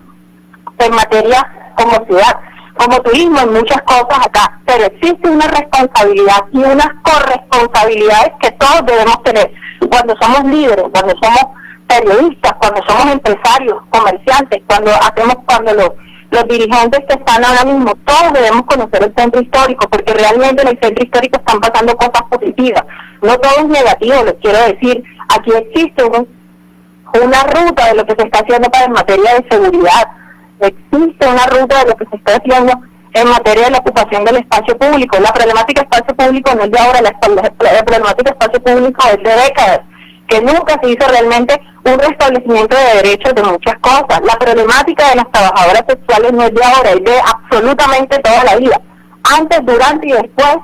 Speaker 9: como ciudad, como turismo, en muchas cosas acá, pero existe una responsabilidad y unas corresponsabilidades que todos debemos tener cuando somos líderes, cuando somos periodistas, cuando somos empresarios, comerciantes, cuando los dirigentes que están ahora mismo, todos debemos conocer el centro histórico, porque realmente en el centro histórico están pasando cosas positivas, no todo es negativo, les quiero decir, aquí existe una ruta de lo que se está haciendo para en materia de seguridad, existe una ruta de lo que se está haciendo en materia de la ocupación del espacio público. La problemática del espacio público no es de ahora, la problemática del espacio público es de décadas, que nunca se hizo realmente un restablecimiento de derechos de muchas cosas. La problemática de las trabajadoras sexuales no es de ahora, es de absolutamente toda la vida. Antes, durante y después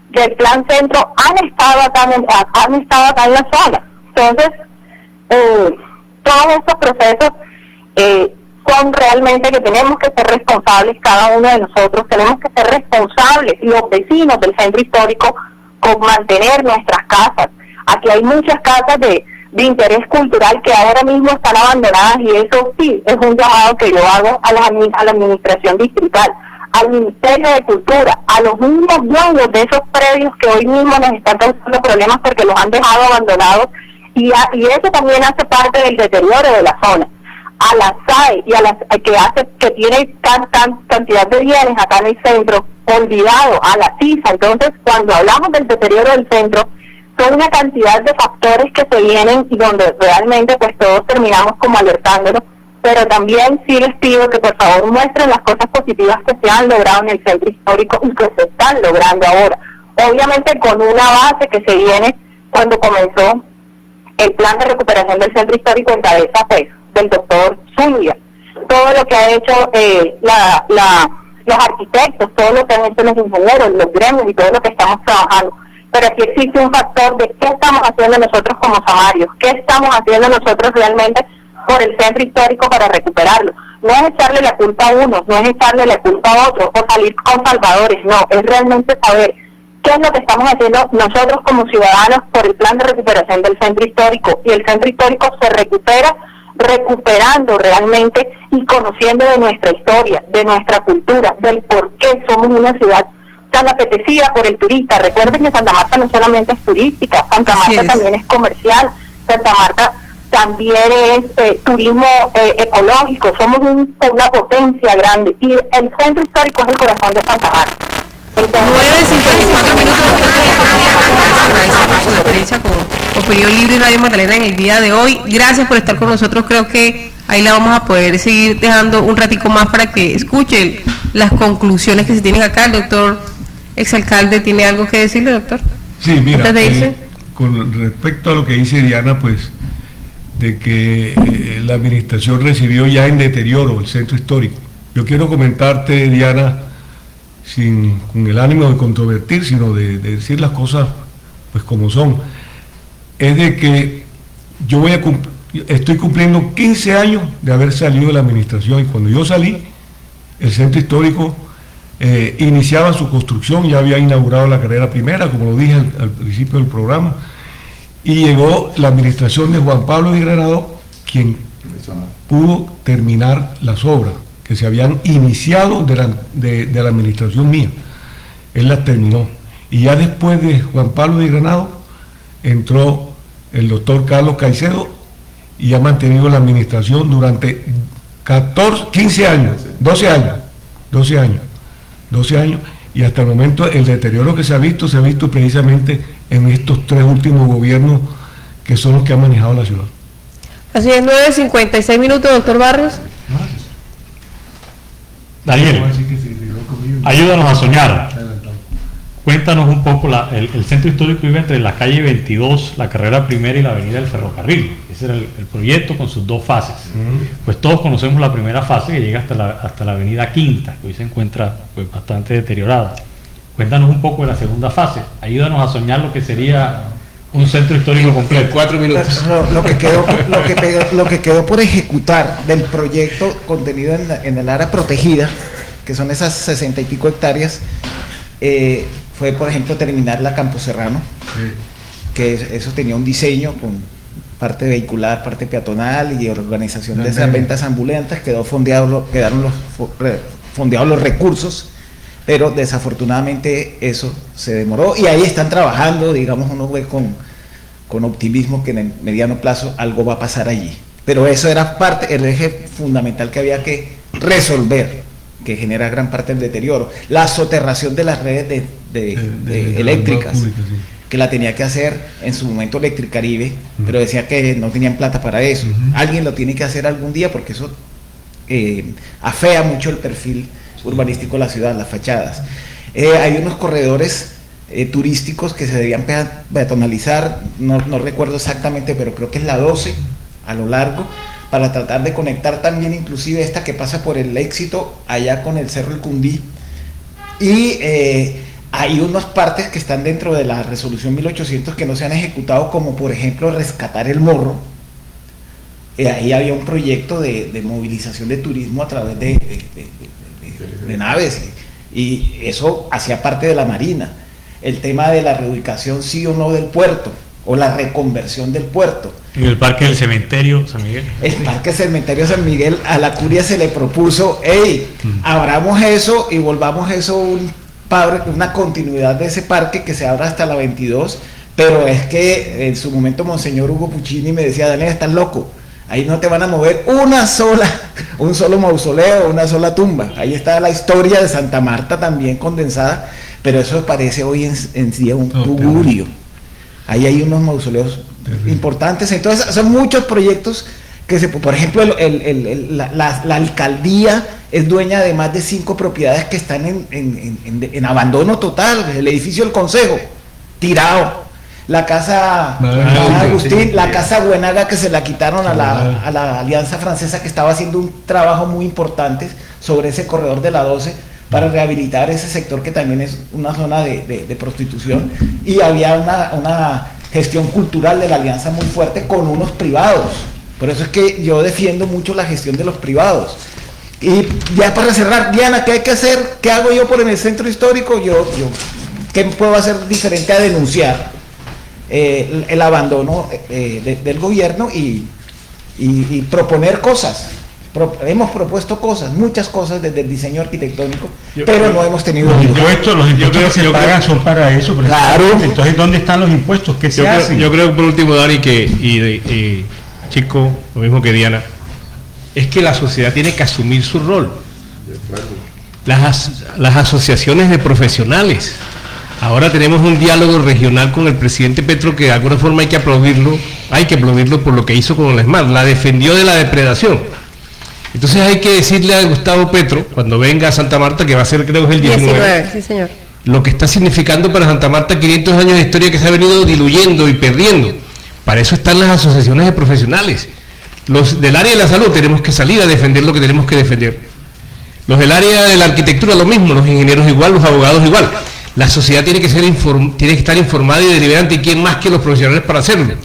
Speaker 9: del Plan Centro han estado acá en la zona. Entonces, todos estos procesos son realmente que tenemos que ser responsables cada uno de nosotros, tenemos que ser responsables los vecinos del centro histórico con mantener nuestras casas. Aquí hay muchas casas de interés cultural que ahora mismo están abandonadas y eso sí es un llamado que yo hago a la administración distrital, al Ministerio de Cultura, a los mismos dueños de esos predios que hoy mismo nos están causando problemas porque los han dejado abandonados y eso también hace parte del deterioro de la zona. A la SAE y a las que tiene cantidad de bienes acá en el centro, olvidado, a la CISA. Entonces, cuando hablamos del deterioro del centro, son una cantidad de factores que se vienen y donde realmente pues todos terminamos como alertándonos, pero también sí les pido que por favor muestren las cosas positivas que se han logrado en el centro histórico y que se están logrando ahora. Obviamente con una base que se viene cuando comenzó el plan de recuperación del centro histórico en cabeza pues del doctor Zúñiga. todo lo que ha hecho los arquitectos, todo lo que han hecho los ingenieros, los gremios y todo lo que estamos trabajando. Pero aquí existe un factor de qué estamos haciendo nosotros como samarios, qué estamos haciendo nosotros realmente por el centro histórico para recuperarlo. No es echarle la culpa a uno, no es echarle la culpa a otro o salir con salvadores, no, es realmente saber qué es lo que estamos haciendo nosotros como ciudadanos por el plan de recuperación del centro histórico. Y el centro histórico se recupera recuperando realmente y conociendo de nuestra historia, de nuestra cultura, del por qué somos una ciudad tan apetecida por el turista. Recuerden que Santa Marta no solamente es turística, Santa Marta también es comercial, Santa Marta también es turismo ecológico, somos una potencia grande y el centro histórico es el corazón de Santa Marta.
Speaker 2: 9:54 minutos de prensa con Opinión Libre y Radio Magdalena en el día de hoy. Gracias por estar con nosotros, creo que ahí la vamos a poder seguir dejando un ratico más para que escuchen las conclusiones que se tienen acá. El doctor exalcalde tiene algo que decirle, doctor.
Speaker 8: Sí, mira,
Speaker 2: antes de irse.
Speaker 8: Con respecto a lo que dice Diana, pues de que la administración recibió ya en deterioro el centro histórico. Yo quiero comentarte, Diana, con el ánimo de controvertir, sino de decir las cosas pues como son. Es de que yo estoy cumpliendo 15 años de haber salido de la administración, y cuando yo salí, el centro histórico iniciaba su construcción, ya había inaugurado la carrera primera, como lo dije al principio del programa, y llegó la administración de Juan Pablo de Granado, quien pudo terminar las obras que se habían iniciado de la administración mía. Él las terminó. Y ya después de Juan Pablo de Granado, entró el doctor Carlos Caicedo y ha mantenido la administración durante 15 años, 12 años, y hasta el momento el deterioro que se ha visto precisamente en estos 3 últimos gobiernos que son los que han manejado la ciudad.
Speaker 2: Así es, 9:56 minutos, doctor Barrios.
Speaker 6: Daniel, ayúdanos a soñar. Cuéntanos un poco, el centro histórico vive entre la calle 22, la carrera primera y la avenida del ferrocarril. Ese era el proyecto con sus 2 fases. Pues todos conocemos la primera fase que llega hasta la avenida Quinta, que hoy se encuentra pues bastante deteriorada. Cuéntanos un poco de la segunda fase. Ayúdanos a soñar lo que sería un centro histórico completo.
Speaker 3: 4 minutos.
Speaker 7: Lo que quedó por ejecutar del proyecto contenido en el área protegida, que son esas 60 y pico hectáreas, fue, por ejemplo, terminar la Campo Serrano, que eso tenía un diseño con parte vehicular, parte peatonal y organización de esas ventas ambulantes. Quedaron fondeados los recursos, pero desafortunadamente eso se demoró y ahí están trabajando, digamos, uno ve con optimismo que en el mediano plazo algo va a pasar allí. Pero eso era el eje fundamental que había que resolver, que genera gran parte del deterioro. La soterración de las redes eléctricas, pública, sí, que la tenía que hacer en su momento Electricaribe, pero decía que no tenían plata para eso. Alguien lo tiene que hacer algún día porque eso afea mucho el perfil urbanístico de la ciudad, las fachadas. Hay unos corredores turísticos que se debían peatonalizar, no recuerdo exactamente, pero creo que es la 12 a lo largo, para tratar de conectar también inclusive esta que pasa por el Éxito allá con el Cerro El Cundí. Y hay unas partes que están dentro de la resolución 1800 que no se han ejecutado, como por ejemplo rescatar el Morro. Ahí había un proyecto de movilización de turismo a través de naves, y eso hacía parte de la Marina. El tema de la reubicación sí o no del puerto, o la reconversión del puerto.
Speaker 6: ¿Y el Parque del Cementerio San Miguel?
Speaker 7: El Parque Cementerio San Miguel, a la curia se le propuso, abramos eso y volvamos eso una continuidad de ese parque que se abra hasta la 22, pero es que en su momento Monseñor Hugo Puccini me decía: Daniel, estás loco, ahí no te van a mover un solo mausoleo, una sola tumba. Ahí está la historia de Santa Marta también condensada, pero eso parece hoy en día un tugurio. Ahí hay unos mausoleos importantes. Entonces son muchos proyectos que por ejemplo la alcaldía es dueña de más de 5 propiedades que están en abandono total. El edificio del Consejo tirado, la casa Agustín, la casa Buenaga, que se la quitaron a la Alianza Francesa, que estaba haciendo un trabajo muy importante sobre ese corredor de la 12 para rehabilitar ese sector que también es una zona de prostitución, y había una gestión cultural de la Alianza muy fuerte con unos privados. Por eso es que yo defiendo mucho la gestión de los privados. Y ya para cerrar, Diana, ¿qué hay que hacer? ¿Qué hago yo por en el centro histórico? ¿Qué puedo hacer diferente a denunciar el abandono del gobierno y proponer cosas? Hemos propuesto cosas, muchas cosas desde el diseño arquitectónico, pero no hemos tenido...
Speaker 5: Los impuestos que se pagan son para eso.
Speaker 7: Claro.
Speaker 5: Entonces, ¿dónde están los impuestos? ¿Qué se hacen?
Speaker 3: Yo creo, por último, Dani, que Chico, lo mismo que Diana, es que la sociedad tiene que asumir su rol. Las asociaciones de profesionales. Ahora tenemos un diálogo regional con el presidente Petro que de alguna forma hay que aplaudirlo por lo que hizo con el ESMAD, la defendió de la depredación. Entonces hay que decirle a Gustavo Petro, cuando venga a Santa Marta, que va a ser creo que es el 19,
Speaker 2: sí, señor,
Speaker 3: lo que está significando para Santa Marta 500 años de historia que se ha venido diluyendo y perdiendo. Para eso están las asociaciones de profesionales. Los del área de la salud tenemos que salir a defender lo que tenemos que defender. Los del área de la arquitectura lo mismo, los ingenieros igual, los abogados igual. La sociedad tiene que estar informada y deliberante, y quién más que los profesionales para hacerlo.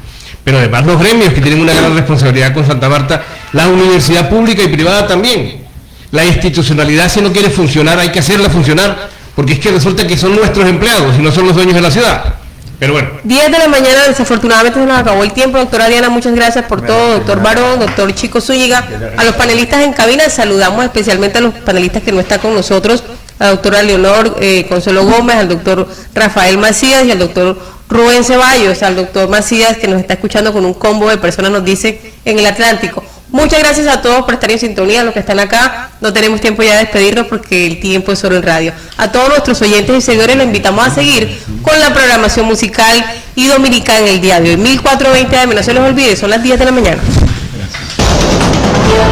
Speaker 3: Pero además los gremios que tienen una gran responsabilidad con Santa Marta, la universidad pública y privada también. La institucionalidad, si no quiere funcionar, hay que hacerla funcionar, porque es que resulta que son nuestros empleados y no son los dueños de la ciudad. Pero bueno.
Speaker 2: 10 de la mañana, desafortunadamente se nos acabó el tiempo. Doctora Diana, muchas gracias por todo. Doctor Barón, doctor Chico Zúñiga, a los panelistas en cabina, saludamos especialmente a los panelistas que no están con nosotros, a la doctora Leonor Consuelo Gómez, al doctor Rafael Macías y al doctor Rubén Ceballos, al doctor Macías, que nos está escuchando con un combo de personas, nos dice, en el Atlántico. Muchas gracias a todos por estar en sintonía, los que están acá. No tenemos tiempo ya de despedirnos porque el tiempo es solo en radio. A todos nuestros oyentes y seguidores los invitamos a seguir con la programación musical y dominicana en el día de hoy. 1420 AM, no se les olvide, son las 10 de la mañana.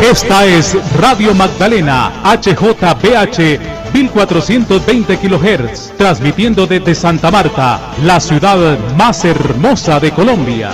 Speaker 10: Esta es Radio Magdalena, HJBH, 1420 kHz, transmitiendo desde Santa Marta, la ciudad más hermosa de Colombia.